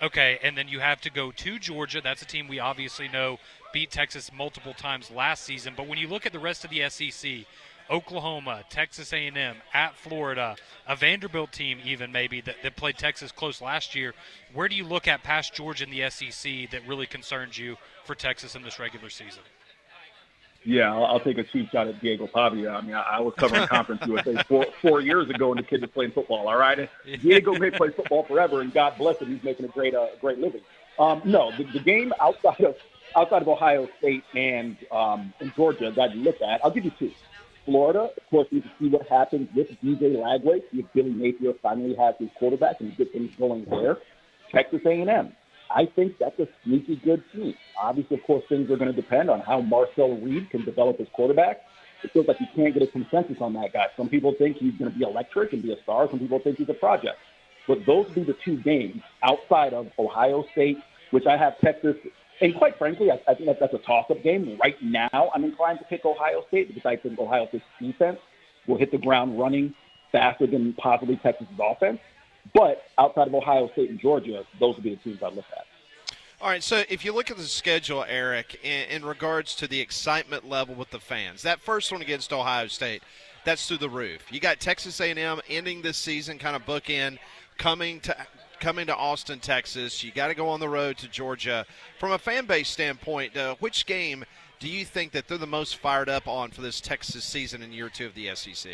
Okay, and then you have to go to Georgia. That's a team we obviously know beat Texas multiple times last season. But when you look at the rest of the SEC, Oklahoma, Texas A&M, at Florida, a Vanderbilt team even maybe that played Texas close last year, where do you look at past Georgia in the SEC that really concerns you for Texas in this regular season? Yeah, I'll take a cheap shot at Diego Pavia. I was covering Conference USA 4 years ago, and the kid was playing football. All right, Diego may play football forever, and God bless him, he's making a great living. No, the game outside of Ohio State and Georgia that you look at, I'll give you two. Florida, of course, we need to see what happens with DJ Lagway, see if Billy Napier finally has his quarterback and get things going there. Texas A&M. I think that's a sneaky good team. Obviously, of course, things are going to depend on how Marcel Reed can develop his quarterback. It feels like you can't get a consensus on that guy. Some people think he's going to be electric and be a star. Some people think he's a project. But those would be the two games outside of Ohio State, which I have Texas. And quite frankly, I think that's a toss-up game. Right now, I'm inclined to pick Ohio State because I think Ohio State's defense will hit the ground running faster than possibly Texas's offense. But outside of Ohio State and Georgia, those would be the teams I look at. All right, so if you look at the schedule, Eric, in regards to the excitement level with the fans, that first one against Ohio State, that's through the roof. You got Texas A&M ending this season, kind of bookend, coming to Austin, Texas. You got to go on the road to Georgia. From a fan base standpoint, which game do you think that they're the most fired up on for this Texas season in year 2 of the SEC?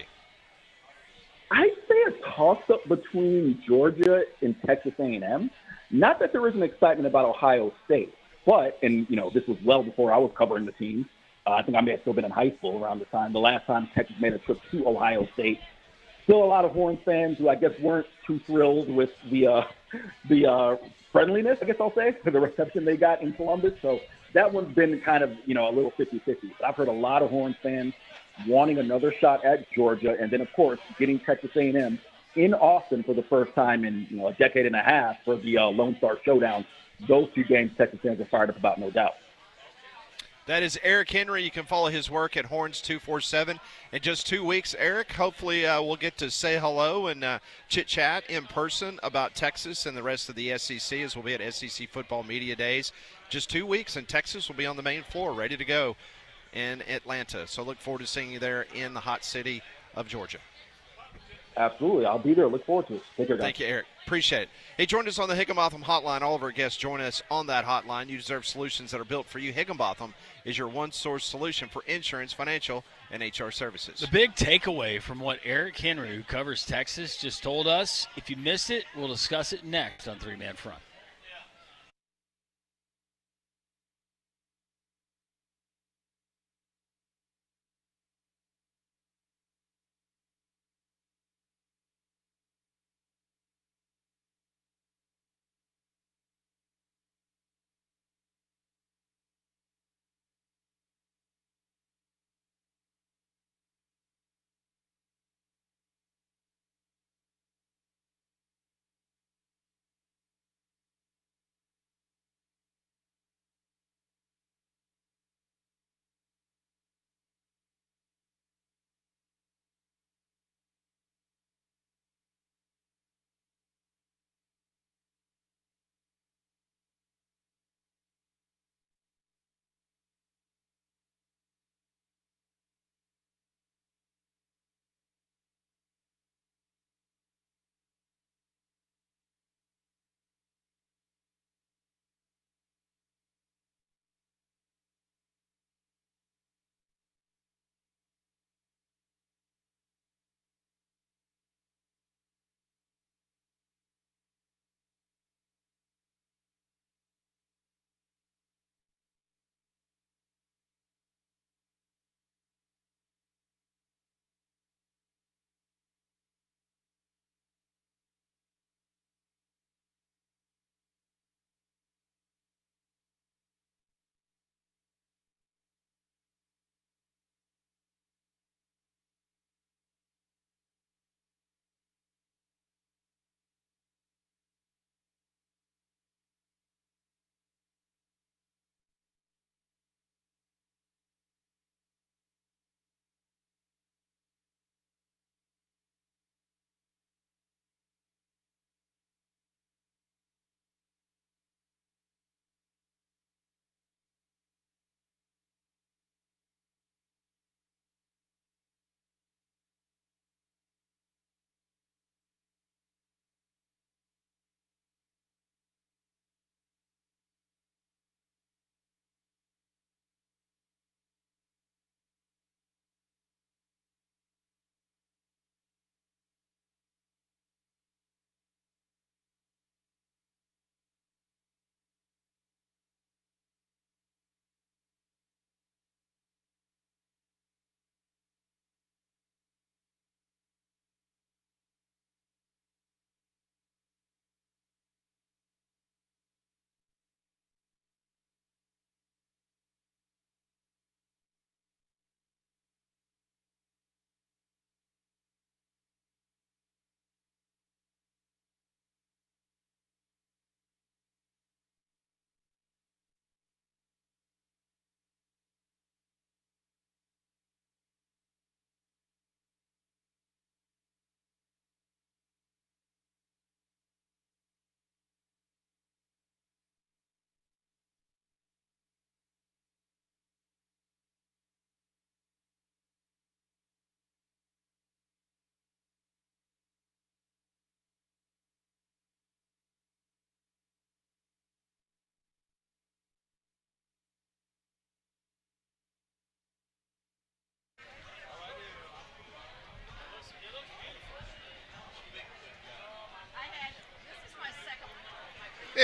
I'd say a toss-up between Georgia and Texas A&M. Not that there isn't excitement about Ohio State, but, and, this was well before I was covering the team. I think I may have still been in high school around the last time Texas made a trip to Ohio State. Still a lot of Horns fans who I guess weren't too thrilled with the friendliness, I guess I'll say, for the reception they got in Columbus. So that one's been kind of, a little 50-50. But I've heard a lot of Horns fans wanting another shot at Georgia, and then, of course, getting Texas A&M in Austin for the first time in a decade and a half for the Lone Star Showdown. Those two games Texas fans are fired up about, no doubt. That is Eric Henry. You can follow his work at Horns247. In just 2 weeks, Eric, hopefully we'll get to say hello and chit-chat in person about Texas and the rest of the SEC as we'll be at SEC Football Media Days. Just 2 weeks, and Texas will be on the main floor ready to go in Atlanta. So look forward to seeing you there in the hot city of Georgia. Absolutely. I'll be there. Look forward to it. Take care, guys. Thank you, Eric. Appreciate it. Hey, join us on the Higginbotham Hotline. All of our guests join us on that hotline. You deserve solutions that are built for you. Higginbotham is your one-source solution for insurance, financial, and HR services. The big takeaway from what Eric Henry, who covers Texas, just told us, if you missed it, we'll discuss it next on Three Man Front.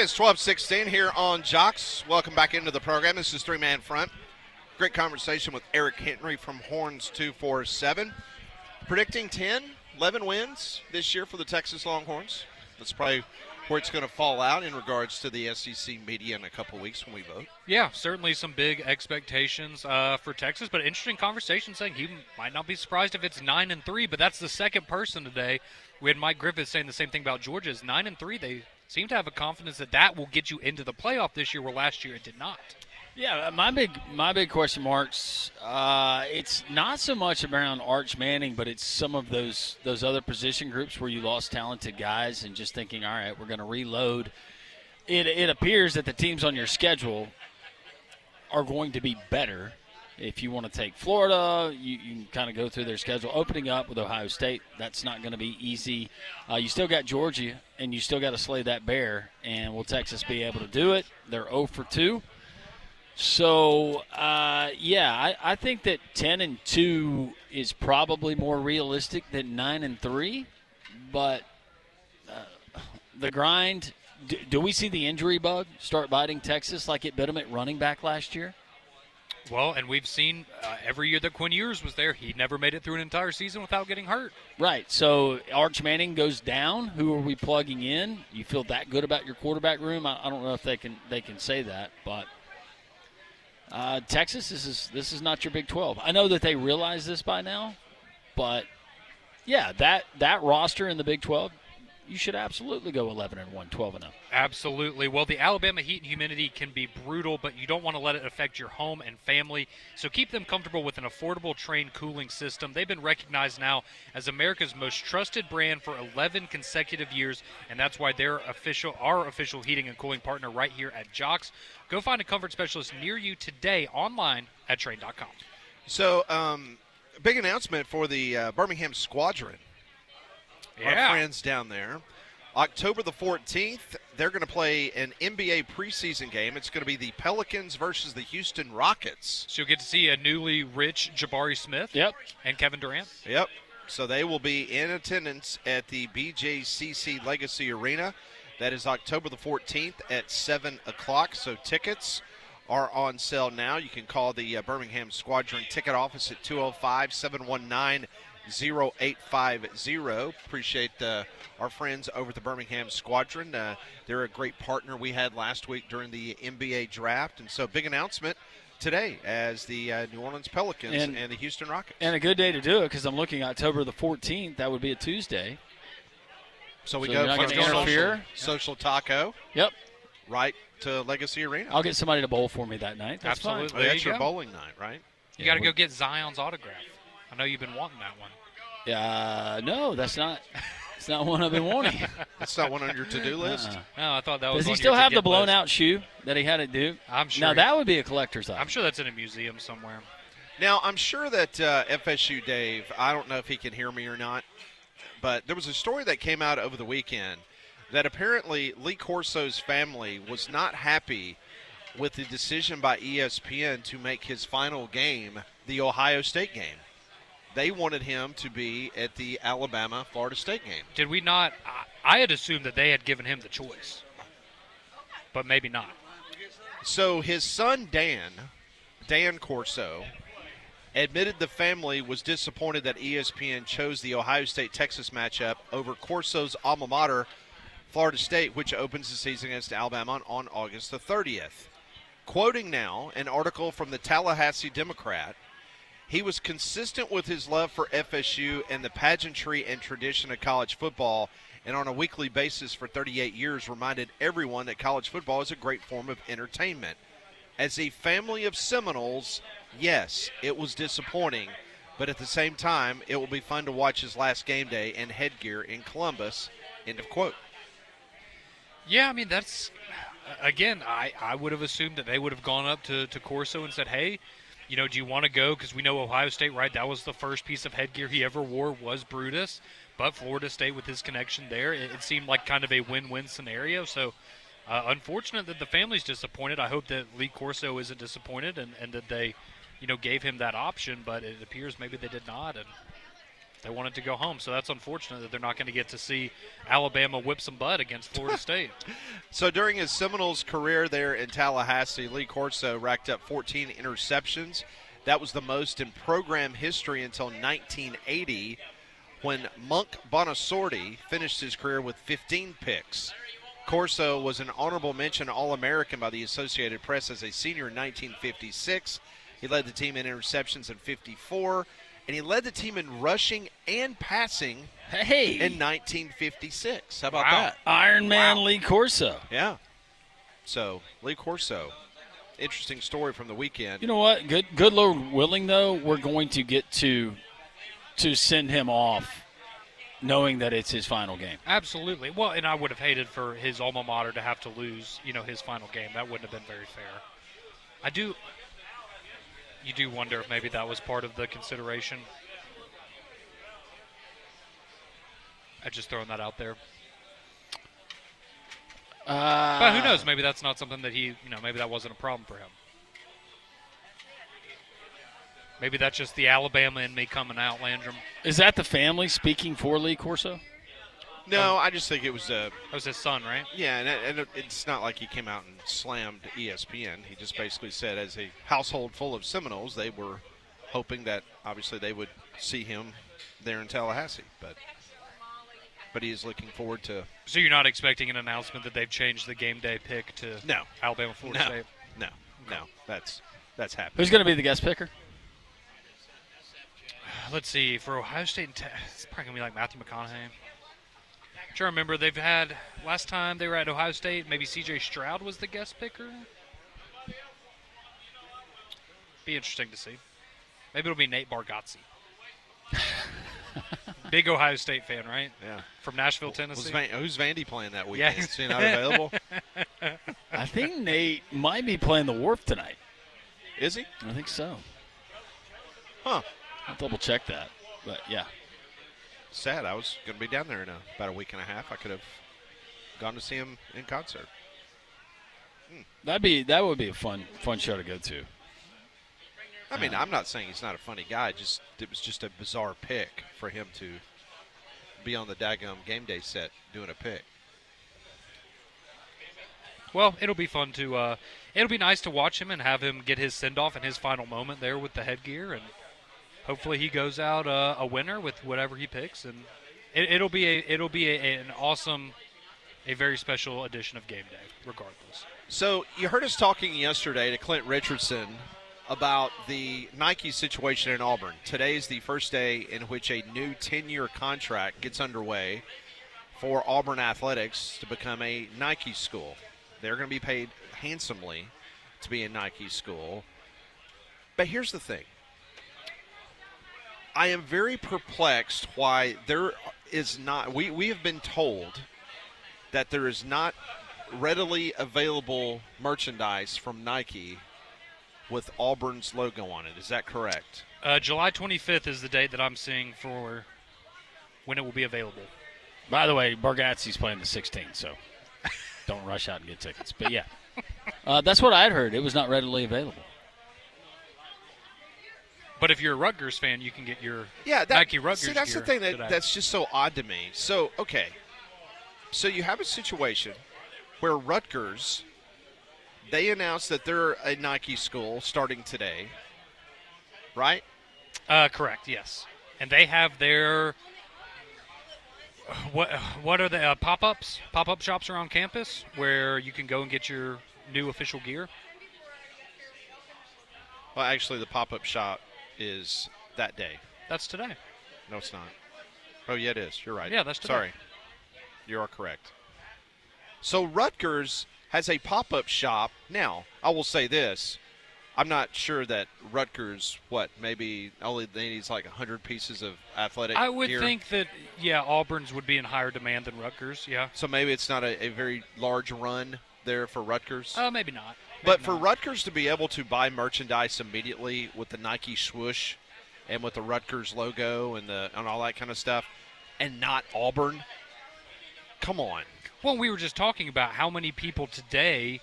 It's 12:16 here on Jox. Welcome back into the program. This is Three Man Front. Great conversation with Eric Henry from Horns 247. Predicting 11 wins this year for the Texas Longhorns. That's probably where it's going to fall out in regards to the SEC media in a couple weeks when we vote. Yeah, certainly some big expectations for Texas, but interesting conversation saying he might not be surprised if it's 9-3, but that's the second person today. We had Mike Griffith saying the same thing about Georgia. Is 9-3. They seem to have a confidence that will get you into the playoff this year, where last year it did not. Yeah, my big question marks. It's not so much around Arch Manning, but it's some of those other position groups where you lost talented guys, and just thinking, all right, we're going to reload. It appears that the teams on your schedule are going to be better. If you want to take Florida, you can kind of go through their schedule. Opening up with Ohio State, that's not going to be easy. You still got Georgia, and you still got to slay that bear. And will Texas be able to do it? They're 0-2. So, I think that 10-2 is probably more realistic than 9-3. But the grind, do we see the injury bug start biting Texas like it bit them at running back last year? Well, and we've seen every year that Quinn Ewers was there, he never made it through an entire season without getting hurt. Right. So Arch Manning goes down. Who are we plugging in? You feel that good about your quarterback room? I don't know if they can say that, but Texas, this is not your Big 12. I know that they realize this by now, but yeah, that roster in the Big 12, you should absolutely go 11-1, 12-0. Absolutely. Well, the Alabama heat and humidity can be brutal, but you don't want to let it affect your home and family. So keep them comfortable with an affordable Trane cooling system. They've been recognized now as America's most trusted brand for 11 consecutive years, and that's why they're our official heating and cooling partner right here at Jox. Go find a comfort specialist near you today online at Trane.com. So, big announcement for the Birmingham Squadron. Yeah. Our friends down there. October the 14th, they're going to play an NBA preseason game. It's going to be the Pelicans versus the Houston Rockets. So you'll get to see a newly rich Jabari Smith. Yep. And Kevin Durant. Yep. So they will be in attendance at the BJCC Legacy Arena. That is October the 14th at 7 o'clock. So tickets are on sale now. You can call the Birmingham Squadron ticket office at 205-719-0850. Appreciate our friends over at the Birmingham Squadron. They're a great partner we had last week during the NBA draft. And so big announcement today as the New Orleans Pelicans and the Houston Rockets. And a good day to do it because I'm looking October the 14th. That would be a Tuesday. So we So go you're not from gonna interfere? social taco Yep. right to Legacy Arena. I'll get somebody to bowl for me that night. That's Absolutely. fine. Oh, There that's you your go. bowling night, right? You got to go get Zion's autograph. I know you've been wanting that one. No, that's not. It's not one I've been wanting. That's not one on your to-do list. No, I thought that was. Does he on still your have the to-get blown list. out shoe that he had at Duke? I'm sure. Now that would be a collector's item. I'm sure that's in a museum somewhere. Now, I'm sure that FSU Dave, I don't know if he can hear me or not, but there was a story that came out over the weekend that apparently Lee Corso's family was not happy with the decision by ESPN to make his final game the Ohio State game. They wanted him to be at the Alabama-Florida State game. Did we not? I had assumed that they had given him the choice, but maybe not. So his son, Dan Corso, admitted the family was disappointed that ESPN chose the Ohio State-Texas matchup over Corso's alma mater, Florida State, which opens the season against Alabama on August the 30th. Quoting now an article from the Tallahassee Democrat, he was consistent with his love for FSU and the pageantry and tradition of college football, and on a weekly basis for 38 years reminded everyone that college football is a great form of entertainment. As a family of Seminoles, yes, it was disappointing, but at the same time, it will be fun to watch his last game day and headgear in Columbus, end of quote. Yeah, I mean, that's, again, I would have assumed that they would have gone up to Corso and said, hey, do you want to go? Because we know Ohio State, right, that was the first piece of headgear he ever wore was Brutus. But Florida State, with his connection there, it seemed like kind of a win-win scenario. So, unfortunate that the family's disappointed. I hope that Lee Corso isn't disappointed and that they, gave him that option. But it appears maybe they did not. And They wanted to go home, so that's unfortunate that they're not going to get to see Alabama whip some butt against Florida State. So during his Seminoles career there in Tallahassee, Lee Corso racked up 14 interceptions. That was the most in program history until 1980, when Monk Bonasorti finished his career with 15 picks. Corso was an honorable mention All-American by the Associated Press as a senior in 1956. He led the team in interceptions in 54, and he led the team in rushing and passing in 1956. How about that? Iron Man Lee Corso. Yeah. So, Lee Corso, interesting story from the weekend. You know what? Good Lord willing, though, we're going to get to send him off knowing that it's his final game. Absolutely. Well, and I would have hated for his alma mater to have to lose, his final game. That wouldn't have been very fair. You do wonder if maybe that was part of the consideration. I'm just throwing that out there. But who knows? Maybe that's not something that maybe that wasn't a problem for him. Maybe that's just the Alabama in me coming out, Landrum. Is that the family speaking for Lee Corso? No, I just think it was That was his son, right? Yeah, and it's not like he came out and slammed ESPN. He just basically said, as a household full of Seminoles, they were hoping that obviously they would see him there in Tallahassee. But he is looking forward to. So you're not expecting an announcement that they've changed the game day pick to Alabama, Florida State? No, that's happening. Who's going to be the guest picker? Let's see. For Ohio State, it's probably going to be like Matthew McConaughey. I'm trying to remember, they've had, last time they were at Ohio State, maybe C.J. Stroud was the guest picker. Be interesting to see. Maybe it'll be Nate Bargatze. Big Ohio State fan, right? Yeah. From Nashville, Tennessee. Who's Vandy playing that weekend? Yeah. Is he not available? I think Nate might be playing the Wharf tonight. Is he? I think so. Huh. I'll double check that. But, yeah. Sad. I was going to be down there in about a week and a half. I could have gone to see him in concert. That would be a fun show to go to. I mean, I'm not saying he's not a funny guy. It was just a bizarre pick for him to be on the daggum game day set doing a pick. Well, it'll be fun to it'll be nice to watch him and have him get his send-off and his final moment there with the headgear, and hopefully he goes out a winner with whatever he picks, and it'll be an awesome, a very special edition of game day regardless. So you heard us talking yesterday to Clint Richardson about the Nike situation in Auburn. Today's the first day in which a new 10-year contract gets underway for Auburn athletics to become a Nike school. They're going to be paid handsomely to be a Nike school. But here's the thing. I am very perplexed why there is not – we have been told that there is not readily available merchandise from Nike with Auburn's logo on it. Is that correct? July 25th is the date that I'm seeing for when it will be available. By the way, Bargatze's playing the 16th, so don't rush out and get tickets. But, yeah, that's what I had heard. It was not readily available. But if you're a Rutgers fan, you can get your Nike Rutgers gear. See, that's the thing that's just so odd to me. So, okay. So you have a situation where Rutgers – they announced that they're a Nike school starting today, right? Correct, yes. And they have their what are the pop-ups? Pop-up shops around campus where you can go and get your new official gear? Well, actually, the pop-up shop is that day. That's today. No, it's not. Oh, yeah, it is. You're right. Yeah, that's today. Sorry. You are correct. So Rutgers has a pop-up shop. Now, I will say this. I'm not sure that Rutgers, maybe only they need like 100 pieces of athletic I would gear. think that, Auburn's would be in higher demand than Rutgers, yeah. So maybe it's not a very large run there for Rutgers? Maybe not. But for Rutgers to be able to buy merchandise immediately with the Nike swoosh and with the Rutgers logo and all that kind of stuff, and not Auburn, come on. Well, we were just talking about how many people today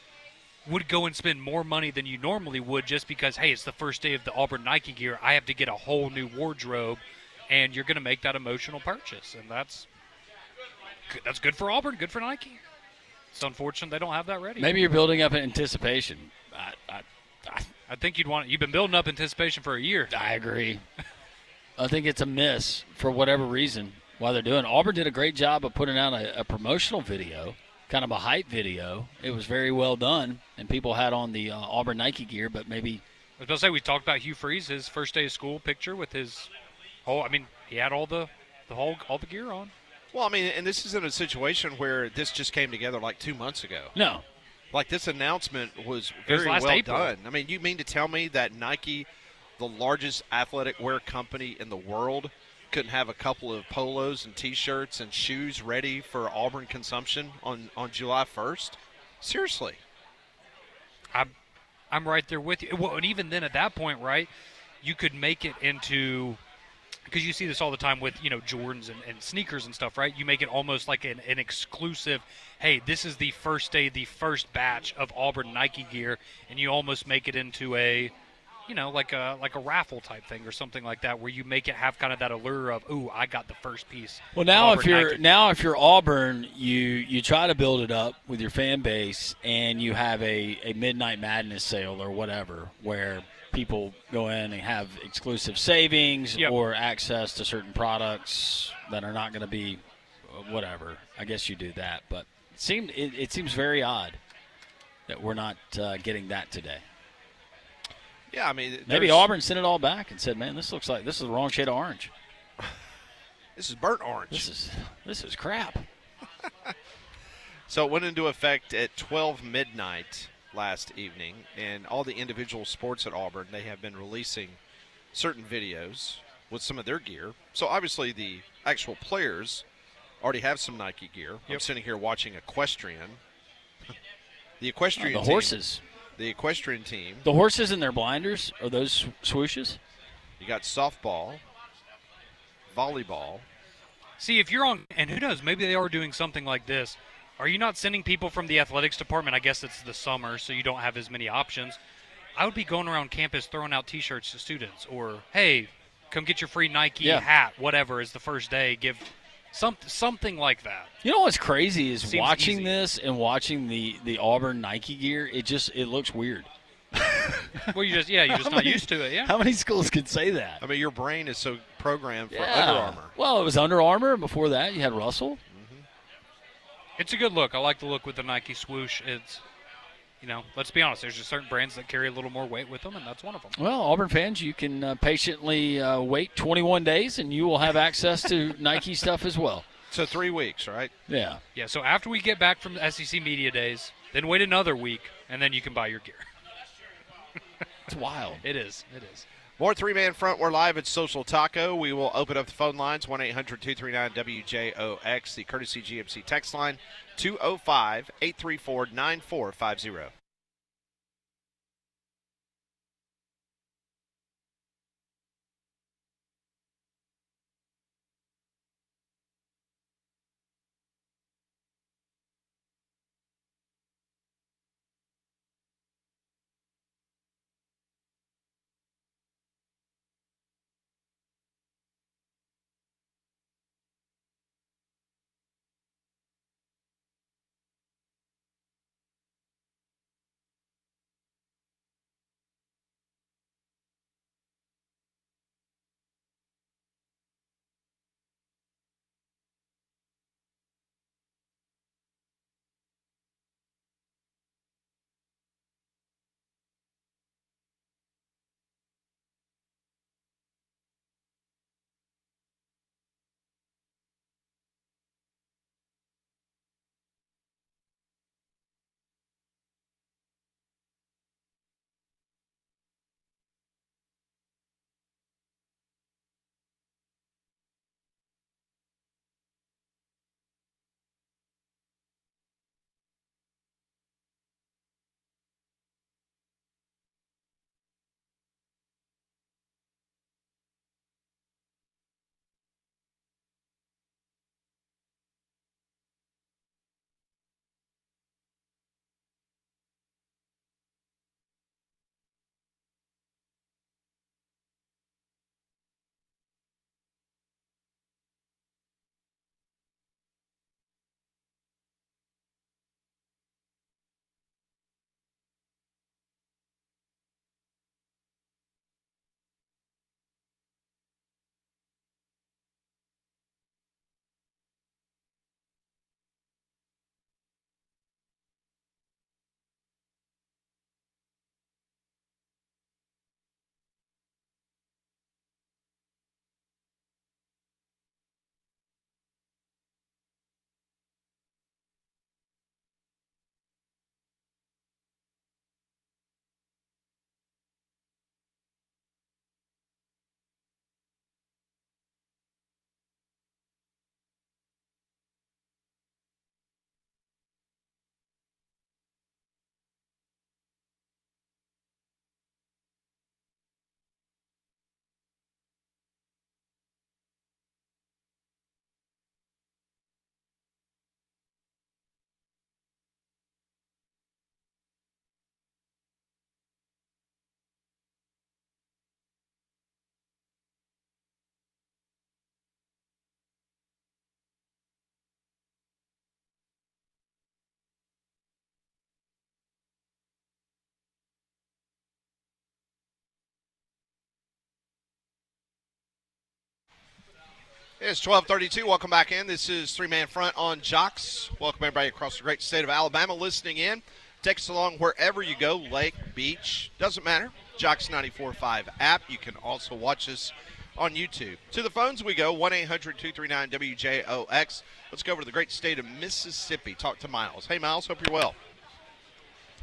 would go and spend more money than you normally would just because, hey, it's the first day of the Auburn Nike gear. I have to get a whole new wardrobe. and you're going to make that emotional purchase, and that's good for Auburn, good for Nike. It's unfortunate they don't have that ready. Maybe you're building up anticipation. I think you've been building up anticipation for a year. I agree. I think it's a miss for whatever reason why they're doing. Auburn did a great job of putting out a promotional video, kind of a hype video. It was very well done, and people had on the Auburn Nike gear, but maybe. I was about to say, we talked about Hugh Freeze, his first day of school picture with his whole. I mean, he had all the gear on. Well, I mean, and this isn't a situation where this just came together like 2 months ago. No. Like, this announcement was very well April. done. I mean, you mean to tell me that Nike, the largest athletic wear company in the world, couldn't have a couple of polos and T-shirts and shoes ready for Auburn consumption on July 1st? Seriously. I'm right there with you. Well, and even then at that point, right, you could make it into – because you see this all the time with, Jordans and sneakers and stuff, right? You make it almost like an exclusive, hey, this is the first day, the first batch of Auburn Nike gear, and you almost make it into a, like a raffle type thing or something like that, where you make it have kind of that allure of, ooh, I got the first piece. Well, now if you're Auburn, you try to build it up with your fan base, and you have a Midnight Madness sale or whatever, where people go in and have exclusive savings or access to certain products that are not going to be whatever. I guess you do that, but it seems very odd that we're not getting that today. Yeah, I mean, maybe Auburn sent it all back and said, "Man, this looks like this is the wrong shade of orange. This is burnt orange. This is crap." So it went into effect at 12 midnight last evening, and all the individual sports at Auburn, they have been releasing certain videos with some of their gear. So obviously the actual players already have some Nike gear. Yep. I'm sitting here watching equestrian. The equestrian the horses. The equestrian team. The horses in their blinders, are those swooshes? You got softball, volleyball. See, if you're on, and who knows, maybe they are doing something like this. Are you not sending people from the athletics department? I guess it's the summer, so you don't have as many options. I would be going around campus throwing out T-shirts to students, or, hey, come get your free Nike hat, whatever, is the first day. Give something like that. You know what's crazy is Seems watching easy. this and watching the Auburn Nike gear. It looks weird. Well, you're just not used to it. Yeah. How many schools could say that? I mean, your brain is so programmed for Under Armour. Well, it was Under Armour. Before that, you had Russell. It's a good look. I like the look with the Nike swoosh. It's, let's be honest. There's just certain brands that carry a little more weight with them, and that's one of them. Well, Auburn fans, you can patiently wait 21 days, and you will have access to Nike stuff as well. So 3 weeks, right? Yeah. Yeah, so after we get back from the SEC Media Days, then wait another week, and then you can buy your gear. It's wild. It is. More three-man front. We're live at Social Taco. We will open up the phone lines, 1-800-239-WJOX, the courtesy GMC text line, 205-834-9450. It's 12:32. Welcome back in. This is Three-Man Front on Jox. Welcome everybody across the great state of Alabama listening in. Take us along wherever you go, lake, beach, doesn't matter. Jox 94.5 app. You can also watch us on YouTube. To the phones we go, 1-800-239-WJOX. Let's go over to the great state of Mississippi. Talk to Miles. Hey, Miles, hope you're well.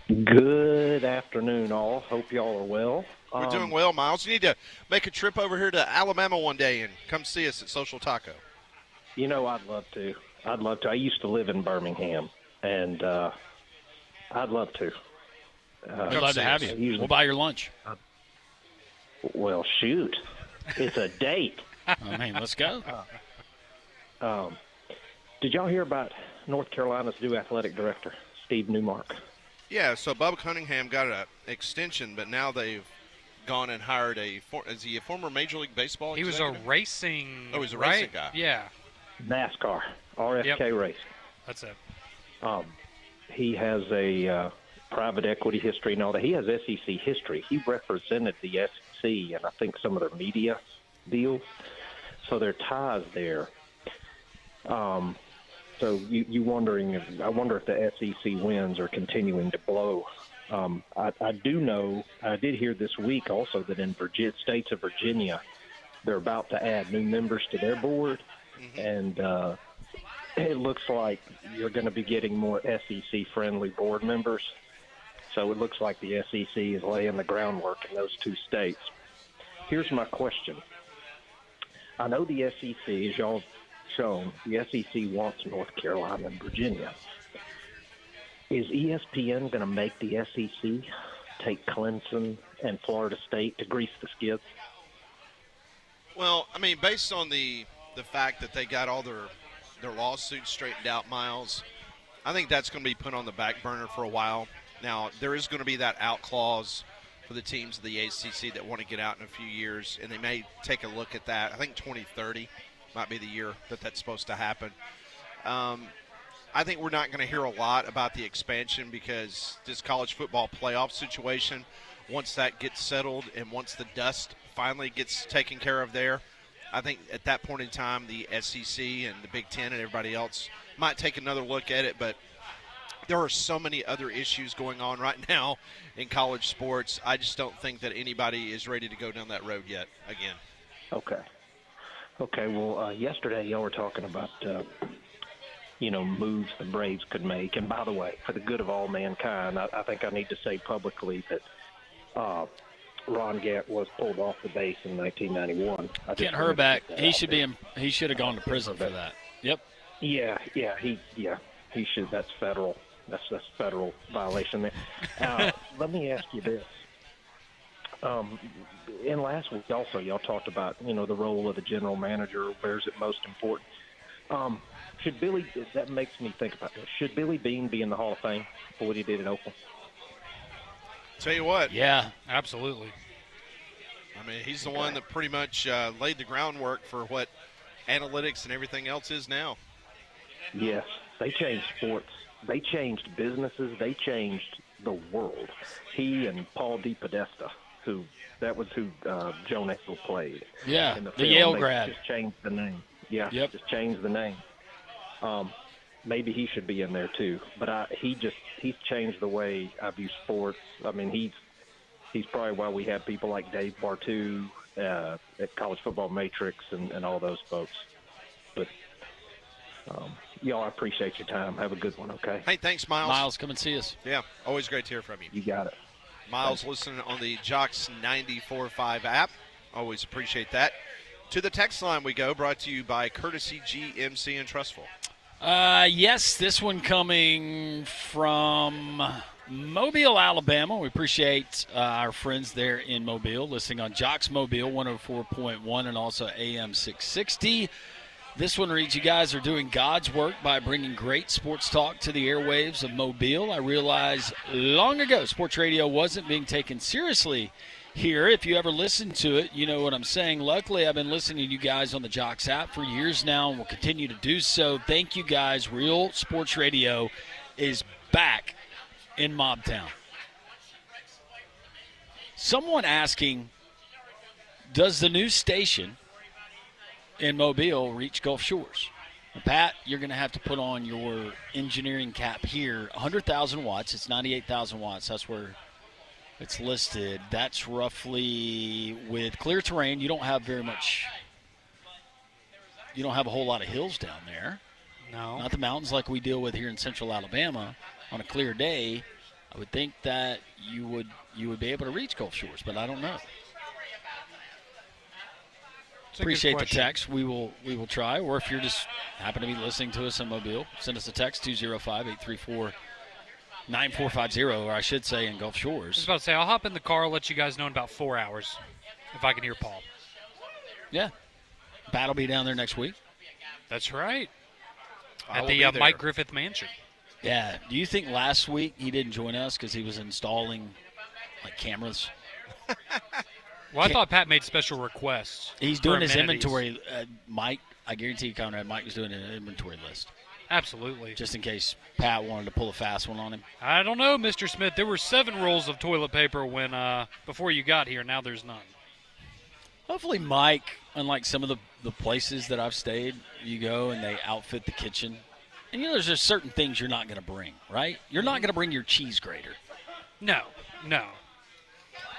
Good afternoon, all. Hope y'all are well. We're doing well, Miles. You need to make a trip over here to Alabama one day and come see us at Social Taco. You know, I'd love to. I used to live in Birmingham, and I'd love to. We'd love to have you. We'll buy your lunch. Well, shoot. It's a date. I mean, let's go. Did y'all hear about North Carolina's new athletic director, Steve Newmark? Yeah, so Bubba Cunningham got an extension, but now they've gone and hired is he a former Major League Baseball He was executive? a racing he's a right? racing guy. Yeah. NASCAR, RFK Racing. That's it. He has a private equity history and all that. He has SEC history. He represented the SEC and I think some of their media deals. So there are ties there. So you wondering I wonder if the SEC wins are continuing to blow. I do know, I did hear this week also that in states of Virginia, they're about to add new members to their board, and it looks like you're going to be getting more SEC-friendly board members. So it looks like the SEC is laying the groundwork in those two states. Here's my question. I know the SEC, as y'all have shown, the SEC wants North Carolina and Virginia. Is ESPN going to make the SEC take Clemson and Florida State to grease the skids? Well, I mean, based on the fact that they got all their lawsuits straightened out, Miles, I think that's going to be put on the back burner for a while. Now, there is going to be that out clause for the teams of the ACC that want to get out in a few years, and they may take a look at that. I think 2030 might be the year that that's supposed to happen. I think we're not going to hear a lot about the expansion because this college football playoff situation, once that gets settled and once the dust finally gets taken care of there, I think at that point in time the SEC and the Big Ten and everybody else might take another look at it. But there are so many other issues going on right now in college sports. I just don't think that anybody is ready to go down that road yet again. Okay, well, yesterday y'all were talking about moves the Braves could make. And by the way, for the good of all mankind, I think I need to say publicly that Ron Gatt was pulled off the base in 1991. Kent Herbeck, he should have gone to prison for that. Yep. Yeah, he should. That's federal. That's federal violation there. Let me ask you this. In last week also, y'all talked about, the role of the general manager, where's it most important. That makes me think about this. Should Billy Beane be in the Hall of Fame for what he did in Oakland? Tell you what. Yeah, absolutely. I mean, he's the one that pretty much laid the groundwork for what analytics and everything else is now. Yes, they changed sports. They changed businesses. They changed the world. He and Paul DePodesta, who Joe Nixon played. Yeah, in the Yale grad. Just changed the name. Yeah, yep. Just changed the name. Maybe he should be in there too. But he's changed the way I view sports. I mean, he's probably why we have people like Dave Bartu at College Football Matrix and all those folks. But y'all, I appreciate your time. Have a good one, okay? Hey, thanks, Miles. Miles, come and see us. Yeah, always great to hear from you. You got it. Miles, listening on the Jox 94.5 app. Always appreciate that. To the text line we go, brought to you by Courtesy GMC and Trustful. Yes, this one coming from Mobile, Alabama. We appreciate our friends there in Mobile, listening on Jox Mobile 104.1 and also AM 660. This one reads, you guys are doing God's work by bringing great sports talk to the airwaves of Mobile. I realized long ago sports radio wasn't being taken seriously here. If you ever listen to it, you know what I'm saying. Luckily, I've been listening to you guys on the Jox app for years now and will continue to do so. Thank you guys. Real sports radio is back in Mobtown. Someone asking, does the new station in Mobile reach Gulf Shores. Now, Pat, you're going to have to put on your engineering cap here. 100,000 watts. It's 98,000 watts. That's where it's listed. That's roughly, with clear terrain, you don't have very much. You don't have a whole lot of hills down there. No. Not the mountains like we deal with here in central Alabama. On a clear day, I would think that you would be able to reach Gulf Shores, but I don't know. Appreciate the text. We will try. Or if you're just happen to be listening to us in Mobile, send us a text 205-834-9450, or I should say in Gulf Shores. I was about to say, I'll hop in the car, let you guys know in about 4 hours if I can hear Paul. Yeah. Pat will be down there next week. That's right. I At will the be there. Mike Griffith Mansion. Yeah. Do you think last week he didn't join us because he was installing like cameras? Well, I thought Pat made special requests. He's for doing his amenities. inventory. Mike, I guarantee you, Conrad, Mike was doing an inventory list. Absolutely. Just in case Pat wanted to pull a fast one on him. I don't know, Mr. Smith. There were 7 rolls of toilet paper when before you got here. Now there's none. Hopefully Mike, unlike some of the places that I've stayed, you go and they outfit the kitchen. And, there's just certain things you're not going to bring, right? You're not going to bring your cheese grater. No.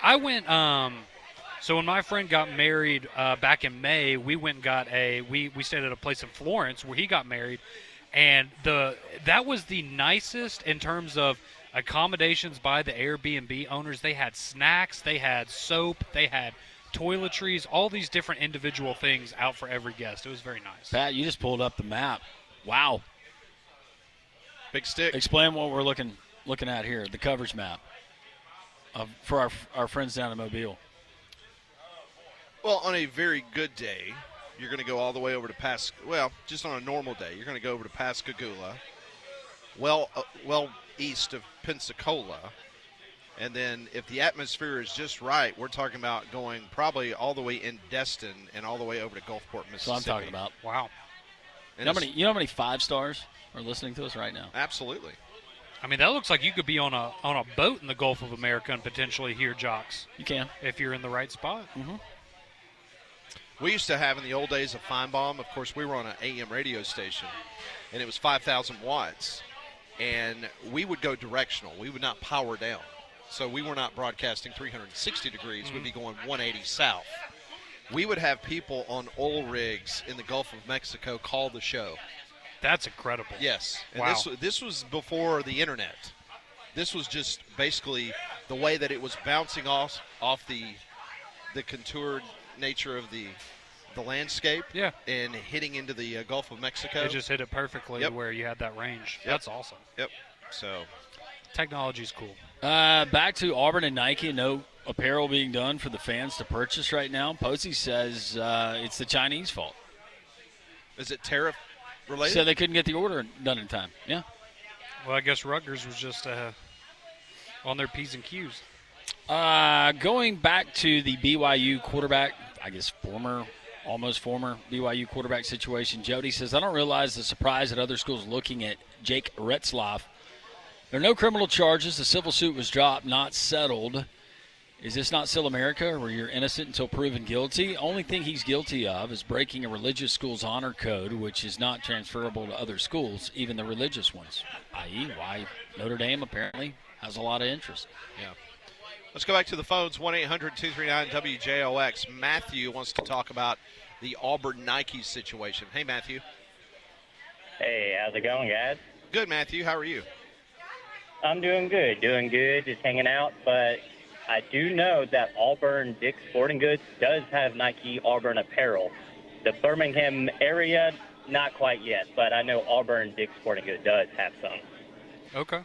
I went so when my friend got married back in May, we went and got we stayed at a place in Florence where he got married, and that was the nicest in terms of accommodations by the Airbnb owners. They had snacks, they had soap, they had toiletries, all these different individual things out for every guest. It was very nice. Pat, you just pulled up the map. Wow. Big stick. Explain what we're looking at here, the coverage map for our friends down in Mobile. Well, on a very good day, you're going to go all the way over to just on a normal day, you're going to go over to Pascagoula, well east of Pensacola, and then if the atmosphere is just right, we're talking about going probably all the way in Destin and all the way over to Gulfport, Mississippi. So I'm talking about. Wow. And You know how many 5-stars are listening to us right now? Absolutely. I mean, that looks like you could be on a boat in the Gulf of America and potentially hear Jox. You can. If you're in the right spot. Mm-hmm. We used to have in the old days of Feinbaum, of course, we were on an AM radio station, and it was 5,000 watts, and we would go directional. We would not power down. So we were not broadcasting 360 degrees. We'd be going 180 south. We would have people on oil rigs in the Gulf of Mexico call the show. That's incredible. Yes. And Wow. this was before the internet. This was just basically the way that it was bouncing off the contoured nature of the landscape, Yeah. and hitting into the Gulf of Mexico. It just hit it perfectly Yep. where you had that range. Yep. That's awesome. Yep. So Technology's cool. Back to Auburn and Nike. No apparel being done for the fans to purchase right now. Posey says it's the Chinese fault. is it tariff related? Said they couldn't get the order done in time. Yeah. Well, I guess Rutgers was just on their P's and Q's. Going back to the BYU quarterback, I guess almost former BYU quarterback situation, Jody says, I don't realize the surprise at other schools looking at Jake Retzlaff. There are no criminal charges. The civil suit was dropped, not settled. Is this not still America where you're innocent until proven guilty? Only thing he's guilty of is breaking a religious school's honor code, which is not transferable to other schools, even the religious ones, i.e. why Notre Dame apparently has a lot of interest. Yeah. Let's go back to the phones, 1-800-239-WJOX. Matthew wants to talk about the Auburn Nike situation. Hey, Matthew. Hey, how's it going, guys? Good, Matthew. How are you? I'm doing good, just hanging out. But I do know that Auburn Dick's Sporting Goods does have Nike Auburn apparel. The Birmingham area, not quite yet, but I know Auburn Dick's Sporting Goods does have some. Okay.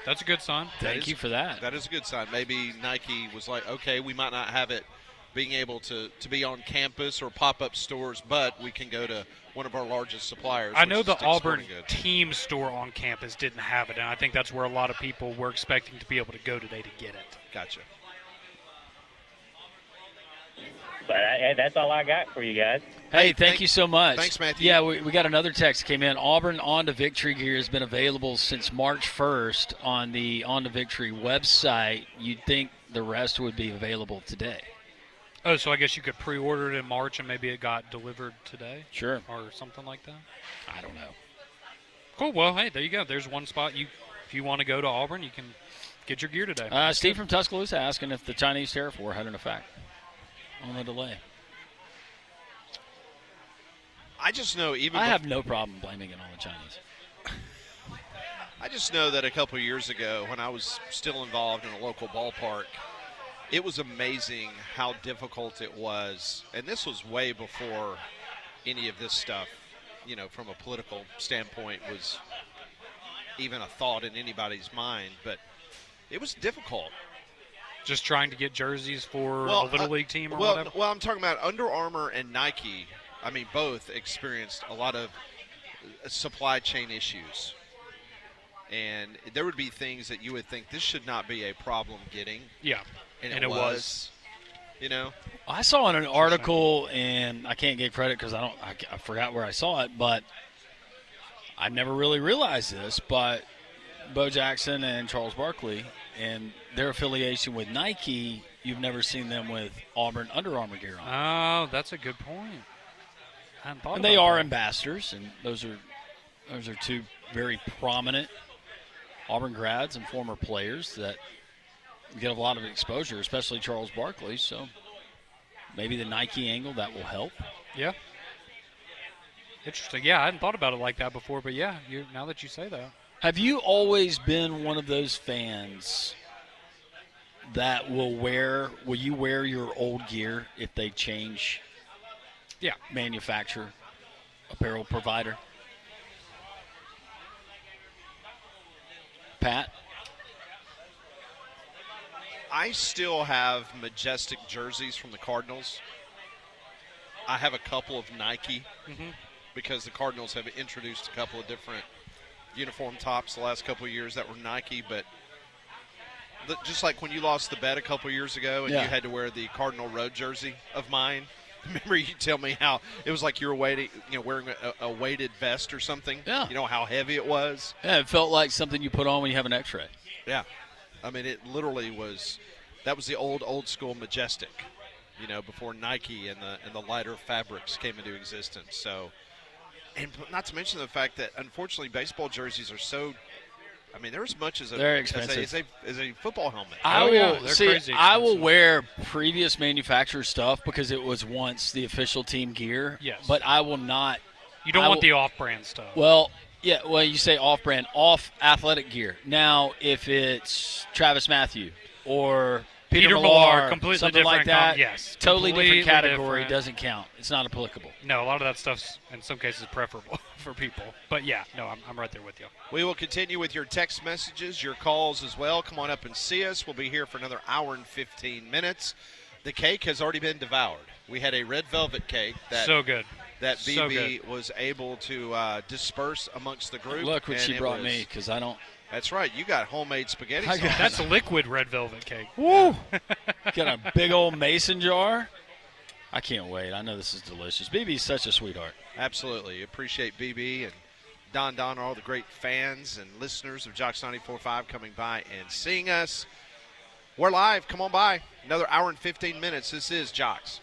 That's a good sign. Thank you for that. That is a good sign. Maybe Nike was like, okay, we might not have it being able to be on campus or pop-up stores, but we can go to one of our largest suppliers. I know which is the Dick's Auburn Sporting Goods. team store on campus didn't have it, and I think that's where a lot of people were expecting to be able to go today to get it. Gotcha. But that's all I got for you guys. Hey, thank you so much. Thanks, Matthew. Yeah, we got another text came in. Auburn On to Victory gear has been available since March 1st on the On to Victory website. You'd think the rest would be available today. Oh, so I guess you could pre-order it in March and maybe it got delivered today? Sure. Or something like that? I don't know. Cool. Well, hey, there you go. There's one spot. If you want to go to Auburn, you can get your gear today. Steve from Tuscaloosa asking if the Chinese tariff war had an effect on the delay. I just know I have no problem blaming it on the Chinese. I just know that a couple of years ago when I was still involved in a local ballpark, it was amazing how difficult it was. And this was way before any of this stuff, from a political standpoint was even a thought in anybody's mind. But it was difficult. Just trying to get jerseys for a Little League team or whatever? Well, I'm talking about Under Armour and Nike. I mean, both experienced a lot of supply chain issues. And there would be things that you would think this should not be a problem getting. Yeah. And it was. I saw in an article, and I can't get credit because I forgot where I saw it, but I never really realized this, but Bo Jackson and Charles Barkley and their affiliation with Nike, you've never seen them with Auburn Under Armour gear on. Oh, that's a good point. I hadn't thought And they are ambassadors, and those are two very prominent Auburn grads and former players that get a lot of exposure, especially Charles Barkley. So maybe the Nike angle, that will help. Yeah. Interesting. Yeah, I hadn't thought about it like that before, but yeah, now that you say that. Have you always been one of those fans that will you wear your old gear if they change manufacturer, apparel provider? Pat? I still have Majestic jerseys from the Cardinals. I have a couple of Nike because the Cardinals have introduced a couple of different uniform tops the last couple of years that were Nike. But just like when you lost the bet a couple of years ago and you had to wear the Cardinal Road jersey of mine, remember you tell me how it was like you were wearing a weighted vest or something? Yeah. You know how heavy it was? Yeah, it felt like something you put on when you have an x-ray. Yeah. I mean, it literally was – that was the old school Majestic, before Nike and the lighter fabrics came into existence. So, and not to mention the fact that, unfortunately, baseball jerseys are so – I mean, they're as much as a football helmet. I will wear previous manufacturer stuff because it was once the official team gear. Yes. But I will not. You don't want the off-brand stuff. Well, yeah. Well, you say off-brand, off athletic gear. Now, if it's Travis Matthew or Peter Millar, completely something different like that, yes, totally completely different category, different. doesn't count. It's not applicable. No, a lot of that stuff's in some cases preferable for people. But yeah, no, I'm right there with you. We will continue with your text messages, your calls as well. Come on up and see us. We'll be here for another hour and 15 minutes. The cake has already been devoured. We had a red velvet cake that so good. That BB was able to disperse amongst the group. Look what she brought me because I don't. That's right. You got homemade spaghetti sauce. That's a liquid red velvet cake. Woo! Got a big old mason jar. I can't wait. I know this is delicious. BB's such a sweetheart. Absolutely. Appreciate BB and Don, all the great fans and listeners of Jox 94.5 coming by and seeing us. We're live. Come on by. Another hour and 15 minutes. This is Jox.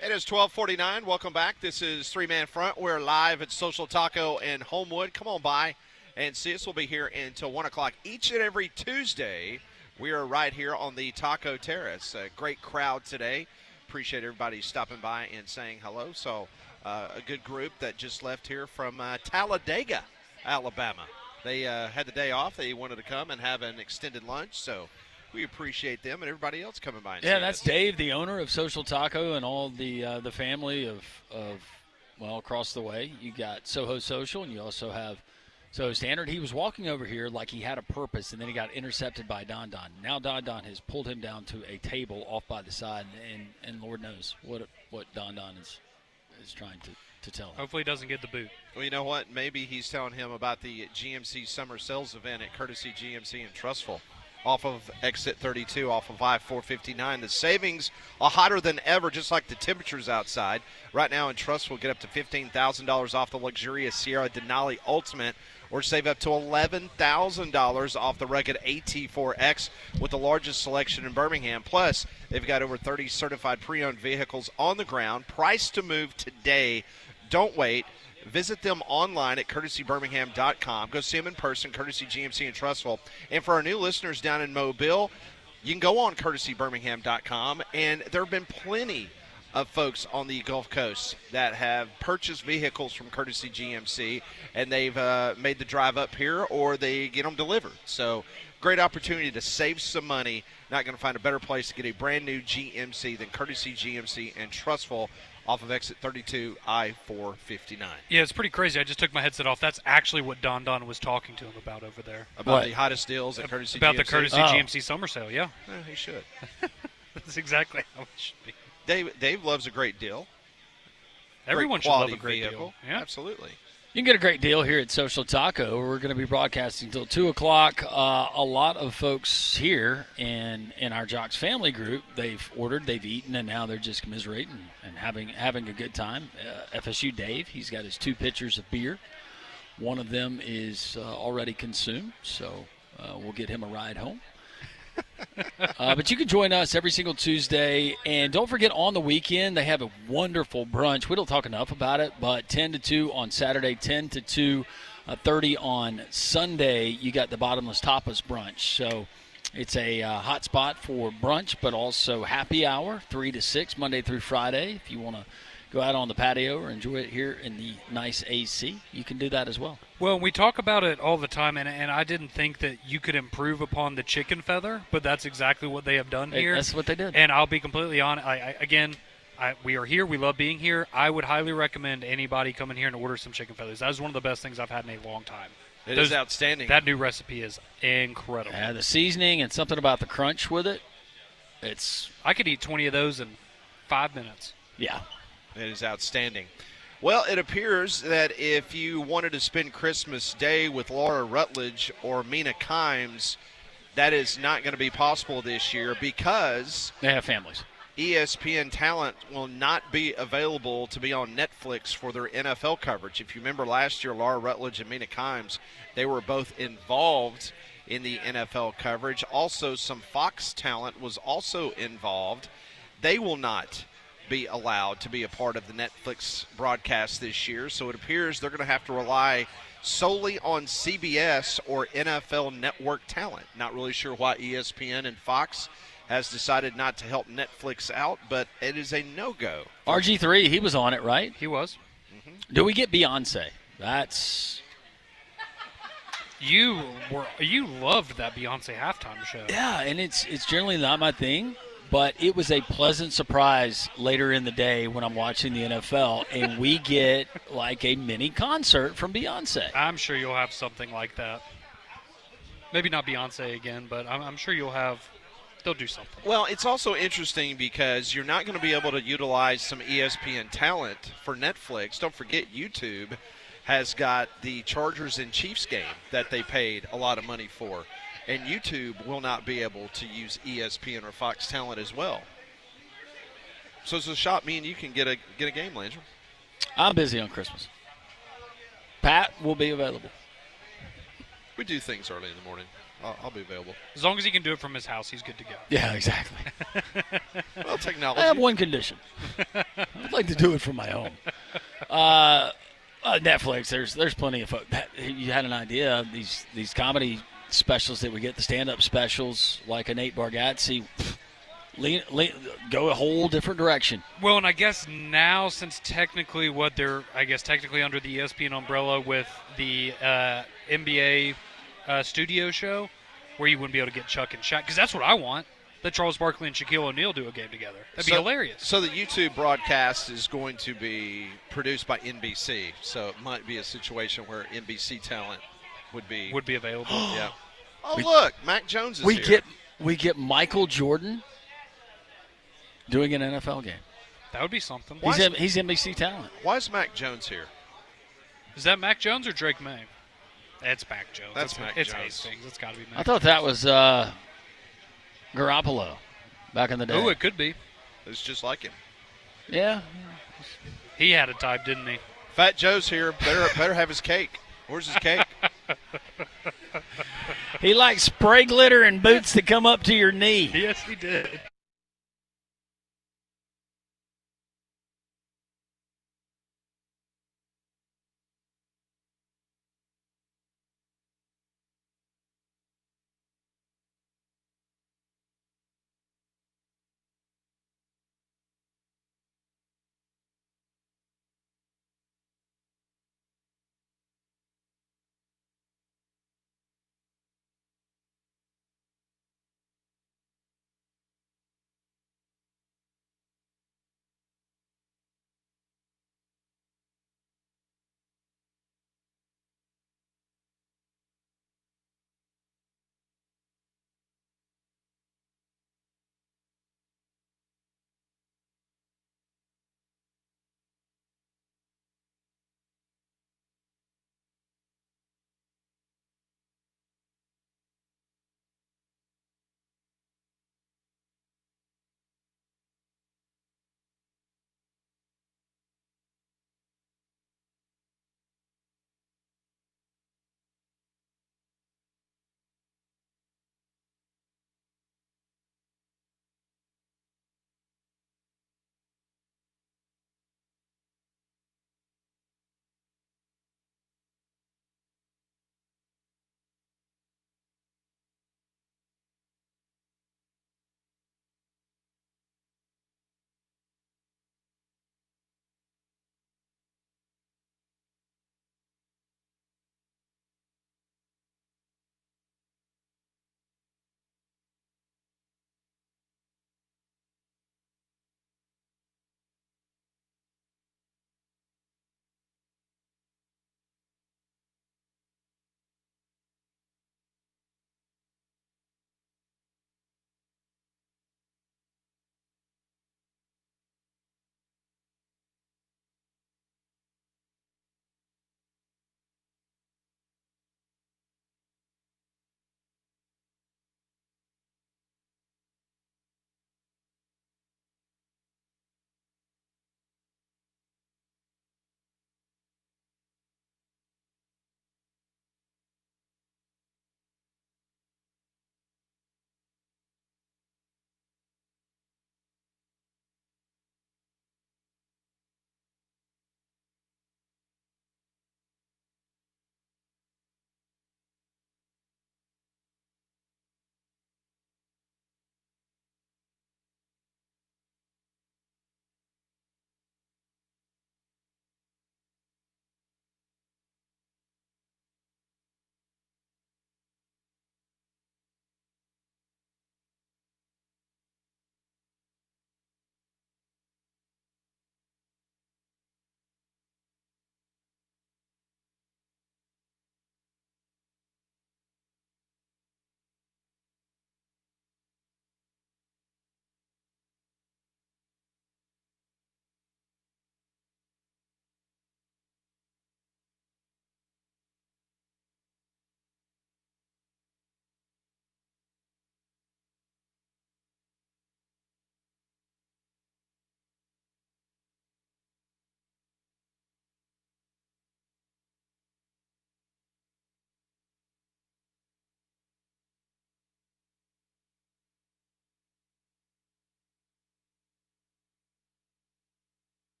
It is 12:49. Welcome back. This is Three Man Front. We're live at Social Taco in Homewood. Come on by and see us. We'll be here until 1 o'clock each and every Tuesday. We are right here on the Taco Terrace. A great crowd today. Appreciate everybody stopping by and saying hello. So a good group that just left here from Talladega, Alabama. They had the day off. They wanted to come and have an extended lunch. So we appreciate them and everybody else coming by. And that's Dave, the owner of Social Taco, and all the family of across the way. You got Soho Social, and you also have Soho Standard. He was walking over here like he had a purpose, and then he got intercepted by Don Don. Now Don Don has pulled him down to a table off by the side, and Lord knows what Don Don is trying to tell him. Hopefully he doesn't get the boot. Well, you know what? Maybe he's telling him about the GMC Summer Sales event at Courtesy GMC in Trussville. Off of exit 32, off of I-459. The savings are hotter than ever, just like the temperatures outside. Right now in Trust, we'll get up to $15,000 off the luxurious Sierra Denali Ultimate, or save up to $11,000 off the rugged AT4X with the largest selection in Birmingham. Plus, they've got over 30 certified pre-owned vehicles on the ground. Price to move today. Don't wait. Visit them online at courtesybirmingham.com. Go see them in person, Courtesy GMC in Trussville. And for our new listeners down in Mobile, you can go on courtesybirmingham.com, and there have been plenty of folks on the Gulf Coast that have purchased vehicles from Courtesy GMC, and they've made the drive up here or they get them delivered. So great opportunity to save some money. Not going to find a better place to get a brand new GMC than Courtesy GMC in Trussville, off of exit 32, I-459. Yeah, it's pretty crazy. I just took my headset off. That's actually what Don Don was talking to him about over there. About the hottest deals at Courtesy GMC? About the Courtesy GMC Summer Sale, yeah. He should. That's exactly how it should be. Dave loves a great deal. Everyone should love a great deal. Yeah. Absolutely. You can get a great deal here at Social Taco. We're going to be broadcasting until 2 o'clock. A lot of folks here in our Jox family group, they've ordered, they've eaten, and now they're just commiserating and having a good time. FSU Dave, he's got his 2 pitchers of beer. One of them is already consumed, so we'll get him a ride home. But you can join us every single Tuesday. And don't forget, on the weekend, they have a wonderful brunch. We don't talk enough about it, but 10 to 2 on Saturday, 10 to 2:30 on Sunday. You got the Bottomless Tapas brunch. So it's a hot spot for brunch, but also happy hour, 3 to 6, Monday through Friday. If you want to go out on the patio or enjoy it here in the nice AC, you can do that as well. Well, we talk about it all the time, and I didn't think that you could improve upon the chicken feather, but that's exactly what they have done here. That's what they did. And I'll be completely honest. We are here. We love being here. I would highly recommend anybody coming here and order some chicken feathers. That is one of the best things I've had in a long time. It is outstanding. That new recipe is incredible. Yeah, the seasoning and something about the crunch with it. I could eat 20 of those in 5 minutes. Yeah. It is outstanding. Well, it appears that if you wanted to spend Christmas Day with Laura Rutledge or Mina Kimes, that is not going to be possible this year because they have families. ESPN talent will not be available to be on Netflix for their NFL coverage. If you remember last year, Laura Rutledge and Mina Kimes, they were both involved in the NFL coverage. Also, some Fox talent was also involved. They will not be allowed to be a part of the Netflix broadcast this year, so it appears they're going to have to rely solely on CBS or NFL Network talent. Not really sure why ESPN and Fox has decided not to help Netflix out, but it is a no-go. RG3, he was on it, right? He was. Mm-hmm. Do we get Beyonce? You loved that Beyonce halftime show. Yeah, and it's generally not my thing. But it was a pleasant surprise later in the day when I'm watching the NFL, and we get like a mini concert from Beyonce. I'm sure you'll have something like that. Maybe not Beyonce again, but I'm sure they'll do something. Well, it's also interesting because you're not going to be able to utilize some ESPN talent for Netflix. Don't forget, YouTube has got the Chargers and Chiefs game that they paid a lot of money for. And YouTube will not be able to use ESPN or Fox talent as well. So it's a shot me and you can get a game, Landry. I'm busy on Christmas. Pat will be available. We do things early in the morning. I'll be available. As long as he can do it from his house, he's good to go. Yeah, exactly. Well, technology. I have one condition. I'd like to do it from my home. Netflix. There's plenty of folks. You had an idea of these comedy specials that we get, the stand-up specials, like a Nate Bargatze. Go a whole different direction. Well, and I guess now, since technically technically under the ESPN umbrella with the NBA studio show, where you wouldn't be able to get Chuck and Shaq, because that's what I want. That Charles Barkley and Shaquille O'Neal do a game together. That'd be hilarious. So the YouTube broadcast is going to be produced by NBC. So it might be a situation where NBC talent would be available. Yeah. Oh, look, Mac Jones is here. We get Michael Jordan doing an NFL game. That would be something. He's NBC talent. Why is Mac Jones here? Is that Mac Jones or Drake May? It's Mac Jones. That's Mac Jones. Jones. It's Hastings. It's got to be Mac. I thought that was Garoppolo back in the day. Oh, it could be. It's just like him. Yeah. He had a type, didn't he? Fat Joe's here. Better have his cake. Where's his cake? He likes spray glitter and boots that come up to your knee. Yes, he did.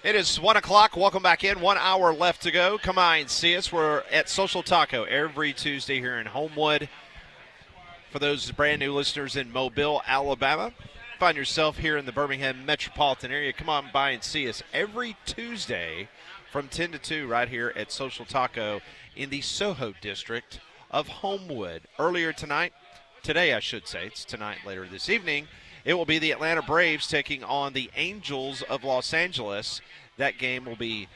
It is 1 o'clock. Welcome back in. 1 hour left to go. Come on and see us. We're at Social Taco every Tuesday here in Homewood. For those brand new listeners in Mobile, Alabama, find yourself here in the Birmingham metropolitan area. Come on by and see us every Tuesday from 10 to 2 right here at Social Taco in the Soho district of Homewood. Earlier today I should say, it's tonight, later this evening, it will be the Atlanta Braves taking on the Angels of Los Angeles. That game will be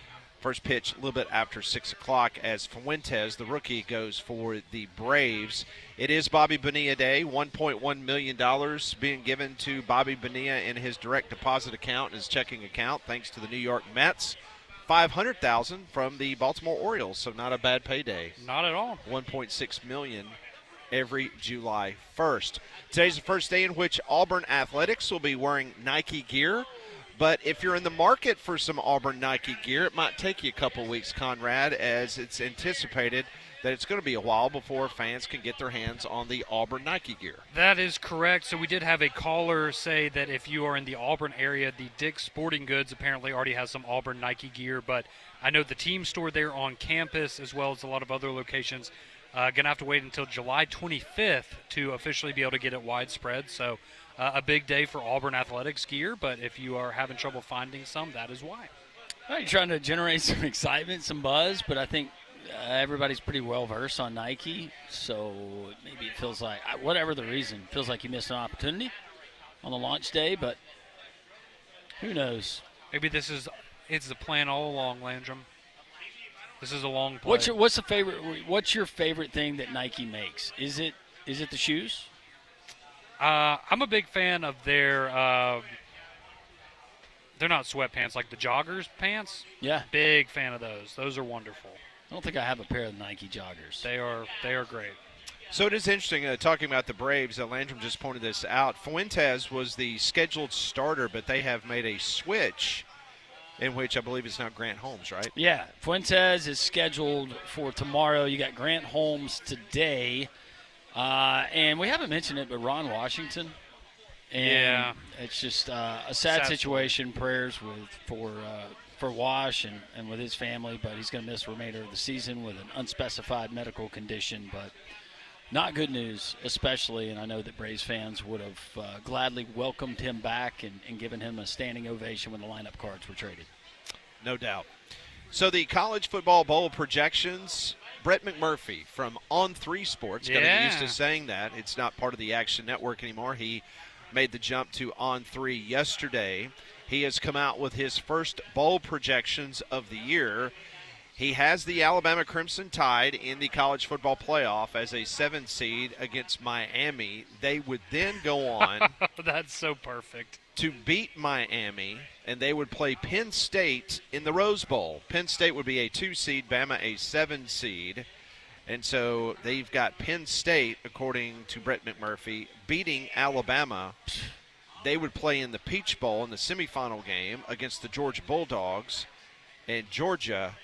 first pitch a little bit after 6 o'clock as Fuentes, the rookie, goes for the Braves. It is Bobby Bonilla Day. $1.1 million being given to Bobby Bonilla in his direct deposit account and his checking account, thanks to the New York Mets. $500,000 from the Baltimore Orioles, so not a bad payday. Not at all. $1.6 million every July 1st. Today's the first day in which Auburn Athletics will be wearing Nike gear. But if you're in the market for some Auburn Nike gear, it might take you a couple weeks, Conrad, as it's anticipated that it's going to be a while before fans can get their hands on the Auburn Nike gear. That is correct. So we did have a caller say that if you are in the Auburn area, the Dick's Sporting Goods apparently already has some Auburn Nike gear. But I know the team store there on campus, as well as a lot of other locations, going to have to wait until July 25th to officially be able to get it widespread. So a big day for Auburn Athletics gear, but if you are having trouble finding some, that is why. You're trying to generate some excitement, some buzz, but I think everybody's pretty well-versed on Nike, so maybe it feels like, whatever the reason, feels like you missed an opportunity on the launch day, but who knows? Maybe it's the plan all along, Landrum. This is a long play. What's your favorite thing that Nike makes? Is it the shoes? I'm a big fan of their they're not sweatpants, like the joggers pants. Yeah. Big fan of those. Those are wonderful. I don't think I have a pair of Nike joggers. They are great. So it is interesting, talking about the Braves, Landrum just pointed this out. Fuentes was the scheduled starter, but they have made a switch in which I believe it's now Grant Holmes, right? Yeah. Fuentes is scheduled for tomorrow. You got Grant Holmes today. And we haven't mentioned it, but Ron Washington. And it's just a sad situation. Prayers for Wash and with his family, but he's going to miss the remainder of the season with an unspecified medical condition. But not good news, especially, and I know that Braves fans would have gladly welcomed him back and given him a standing ovation when the lineup cards were traded. No doubt. So the college football bowl projections, Brett McMurphy from On3 Sports, got to get used to saying that. It's not part of the Action Network anymore. He made the jump to On3 yesterday. He has come out with his first bowl projections of the year. He has the Alabama Crimson Tide in the college football playoff as a 7 seed against Miami. They would then go on. That's so perfect. To beat Miami, and they would play Penn State in the Rose Bowl. Penn State would be a 2 seed, Bama a 7 seed. And so they've got Penn State, according to Brett McMurphy, beating Alabama. They would play in the Peach Bowl in the semifinal game against the Georgia Bulldogs, and Georgia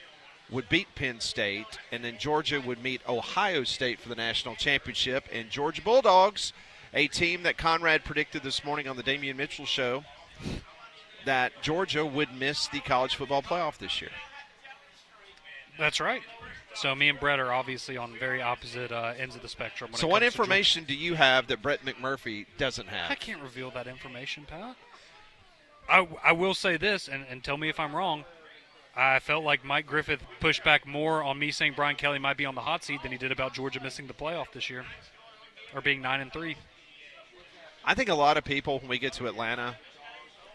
would beat Penn State, and then Georgia would meet Ohio State for the national championship. And Georgia Bulldogs, a team that Conrad predicted this morning on the Damian Mitchell Show, that Georgia would miss the college football playoff this year. That's right. So me and Brett are obviously on very opposite ends of the spectrum. So what information do you have that Brett McMurphy doesn't have? I can't reveal that information, Pat. I will say this, and tell me if I'm wrong. I felt like Mike Griffith pushed back more on me saying Brian Kelly might be on the hot seat than he did about Georgia missing the playoff this year, or being 9-3. I think a lot of people, when we get to Atlanta,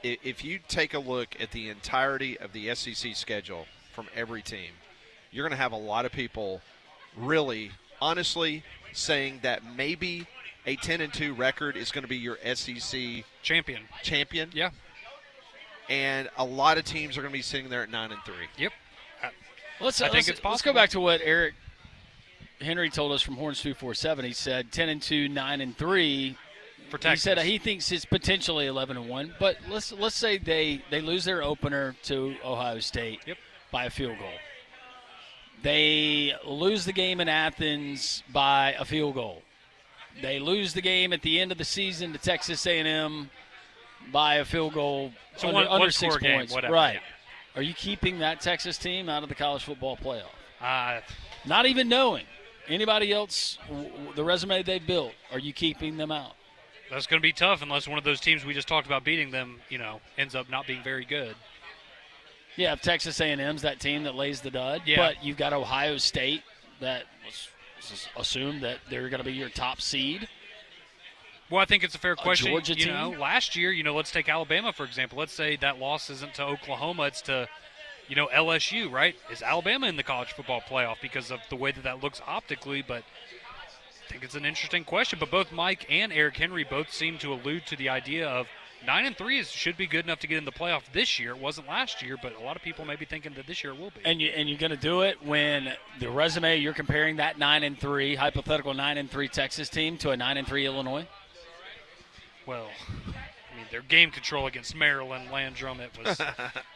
if you take a look at the entirety of the SEC schedule from every team, you're going to have a lot of people really, honestly, saying that maybe a 10-2 record is going to be your SEC champion. Yeah. And a lot of teams are going to be sitting there at 9-3. Yep. I think it's possible. Let's go back to what Eric Henry told us from Horns 247. He said 10-2, 9-3. For Texas. He said he thinks it's potentially 11-1. But let's say they lose their opener to Ohio State by a field goal. They lose the game in Athens by a field goal. They lose the game at the end of the season to Texas A&M by a field goal, so under one 6 score game, points. whatever. Right. Are you keeping that Texas team out of the college football playoff? Not even knowing anybody else, the resume they built. Are you keeping them out? That's going to be tough unless one of those teams we just talked about beating them, ends up not being very good. Yeah, if Texas A&M's that team that lays the dud. Yeah. But you've got Ohio State that was assumed that they're going to be your top seed. Well, I think it's a fair question. Georgia team? Last year, let's take Alabama, for example. Let's say that loss isn't to Oklahoma, it's to, LSU, right? Is Alabama in the college football playoff because of the way that looks optically? But I think it's an interesting question. But both Mike and Eric Henry both seem to allude to the idea of 9-3 should be good enough to get in the playoff this year. It wasn't last year, but a lot of people may be thinking that this year it will be. And you're going to do it when the resume, you're comparing that 9-3, hypothetical 9-3 Texas team to a 9-3 Illinois? Well, their game control against Maryland, Landrum, it was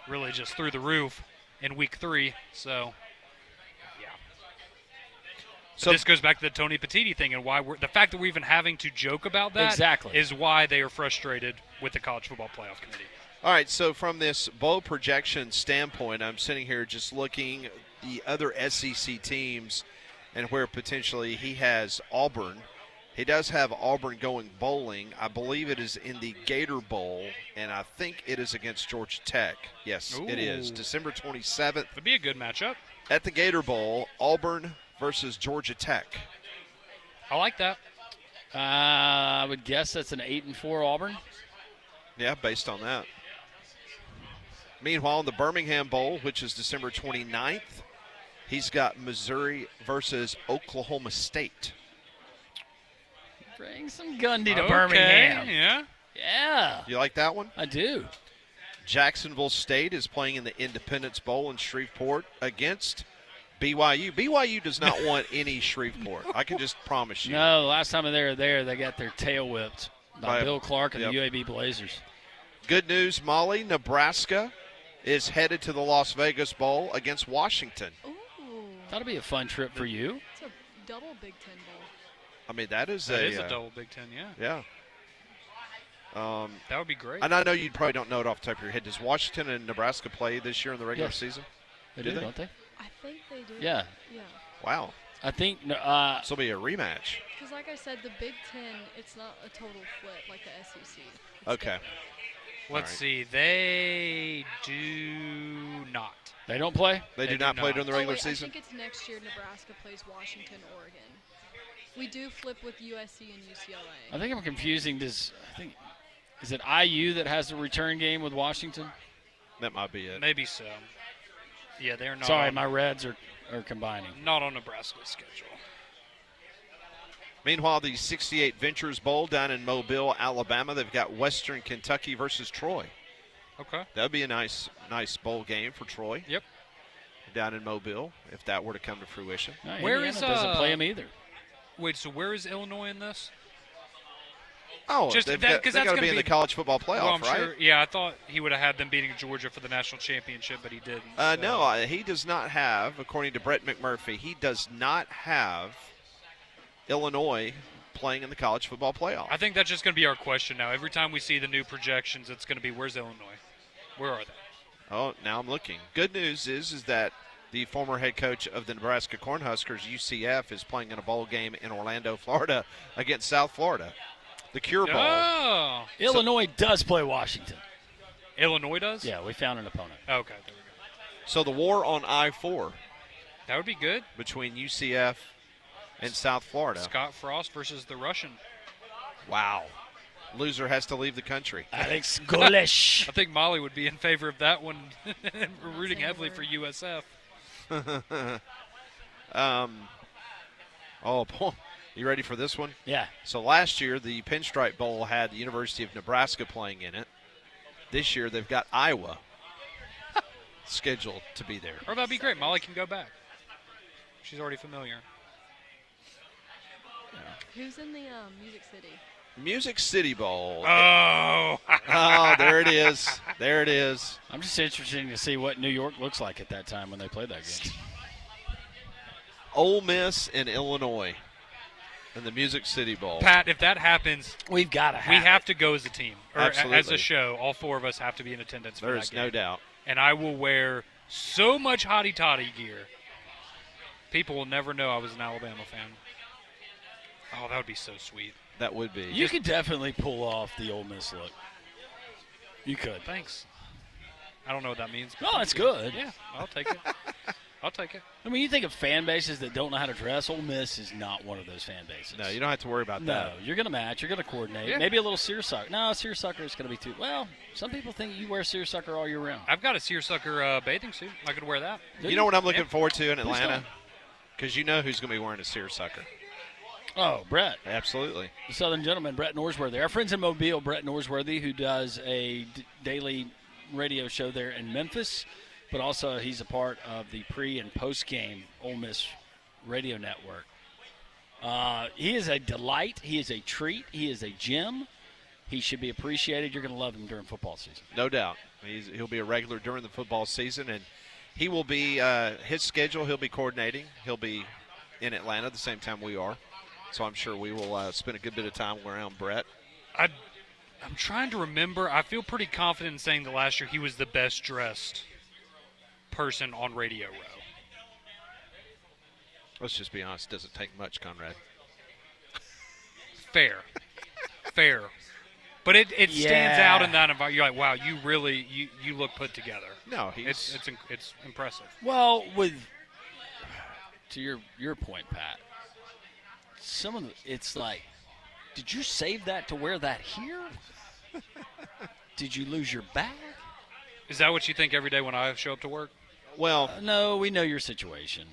really just through the roof in week 3. So, yeah. So this goes back to the Tony Petitti thing and why the fact that we're even having to joke about that is why they are frustrated with the College Football Playoff Committee. All right, so from this bowl projection standpoint, I'm sitting here just looking the other SEC teams and where potentially he has Auburn. He does have Auburn going bowling. I believe it is in the Gator Bowl, and I think it is against Georgia Tech. Yes, it is. December 27th. Would be a good matchup. At the Gator Bowl, Auburn versus Georgia Tech. I like that. I would guess that's an 8-4 Auburn. Yeah, based on that. Meanwhile, in the Birmingham Bowl, which is December 29th, he's got Missouri versus Oklahoma State. Bring some Gundy to Birmingham. Yeah. You like that one? I do. Jacksonville State is playing in the Independence Bowl in Shreveport against BYU. BYU does not want any Shreveport. I can just promise you. No, last time they were there, they got their tail whipped by Bill Clark and the UAB Blazers. Good news, Molly. Nebraska is headed to the Las Vegas Bowl against Washington. Ooh. That'll be a fun trip for you. It's a double Big Ten Bowl. I mean, that is a double Big Ten, yeah. That would be great. And I know you probably don't know it off the top of your head. Does Washington and Nebraska play this year in the regular Yes. season? They do, don't they? I think they do. Yeah. Yeah. Wow. I think this will be a rematch. Because like I said, the Big Ten, it's not a total flip like the SEC. It's Okay. different. Let's see. They do not. They don't play? They do not play during the regular wait, season? I think it's next year Nebraska plays Washington, Oregon. We do flip with USC and UCLA. I think I'm confusing this. Is it IU that has the return game with Washington? That might be it. Maybe so. Yeah, they're not. Sorry, my Reds are combining. Not on Nebraska's schedule. Meanwhile, the 68 Ventures Bowl down in Mobile, Alabama, they've got Western Kentucky versus Troy. Okay. That would be a nice bowl game for Troy. Yep. Down in Mobile, if that were to come to fruition. No, Where Indiana is doesn't play them either. Wait, so where is Illinois in this? Oh, Just they've that- got 'cause to that's be in gonna the college football playoff, Well, I'm right? sure. Yeah, I thought he would have had them beating Georgia for the national championship, but he didn't. so. No, he does not have, according to Brett McMurphy, he does not have Illinois playing in the college football playoff. I think that's just going to be our question now. Every time we see the new projections, it's going to be, where's Illinois? Where are they? Oh, now I'm looking. Good news is that the former head coach of the Nebraska Cornhuskers, UCF, is playing in a bowl game in Orlando, Florida, against South Florida. The Cure Bowl. Oh. Illinois does play Washington. Illinois does? Yeah, we found an opponent. Okay, there we go. So the war on I-4 That would be good. between UCF and South Florida. Scott Frost versus the Russian. Wow. Loser has to leave the country. Alex Golesh. I think Molly would be in favor of that one. We're rooting heavily for USF. You ready for this one? Yeah. So last year, the Pinstripe Bowl had the University of Nebraska playing in it. This year, they've got Iowa scheduled to be there. Or that'd be great. Molly can go back. She's already familiar. Who's in the Music City? Music City Bowl. Oh. Oh, there it is. There it is. I'm just interested to see what New York looks like at that time when they play that game. Ole Miss and Illinois in the Music City Bowl. Pat, if that happens, we've got to have we have to go as a team. Or Absolutely. as a show. All four of us have to be in attendance for There that is game. no doubt. and I will wear so much hotty-toddy gear. People will never know I was an Alabama fan. Oh, that would be so sweet. That would be. You could definitely pull off the Ole Miss look. You could. Thanks. I don't know what that means. No, it's good. Yeah, I'll take it. I'll take it. I mean, you think of fan bases that don't know how to dress. Ole Miss is not one of those fan bases. No, you don't have to worry about that. No, you're going to match. You're going to coordinate. Yeah. Maybe a little seersucker. No, seersucker is going to be too. Well, some people think you wear seersucker all year round. I've got a seersucker bathing suit. I could wear that. You know what I'm looking Yeah. forward to in Please Atlanta? don't. Because you know who's going to be wearing a seersucker. Oh, Brett. Absolutely. The Southern gentleman, Brett Norsworthy. Our friends in Mobile, Brett Norsworthy, who does a daily radio show there in Memphis, but also he's a part of the pre- and post-game Ole Miss radio network. He is a delight. He is a treat. He is a gem. He should be appreciated. You're going to love him during football season. No doubt. He'll be a regular during the football season, and he will be his schedule. He'll be coordinating. He'll be in Atlanta the same time we are. So I'm sure we will spend a good bit of time around Brett. I'm trying to remember. I feel pretty confident in saying that last year he was the best dressed person on Radio Row. Let's just be honest. It doesn't take much, Conrad. Fair. But it stands out in that environment. You're like, wow, you really you look put together. No, it's impressive. Well, to your point, Pat, it's like, did you save that to wear that here? Did you lose your bag? Is that what you think every day when I show up to work? Well, no, we know your situation.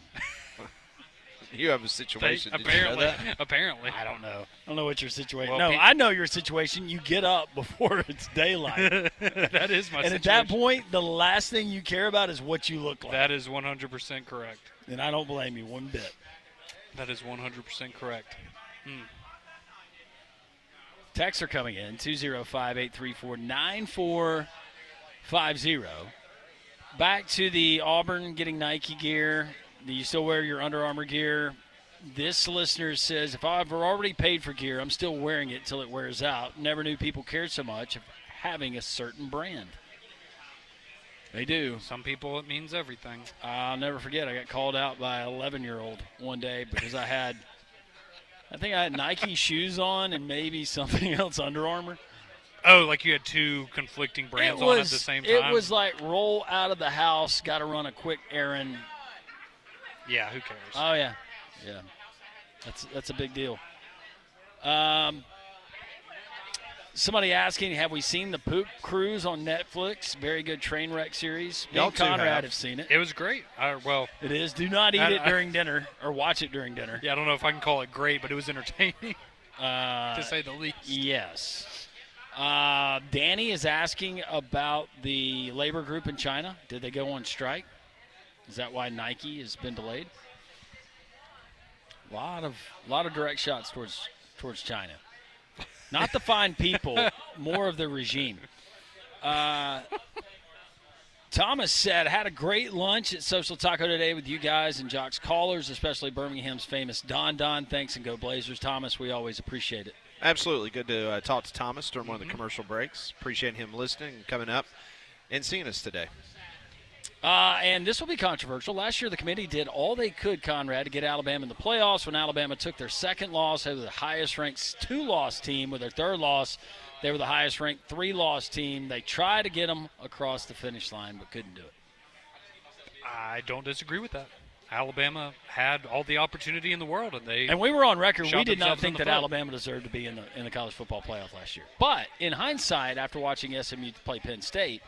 You have a situation. Did you know that? Apparently. I don't know. I don't know what your situation. Well, no, I know your situation. You get up before it's daylight. That is my situation. And at that point, the last thing you care about is what you look like. That is 100% correct. And I don't blame you one bit. That is 100% correct. Texts are coming in, 205-834-9450. Back to the Auburn getting Nike gear. Do you still wear your Under Armour gear? This listener says, if I've already paid for gear, I'm still wearing it till it wears out. Never knew people cared so much of having a certain brand. They do. Some people, it means everything. I'll never forget, I got called out by an 11-year-old one day because I think I had Nike shoes on and maybe something else Under Armour. Oh, like you had two conflicting brands on at the same time? It was like roll out of the house, got to run a quick errand. Yeah, who cares? Oh, yeah. Yeah. That's a big deal. Somebody asking, have we seen the Poop Cruise on Netflix? Very good train wreck series. Me and Conrad have seen it. It was great. It is. Do not eat it during dinner or watch it during dinner. Yeah, I don't know if I can call it great, but it was entertaining, to say the least. Yes. Danny is asking about the labor group in China. Did they go on strike? Is that why Nike has been delayed? A lot of direct shots towards China. Not the fine people, more of the regime. Thomas said, had a great lunch at Social Taco today with you guys and Jox callers, especially Birmingham's famous Don. Thanks and go Blazers. Thomas, we always appreciate it. Absolutely. Good to talk to Thomas during one of the commercial breaks. Appreciate him listening and coming up and seeing us today. And this will be controversial. Last year, the committee did all they could, Conrad, to get Alabama in the playoffs. When Alabama took their second loss, they were the highest-ranked two-loss team. With their third loss, they were the highest-ranked three-loss team. They tried to get them across the finish line, but couldn't do it. I don't disagree with that. Alabama had all the opportunity in the world, and we were on record. We did not think that foot. Alabama deserved to be in the college football playoff last year. But in hindsight, after watching SMU play Penn State,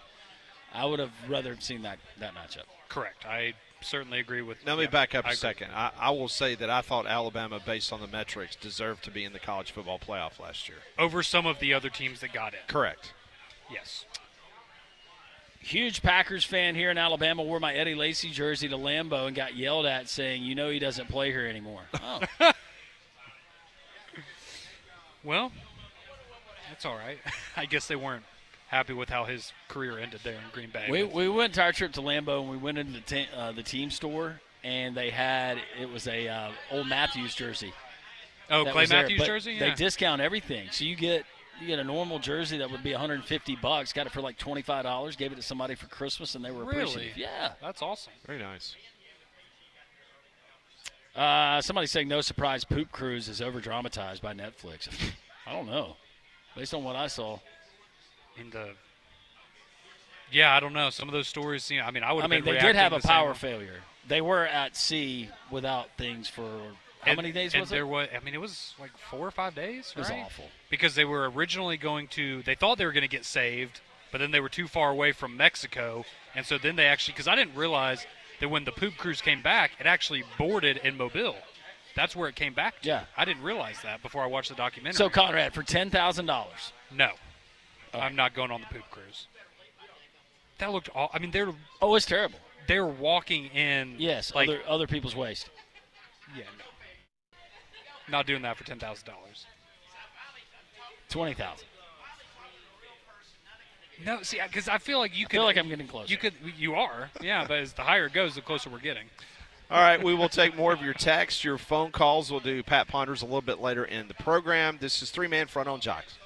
I would have rather seen that matchup. Correct. I certainly agree with. Let me back up a second. I will say that I thought Alabama, based on the metrics, deserved to be in the college football playoff last year. Over some of the other teams that got in. Correct. Yes. Huge Packers fan here in Alabama. Wore my Eddie Lacy jersey to Lambeau and got yelled at saying, he doesn't play here anymore. Oh. Well, that's all right. I guess they weren't happy with how his career ended there in Green Bay. We went to our trip to Lambeau, and we went into the team store, and it was a old Matthews jersey. Oh, Clay Matthews jersey? Yeah. They discount everything. So you get, You get a normal jersey that would be $150. Got it for like $25. Gave it to somebody for Christmas, and they were Really? appreciative. Yeah. That's awesome. Very nice. Somebody saying No Surprise Poop Cruise is over-dramatized by Netflix. I don't know. Based on what I saw. Yeah, I don't know. Some of those stories, I would have been they did have a reacting the power same way. failure. They were at sea without things for how many days was it? It was like 4 or 5 days, It was right? awful. Because they were originally they thought they were going to get saved, but then they were too far away from Mexico. And so then because I didn't realize that when the poop cruise came back, it actually boarded in Mobile. That's where it came back to. Yeah. I didn't realize that before I watched the documentary. So, Conrad, for $10,000. No. I'm not going on the poop cruise. That looked they're Oh, it's terrible. They're walking in. Yes, like other people's waste. Yeah, no. Not doing that for $10,000. $20,000. No, see, because I feel like you could. I feel like I'm getting closer. You are, yeah. But as the higher it goes, the closer we're getting. All right, we will take more of your texts, your phone calls. We'll do Pat Ponders a little bit later in the program. This is Three-Man Front on Jox.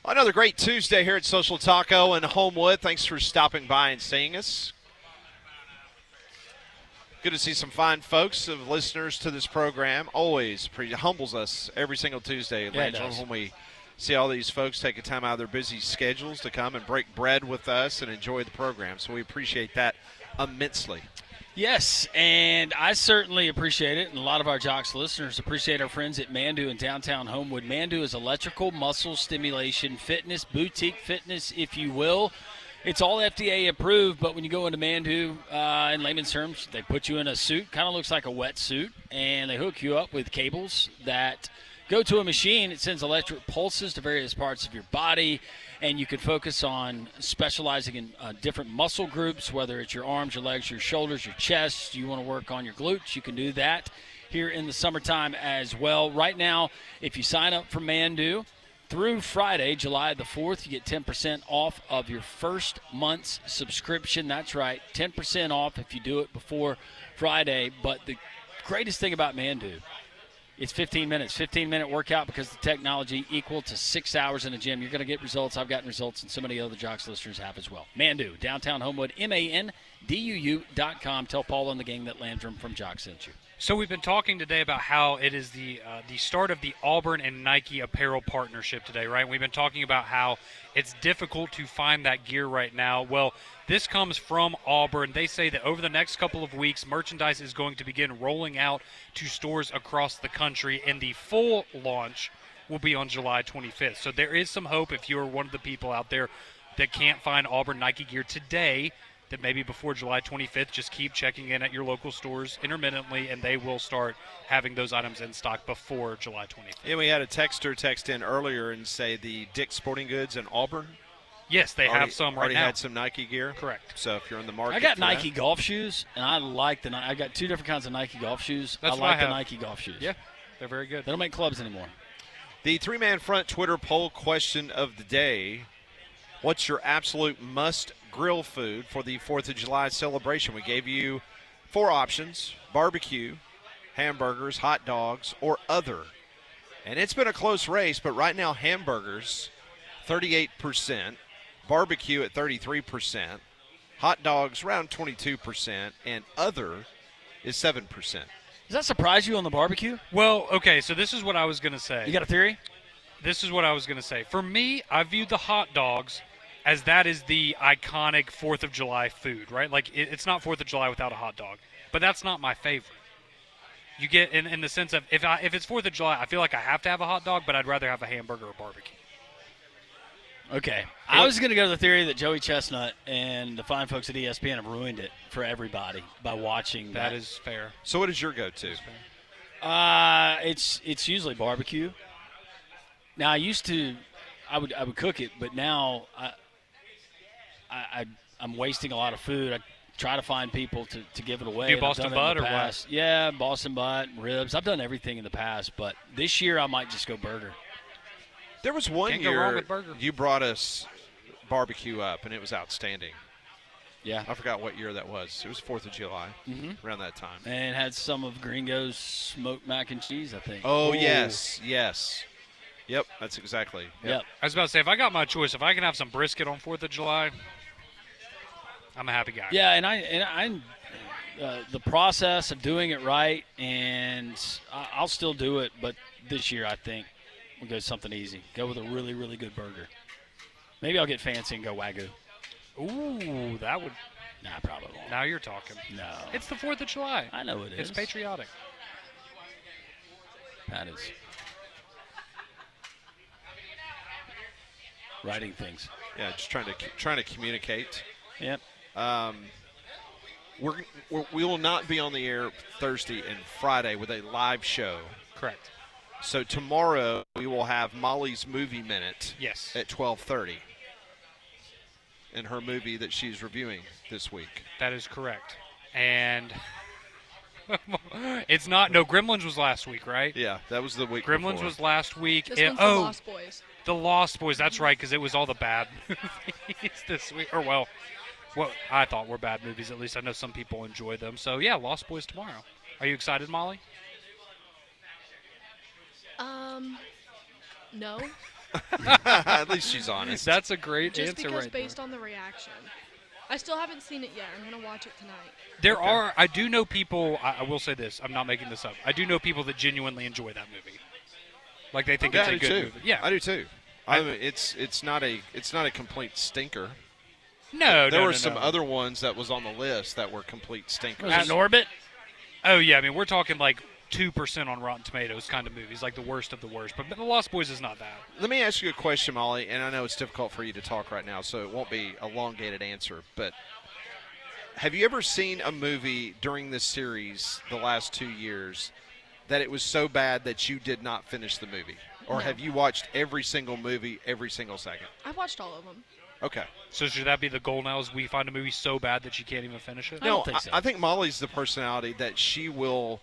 Another great Tuesday here at Social Taco in Homewood. Thanks for stopping by and seeing us. Good to see some fine folks of listeners to this program. Always humbles us every single Tuesday, Langelo, when we see all these folks take a time out of their busy schedules to come and break bread with us and enjoy the program. So we appreciate that immensely. Yes, and I certainly appreciate it, and a lot of our Jox listeners appreciate our friends at Mandu in downtown Homewood. Mandu is electrical muscle stimulation fitness, boutique fitness, if you will. It's all FDA approved, but when you go into Mandu, in layman's terms, they put you in a suit, kind of looks like a wetsuit, and they hook you up with cables that go to a machine. It sends electric pulses to various parts of your body, and you can focus on specializing in different muscle groups, whether it's your arms, your legs, your shoulders, your chest. You want to work on your glutes, you can do that here in the summertime as well. Right now, if you sign up for Mandu through Friday, July the 4th, you get 10% off of your first month's subscription. That's right, 10% off if you do it before Friday. But the greatest thing about Mandu, it's 15 minutes, 15-minute workout because the technology equal to 6 hours in the gym. You're going to get results. I've gotten results, and so many other Jox listeners have as well. Mandu, downtown Homewood, MANDUU.com. Tell Paul and the gang that Landrum from Jox sent you. So we've been talking today about how it is the start of the Auburn and Nike apparel partnership today, right? We've been talking about how it's difficult to find that gear right now. Well, this comes from Auburn. They say that over the next couple of weeks, merchandise is going to begin rolling out to stores across the country, and the full launch will be on July 25th. So there is some hope if you're one of the people out there that can't find Auburn Nike gear today, that maybe before July 25th, just keep checking in at your local stores intermittently, and they will start having those items in stock before July 25th. And we had a texter text in earlier and say the Dick's Sporting Goods in Auburn. Yes, they have some right already now. had some Nike gear. Correct. So if you're in the market, I got for Nike that. golf shoes, and I like I got two different kinds of Nike golf shoes. That's I what like I the have. Nike golf shoes. Yeah, they're very good. They don't make clubs anymore. The three-man front Twitter poll question of the day: what's your absolute must grill food for the 4th of July celebration? We gave you 4 options: barbecue, hamburgers, hot dogs, or other. And it's been a close race, but right now hamburgers, 38%, barbecue at 33%, hot dogs around 22%, and other is 7%. Does that surprise you on the barbecue? Well, okay, so this is what I was going to say. You got a theory? This is what I was going to say. For me, I view the hot dogs as that is the iconic 4th of July food, right? Like, it's not 4th of July without a hot dog. But that's not my favorite. You get in the sense of, if it's 4th of July, I feel like I have to have a hot dog, but I'd rather have a hamburger or barbecue. Okay. I was going to go to the theory that Joey Chestnut and the fine folks at ESPN have ruined it for everybody by watching that. That is fair. So what is your go-to? It's usually barbecue. Now, I would cook it, but now I'm wasting a lot of food. I try to find people to give it away. Do Boston butt or what? Yeah, Boston butt, ribs. I've done everything in the past, but this year I might just go burger. There was one Can't go wrong year with burger. you brought us barbecue up, and it was outstanding. Yeah. I forgot what year that was. It was 4th of July, around that time. And had some of Gringo's smoked mac and cheese, I think. Oh, Ooh. yes. Yep, that's exactly. Yep. I was about to say, if I got my choice, if I can have some brisket on 4th of July, I'm a happy guy. Yeah, and I the process of doing it right, and I'll still do it, but this year I think we'll go something easy. Go with a really, really good burger. Maybe I'll get fancy and go Wagyu. Ooh, that would. Nah, probably won't. Now you're talking. No. It's the 4th of July. I know it is. It's patriotic. That is. Writing things. Yeah, just trying to communicate. Yep. We will not be on the air Thursday and Friday with a live show. Correct. So tomorrow we will have Molly's Movie Minute. Yes. At 12:30. In her movie that she's reviewing this week. That is correct. And it's not. No, Gremlins was last week, right? Yeah, that was the week Gremlins before. was last week. This one's the Lost Boys. The Lost Boys. That's right, because it was all the bad movies this week. Or, well, what I thought were bad movies. At least I know some people enjoy them. So, yeah, Lost Boys tomorrow. Are you excited, Molly? No. At least she's honest. That's a great Just answer because right based there. on the reaction. I still haven't seen it yet. I'm going to watch it tonight. I do know people, I will say this, I'm not making this up. I do know people that genuinely enjoy that movie. Like they think it's a good movie. Yeah. I do too. I mean, it's not a complete stinker. No, there no, were no, some no. other ones that was on the list that were complete stinkers. Was it in orbit? Oh yeah, I mean we're talking like 2% on Rotten Tomatoes kind of movies, like the worst of the worst. But The Lost Boys is not that. Let me ask you a question, Molly, and I know it's difficult for you to talk right now, so it won't be a elongated answer. But have you ever seen a movie during this series the last 2 years that it was so bad that you did not finish the movie? Or No. have you watched every single movie every single second? I've watched all of them. Okay. So should that be the goal now? Is we find a movie so bad that you can't even finish it? I don't think so. I think Molly's the personality that she will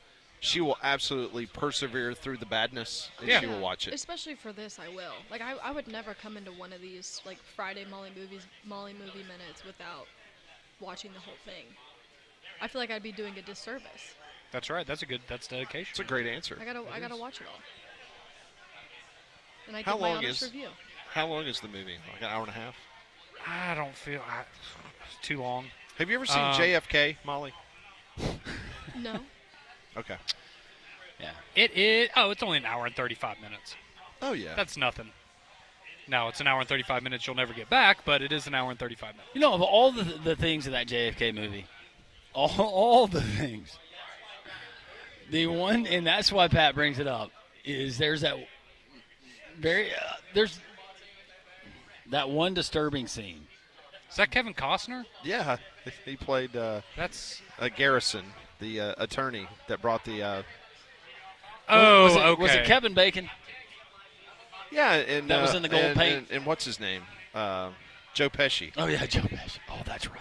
absolutely persevere through the badness, and she will watch it. Especially for this, I will. Like, I would never come into one of these, like, Friday Molly movie minutes without watching the whole thing. I feel like I'd be doing a disservice. That's right. That's dedication. It's a great answer. I gotta watch it all. And I How give my long honest is review. How long is the movie? Like an hour and a half? I don't feel it's too long. Have you ever seen JFK, Molly? No. Okay. Yeah. It is. Oh, it's only an hour and 35 minutes. Oh yeah. That's nothing. Now it's an hour and 35 minutes you'll never get back, but it is an hour and 35 minutes. You know, of all the things in that JFK movie, all the things, the one, and that's why Pat brings it up, is there's that there's that one disturbing scene. Is that Kevin Costner? Yeah, he played That's Garrison, the attorney that brought the. okay. Was it Kevin Bacon? Yeah, and That was in the gold paint? And what's his name? Joe Pesci. Oh yeah, Joe Pesci. Oh, that's right.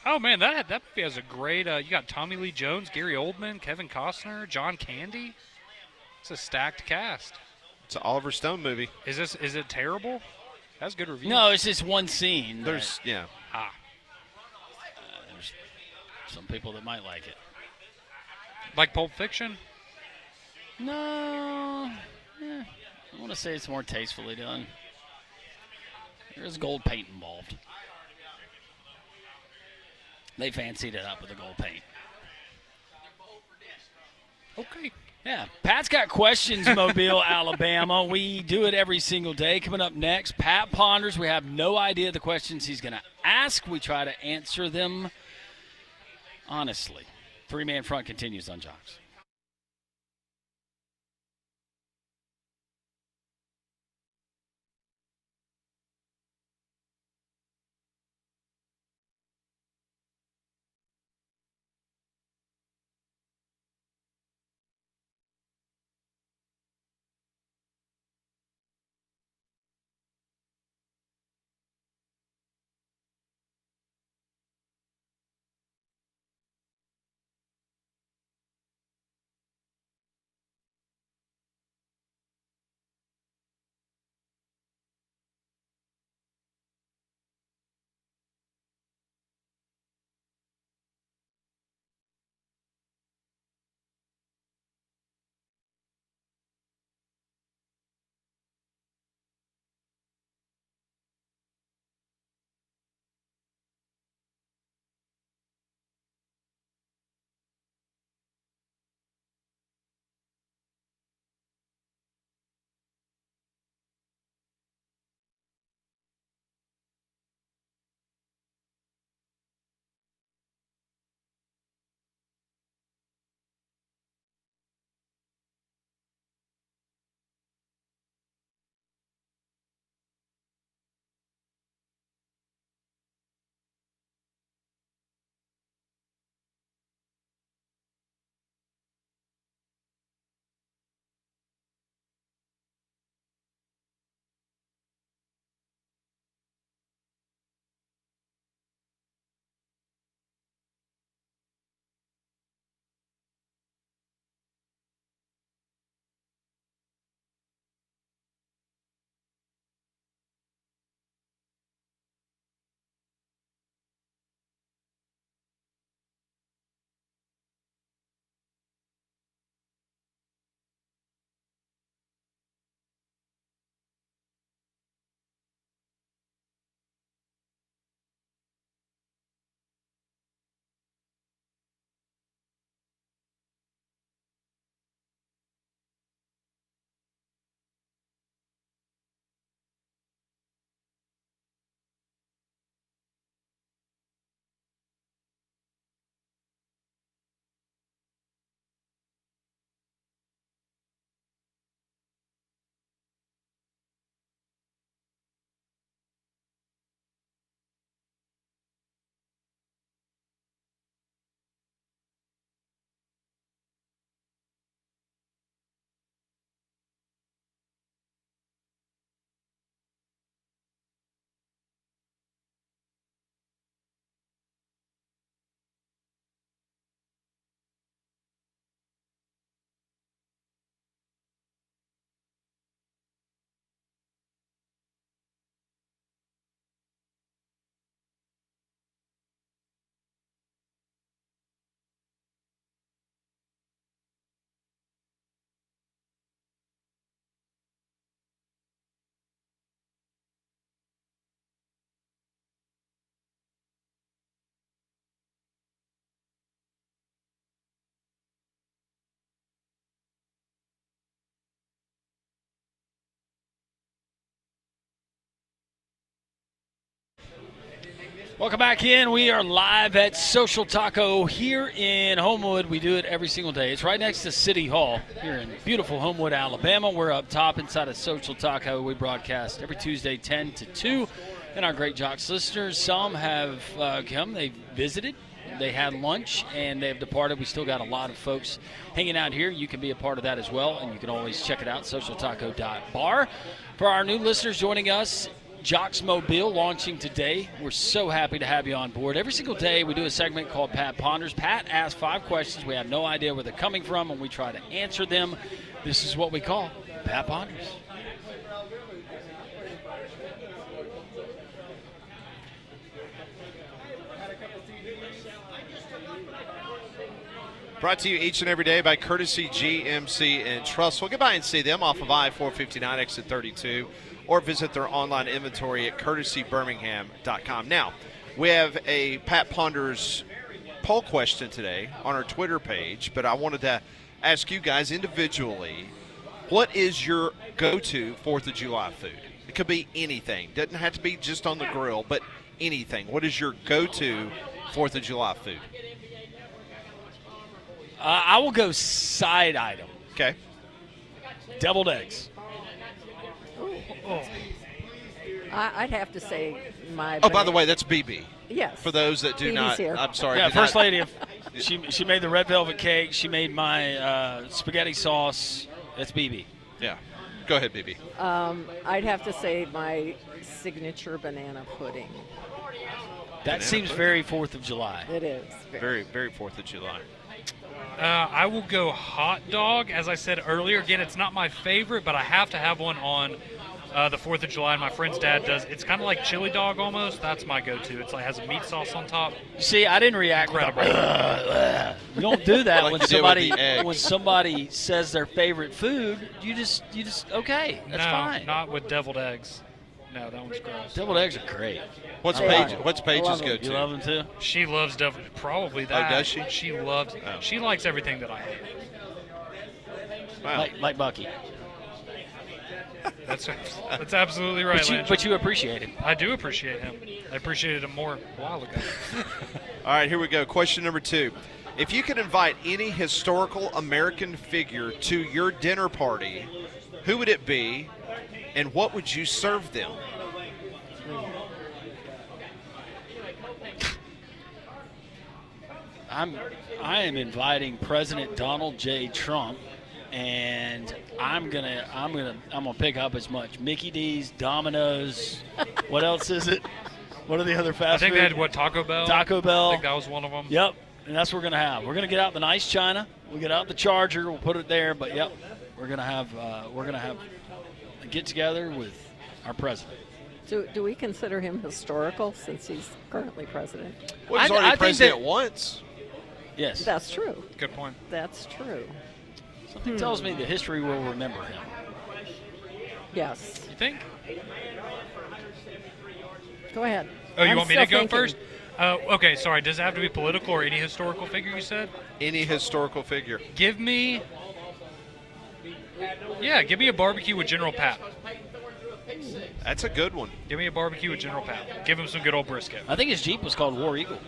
Oh man, that movie has a great. You got Tommy Lee Jones, Gary Oldman, Kevin Costner, John Candy. It's a stacked cast. It's an Oliver Stone movie. Is it terrible? That's good review. No, it's just one scene. There's there's some people that might like it. Like Pulp Fiction. No, I want to say it's more tastefully done. There's gold paint involved. They fancied it up with the gold paint. Okay. Yeah, Pat's got questions, Mobile, Alabama. We do it every single day. Coming up next, Pat ponders. We have no idea the questions he's going to ask. We try to answer them honestly. Three-man front continues on Jox. Welcome back in. We are live at Social Taco here in Homewood. We do it every single day. It's right next to City Hall here in beautiful Homewood, Alabama. We're up top inside of Social Taco. We broadcast every Tuesday 10 to 2. And our great Jox listeners, some have come. They've visited. They had lunch, and they have departed. We still got a lot of folks hanging out here. You can be a part of that as well, and you can always check it out, socialtaco.bar. For our new listeners joining us, Jox Mobile launching today. We're so happy to have you on board. Every single day we do a segment called Pat Ponders. Pat asks 5 questions. We have no idea where they're coming from, and we try to answer them. This is what we call Pat Ponders. Brought to you each and every day by Courtesy GMC and Trussville. Get by and see them off of I-459 exit 32, or visit their online inventory at courtesybirmingham.com. Now, we have a Pat Ponders poll question today on our Twitter page, but I wanted to ask you guys individually, what is your go-to 4th of July food? It could be anything. Doesn't have to be just on the grill, but anything. What is your go-to 4th of July food? I will go side item. Okay. Deviled eggs. I'd have to say my. Oh, by the way, that's BB. Yes. For those that do BB's not, here. I'm sorry. Yeah, First Lady. She made the red velvet cake. She made my spaghetti sauce. That's BB. Yeah. Go ahead, BB. I'd have to say my signature banana pudding. That seems very 4th of July. It is. Very, very 4th of July. I will go hot dog. As I said earlier, again, it's not my favorite, but I have to have one on the 4th of July. My friend's dad does. It's kind of like chili dog almost. That's my go-to. It's like has a meat sauce on top. See, I didn't react. You don't do that like when somebody says their favorite food. You just okay. That's fine. Not with deviled eggs. No, that one's gross. Deviled eggs are great. What's Paige's go-to? You love them too? She loves deviled. Probably that. Oh, does she? She loves. Oh. She likes everything that I hate. Wow. Like Bucky. That's absolutely right. But you appreciate him. I do appreciate him. I appreciated him more a while ago. All right, here we go. Question number 2. If you could invite any historical American figure to your dinner party, who would it be, and what would you serve them? I am inviting President Donald J. Trump, and I'm gonna pick up as much Mickey D's, Domino's. What else is it? What are the other fast food? I think they had Taco Bell. Taco Bell. I think that was one of them. Yep, and that's what we're gonna have. We're gonna get out the nice china. We'll get out the Charger. We'll put it there. But yep, we're gonna have a get together with our president. Do we consider him historical since he's currently president? Well, he's already president once. Yes. That's true. Good point. That's true. Something tells me the history will remember him. Yes. You think? Go ahead. Oh, you I'm want me to still go thinking. first? Okay, sorry. Does it have to be political or any historical figure you said? Any historical figure. Give me a barbecue with General Pat. That's a good one. Give me a barbecue with General Pat. Give him some good old brisket. I think his Jeep was called War Eagle.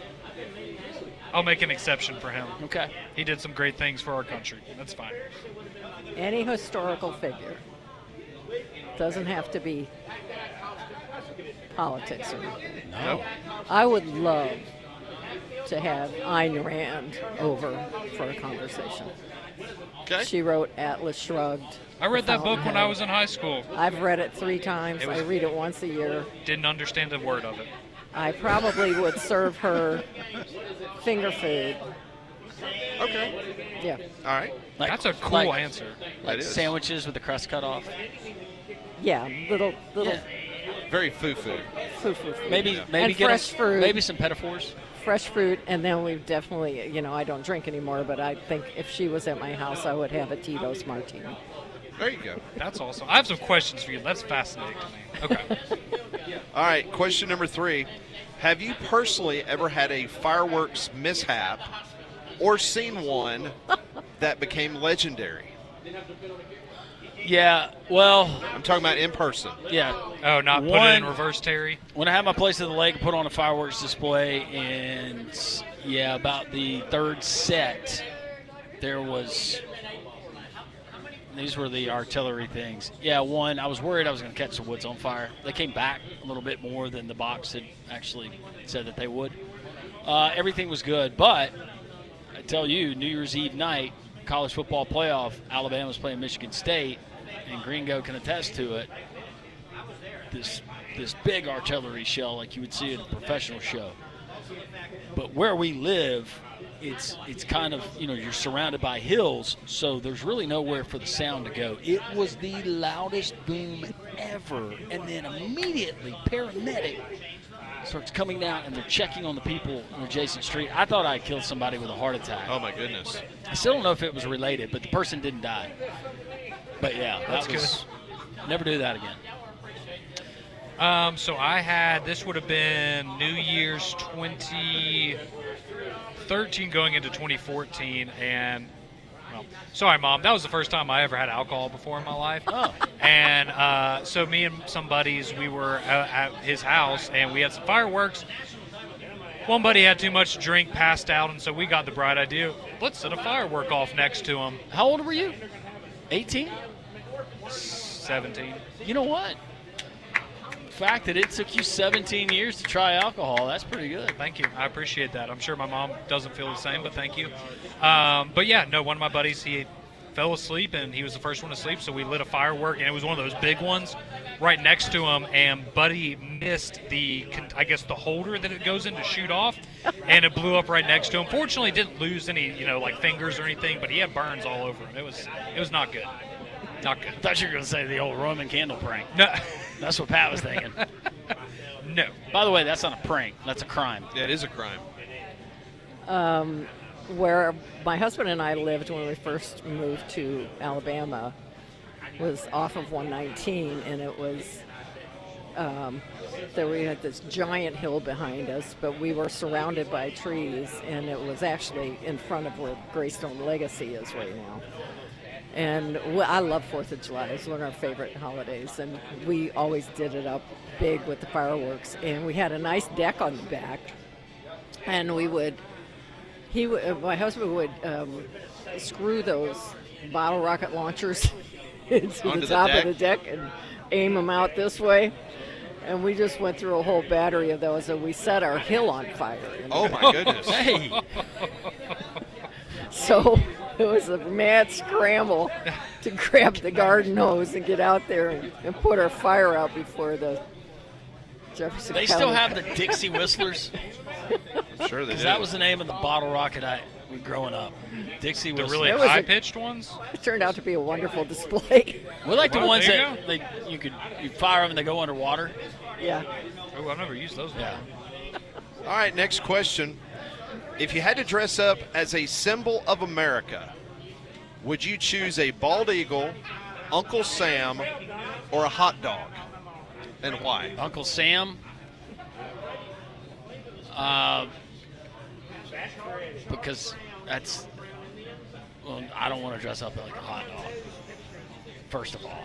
I'll make an exception for him. Okay. He did some great things for our country. That's fine. Any historical figure. Doesn't have to be politics or anything. No. I would love to have Ayn Rand over for a conversation. Okay. She wrote Atlas Shrugged. I read that book when I was in high school. I've read it 3 times. I read it once a year. Didn't understand a word of it. I probably would serve her finger food. Okay. Yeah. All right. That's a cool answer. Like sandwiches with the crust cut off. Yeah, little. Yeah. Very foo-foo. Foo-foo. Maybe and get fresh fruit. Maybe some pedophores. Fresh fruit, and then we've definitely, I don't drink anymore, but I think if she was at my house, I would have a Tito's martini. There you go. That's awesome. I have some questions for you. That's fascinating to me. Okay. All right, question number 3. Have you personally ever had a fireworks mishap or seen one that became legendary? Yeah, well, I'm talking about in person. yeah. Oh, not put it in reverse, Terry? When I had my place at the lake, put on a fireworks display, and, yeah, about the third set, there was – these were the artillery things. Yeah, one, I was worried I was going to catch the woods on fire. They came back a little bit more than the box had actually said that they would. Everything was good, but I tell you, New Year's Eve night, college football playoff, Alabama's playing Michigan State, and Gringo can attest to it. This big artillery shell like you would see at a professional show. But where we live, it's kind of, you're surrounded by hills, so there's really nowhere for the sound to go. It was the loudest boom ever, and then immediately paramedic starts coming down, and they're checking on the people on adjacent street. I thought I killed somebody with a heart attack. Oh, my goodness. I still don't know if it was related, but the person didn't die. But, yeah, That's good. Never do that again. So I had, this would have been New Year's 2013 going into 2014, and, well, sorry, Mom, that was the first time I ever had alcohol before in my life. Oh. And so me and some buddies, we were at his house, and we had some fireworks. One buddy had too much to drink, passed out, and so we got the bright idea, let's set a firework off next to him. How old were you? 18? 17. You know what? The fact that it took you 17 years to try alcohol, that's pretty good. Thank you. I appreciate that. I'm sure my mom doesn't feel the same, but thank you. But, yeah, no, one of my buddies, he fell asleep, and he was the first one to sleep, so we lit a firework, and it was one of those big ones right next to him, and Buddy missed the holder that it goes in to shoot off, and it blew up right next to him. Fortunately, didn't lose any, fingers or anything, but he had burns all over him. It was not good. Not good. I thought you were going to say the old Roman candle prank. No. That's what Pat was thinking. No. By the way, that's not a prank. That's a crime. Yeah, it is a crime. Where my husband and I lived when we first moved to Alabama was off of 119, and it was that we had this giant hill behind us, but we were surrounded by trees, and it was actually in front of where Greystone Legacy is right now. And I love 4th of July. It's one of our favorite holidays, and we always did it up big with the fireworks. And we had a nice deck on the back, and my husband would screw those bottle rocket launchers into the top of the deck and aim them out this way. And we just went through a whole battery of those, and we set our hill on fire. Oh, my goodness. Hey. So it was a mad scramble to grab the garden hose and get out there and put our fire out before the Jefferson They County. still have the Dixie Whistlers? I'm sure they do. Because that was the name of the bottle rocket growing up. Dixie The Whistlers. really high-pitched ones? It turned out to be a wonderful display. We like the Well, ones there that you fire them and they go underwater. Yeah. Oh, I've never used those. Yeah. All right, next question. If you had to dress up as a symbol of America, would you choose a bald eagle, Uncle Sam, or a hot dog? And why? Uncle Sam. Because I don't want to dress up like a hot dog, first of all.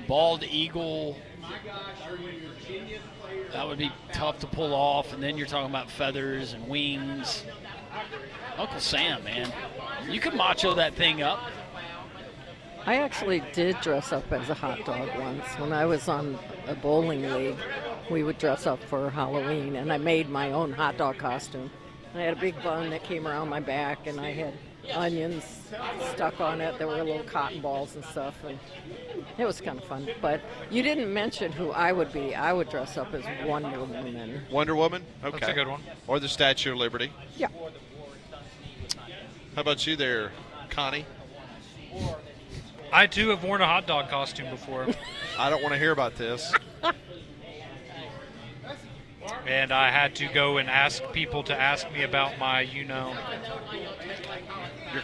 Bald eagle, that would be tough to pull off, and then you're talking about feathers and wings. Uncle Sam, man. You could macho that thing up. I actually did dress up as a hot dog once. When I was on a bowling league, we would dress up for Halloween, and I made my own hot dog costume. I had a big bun that came around my back, and I had onions stuck on it. There were little cotton balls and stuff, and it was kind of fun. But you didn't mention who I would be. I would dress up as Wonder Woman. Wonder Woman? Okay. That's a good one. Or the Statue of Liberty. Yeah. How about you there, Connie? I, too, have worn a hot dog costume before. I don't want to hear about this. And I had to go and ask people to ask me about my, Your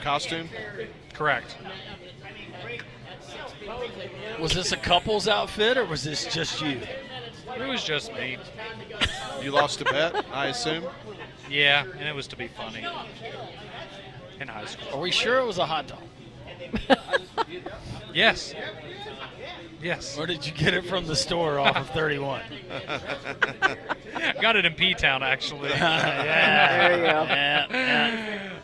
costume? Correct. Was this a couple's outfit, or was this just you? It was just me. You lost a bet, I assume? Yeah, and it was to be funny. in high school. Are we sure it was a hot dog? Yes. Yes. Or did you get it from the store off of 31? Got it in P-Town, actually. Yeah. There you go.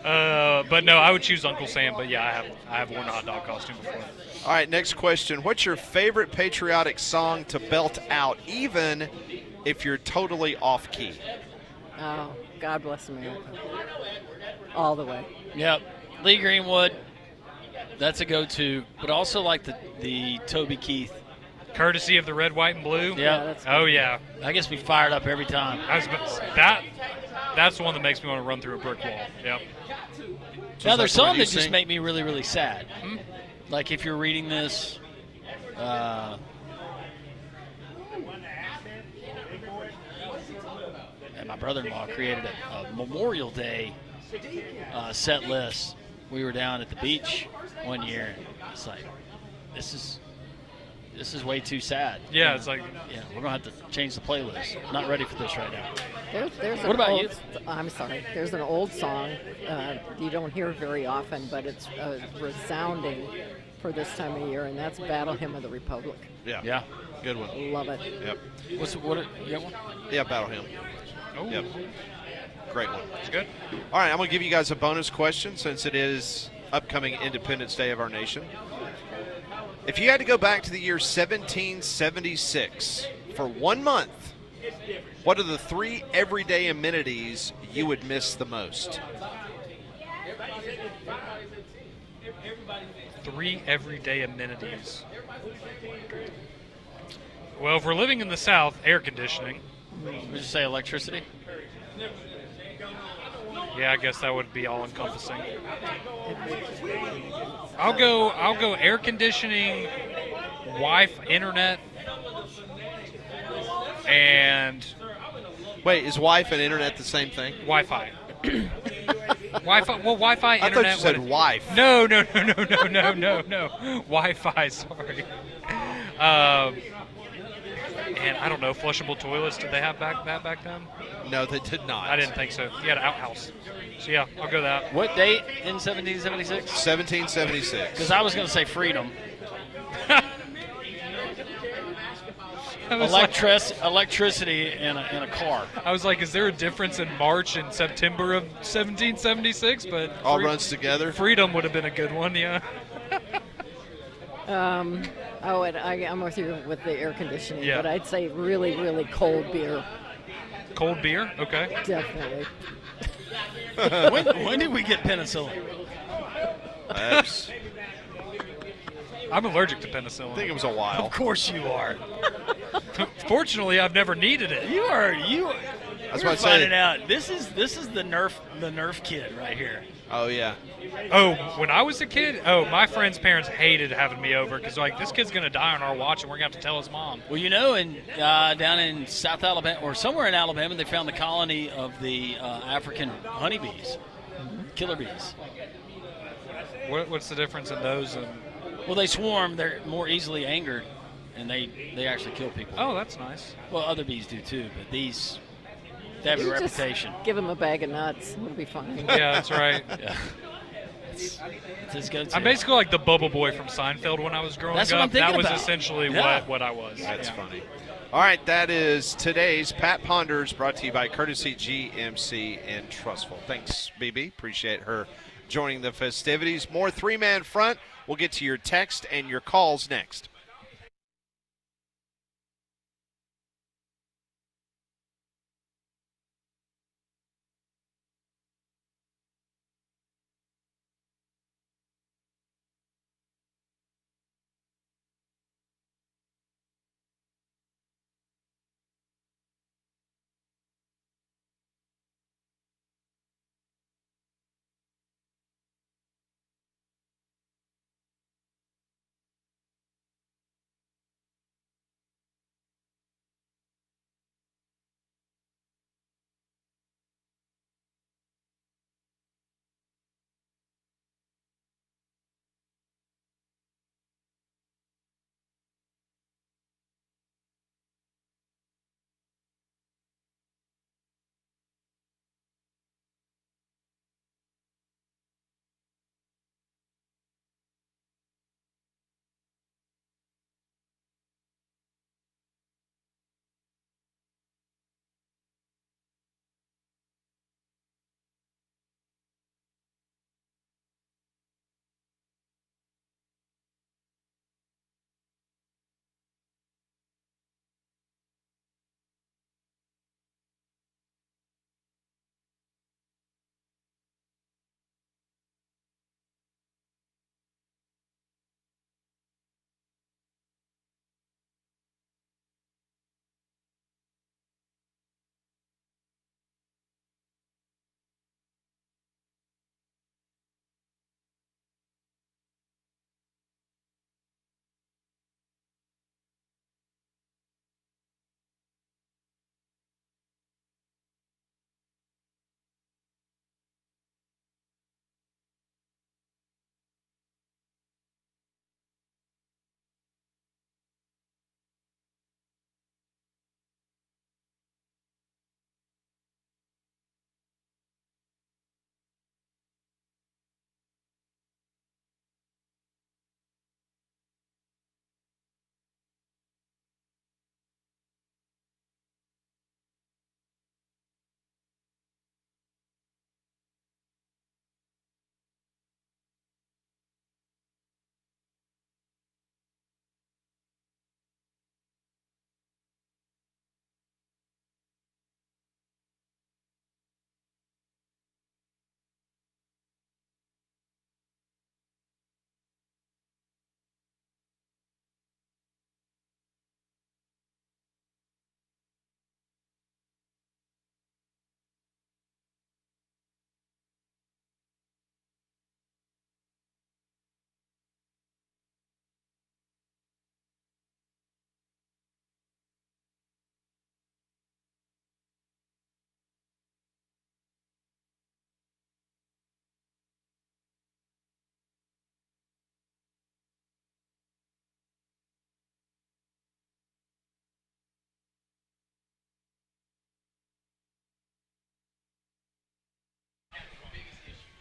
Yeah. But no, I would choose Uncle Sam. But yeah, I have worn a hot dog costume before. All right, next question. What's your favorite patriotic song to belt out, even if you're totally off key? Oh, God bless America. All the way. Yep. Lee Greenwood. That's a go-to, but also like the Toby Keith. Courtesy of the red, white, and blue. Yeah. Oh yeah. That gets me fired up every time. That's the one that makes me want to run through a brick wall. Yep. Now there's the one some you that just sing? make me really, really sad. Like if you're reading this, and my brother-in-law created a Memorial Day set list. We were down at the beach one year, and it's like, this is way too sad. Yeah, it's like, yeah, we're gonna have to change the playlist. Not ready for this right now. There's What about you? I'm sorry. There's an old song you don't hear very often, but it's resounding for this time of year, and that's "Battle Hymn of the Republic." Yeah. Good one. Love it. Yep. You got one? Yeah, Battle Hymn. oh, Yep. Great one. it's good. All right, I'm going to give you guys a bonus question since it is upcoming Independence Day of our nation. If you had to go back to the year 1776 for 1 month, what are the 3 everyday amenities you would miss the most? 3 everyday amenities. Well, if we're living in the South, air conditioning. Would you say electricity? Yeah, I guess that would be all encompassing. I'll go air conditioning, Wi-Fi, internet, and Wait, is Wi-Fi and internet the same thing? Wi-Fi. Wi-Fi. Well, Wi-Fi, I internet. thought you said would- wife. No. Wi-Fi. Sorry. And I don't know, flushable toilets. Did they have back then? No, they did not. I didn't think so. You had an outhouse. So yeah, I'll go that. What date in 1776? 1776. Because I was going to say freedom. I was like- Electricity in a car. I was like, is there a difference in March and September of 1776? But All runs together. Freedom would have been a good one, yeah. And I'm with you with the air conditioning, Yeah. but I'd say really, really cold beer. Cold beer? Okay. Definitely. when did we get penicillin? I'm allergic to I penicillin. think it was a while. Of course you are. Fortunately, I've never needed it. You are. That's We're what I finding said. out. This is the Nerf kid right here. Oh, yeah. Oh, when I was a kid, my friends' parents hated having me over because like this kid's gonna die on our watch and we're gonna have to tell his mom. Well, down in South Alabama or somewhere in Alabama, they found the colony of the African honeybees, killer bees. What's the difference in those? Well, they swarm. They're more easily angered, and they actually kill people. Oh, that's nice. Well, other bees do too, but they have a You reputation. Just give him a bag of nuts. It'll be fine. Yeah, that's right. Yeah. It's his go-to. I'm basically like the Bubble Boy from Seinfeld when I was growing That's up. what I'm thinking that was about. essentially Yeah. what I was. That's Yeah. funny. All right, that is today's Pat Ponders, brought to you by Courtesy GMC and Trustful. Thanks, BB. Appreciate her joining the festivities. More three-man front. We'll get to your text and your calls next.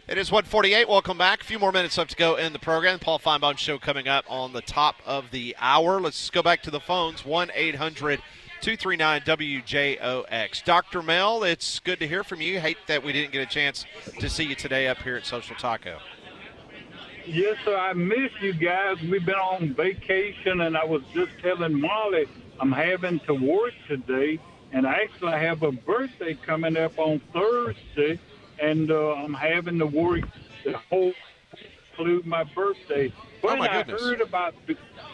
It is 1:48. Welcome back. A few more minutes left to go in the program. Paul Feinbaum Show coming up on the top of the hour. Let's go back to the phones. 1-800-239-WJOX. Dr. Mel, it's good to hear from you. Hate that we didn't get a chance to see you today up here at Social Taco. Yes, sir. I miss you guys. We've been on vacation, and I was just telling Molly I'm having to work today, and I actually have a birthday coming up on Thursday, and I'm having to work the whole include my birthday. But my goodness.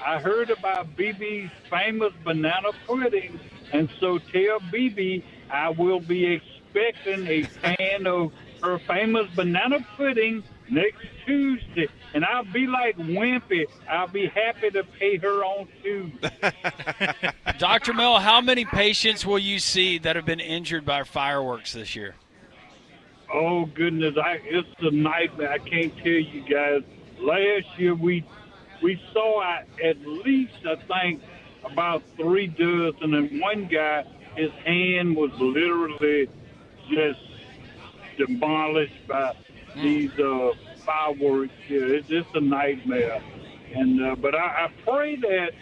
I heard about BB's famous banana pudding, and so tell BB I will be expecting a pan of her famous banana pudding next Tuesday, and I'll be like Wimpy. I'll be happy to pay her on too. Dr. Mel, how many patients will you see that have been injured by fireworks this year? Oh goodness, it's a nightmare. I can't tell you guys. Last year we saw at least, I think, about 3 dozen, and one guy, his hand was literally just demolished by these fireworks. Yeah, it's a nightmare. And but I pray that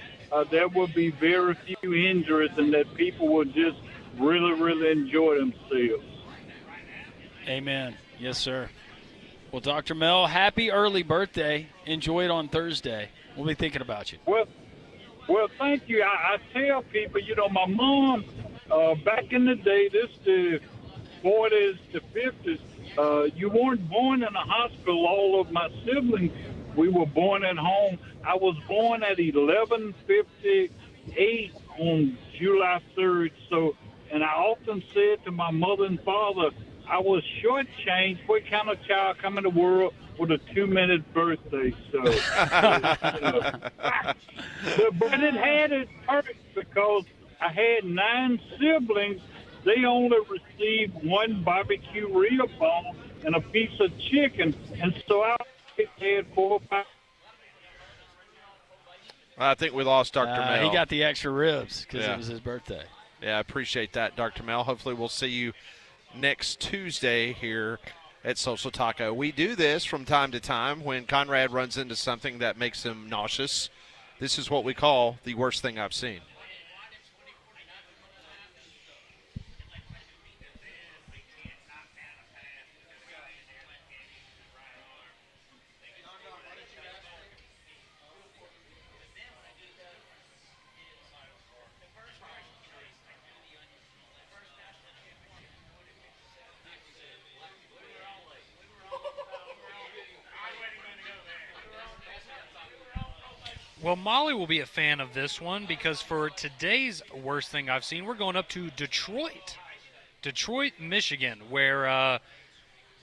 there will be very few injuries and that people will just really, really enjoy themselves. Amen. Yes, sir. Well, Dr. Mel, happy early birthday. Enjoy it on Thursday. We'll be thinking about you. Well, thank you. I tell people, my mom, back in the day, the 40s, the 50s, you weren't born in a hospital. All of my siblings, we were born at home. I was born at 11:58 on July 3rd. So, and I often said to my mother and father, I was shortchanged. What kind of child come in the world with a 2-minute birthday? So, but it had its perks because I had 9 siblings. They only received 1 barbecue rib bone and a piece of chicken, and so I had 4 or 5. I think we lost Dr. Mel. He got the extra ribs because it was his birthday. Yeah, I appreciate that, Dr. Mel. Hopefully we'll see you next Tuesday here at Social Taco. We do this from time to time when Conrad runs into something that makes him nauseous. This is what we call the worst thing I've seen. Well, Molly will be a fan of this one because for today's worst thing I've seen, we're going up to Detroit, Michigan, where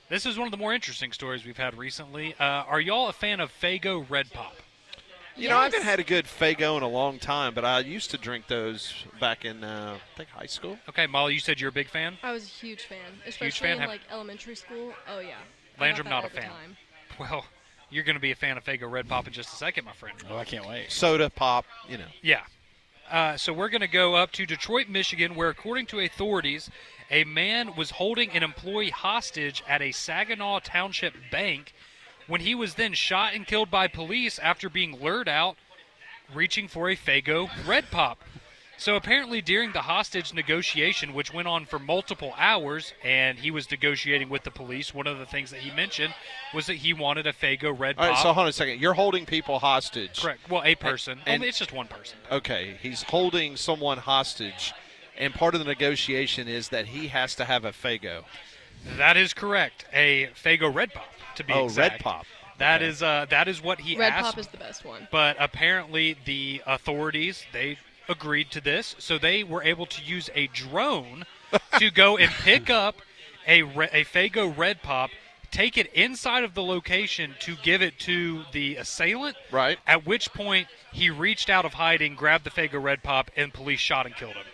this is one of the more interesting stories we've had recently. Are y'all a fan of Faygo Red Pop? You know, I haven't had a good Faygo in a long time, but I used to drink those back in, I think, high school. Okay, Molly, you said you're a big fan? I was a huge fan, especially in, like, elementary school. Oh, yeah. Landrum, not a fan. Well, you're going to be a fan of Faygo Red Pop in just a second, my friend. Oh, I can't wait. Soda, pop, Yeah. So we're going to go up to Detroit, Michigan, where, according to authorities, a man was holding an employee hostage at a Saginaw Township bank when he was then shot and killed by police after being lured out reaching for a Faygo Red Pop. So apparently during the hostage negotiation, which went on for multiple hours, and he was negotiating with the police, one of the things that he mentioned was that he wanted a Faygo Red Pop. All right, so hold on a second. You're holding people hostage. Correct. Well, a person. And it's just one person. Okay, he's holding someone hostage, and part of the negotiation is that he has to have a Faygo. That is correct. A Faygo Red Pop, to be exact. Red Pop. That is what he Red asked. Pop is the best one. But apparently the authorities, they agreed to this, so they were able to use a drone to go and pick up a Faygo Red Pop, take it inside of the location to give it to the assailant. Right. At which point he reached out of hiding, grabbed the Faygo Red Pop, and police shot and killed him.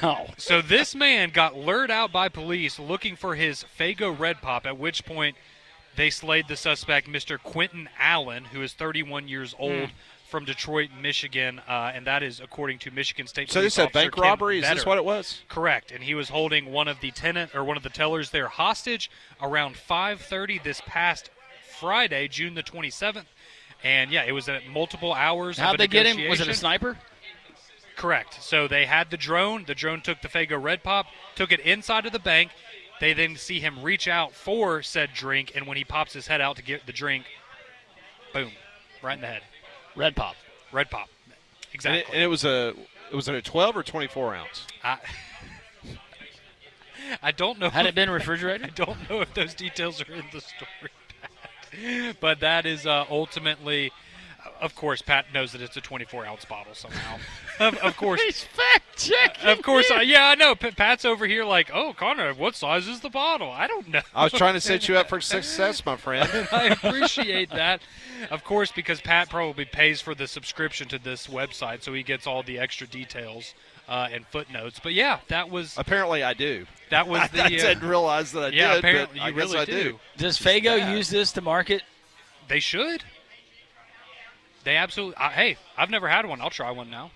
Wow. So this man got lured out by police looking for his Faygo Red Pop, at which point they slayed the suspect, Mr. Quentin Allen, who is 31 years old, from Detroit, Michigan, and that is according to Michigan State. So this is a bank robbery? Is this what it was? Correct, and he was holding one of the tellers there hostage around 5:30 this past Friday, June the 27th. And yeah, it was at multiple hours. How'd of they get him? Was it a sniper? Correct. So they had the drone. The drone took the Faygo Red Pop, took it inside of the bank. They then see him reach out for said drink, and when he pops his head out to get the drink, boom, right in the head. Red Pop. Red Pop. Exactly. And it was a 12 or 24 ounce? I don't know. Had it been refrigerated? I don't know if those details are in the story, but that is ultimately. Of course, Pat knows that it's a 24-ounce bottle somehow. Of course. He's fact-checking. Of course, yeah, I know. Pat's over here like, oh, Connor, what size is the bottle? I don't know. I was trying to set you up for success, my friend. I appreciate that. Of course, because Pat probably pays for the subscription to this website, so he gets all the extra details and footnotes. But, yeah, that was – Apparently I do. That was the – I didn't realize that I did, apparently but I you guess really I do. Does Faygo use this to market? They should. They absolutely. Hey, I've never had one. I'll try one now.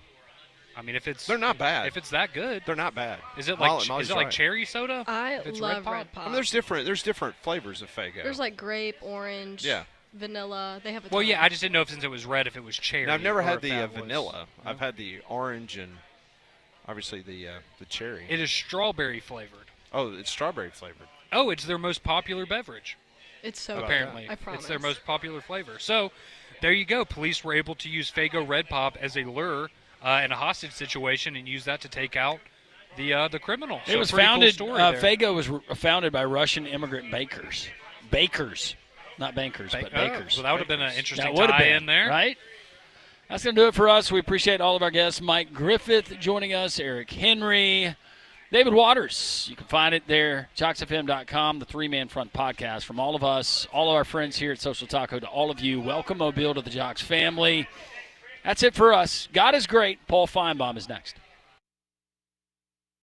I mean, if it's they're not bad. If it's that good, they're not bad. Is it like like cherry soda? I love Red Pop. I mean, there's different flavors of Faygo. There's like grape, orange, vanilla. They have a ton. Well, yeah, I just didn't know if since it was red if it was cherry. Now, I've never had the was, vanilla. I've had the orange and obviously the cherry. It is strawberry flavored. Oh, it's strawberry flavored. Oh, it's their most popular beverage. It's so apparently good. I promise. It's their most popular flavor. So. There you go. Police were able to use Faygo Red Pop as a lure in a hostage situation and use that to take out the criminal. It was founded. Faygo was founded by Russian immigrant bakers. Bakers, not bankers, but bakers. Well, that would have been an interesting tie in there, right? That's going to do it for us. We appreciate all of our guests. Mike Griffith joining us, Eric Henry, David Waters. You can find it there, JoxFM.com, the three-man front podcast. From all of us, all of our friends here at Social Taco, to all of you, welcome Mobile to the Jox family. That's it for us. God is great. Paul Feinbaum is next.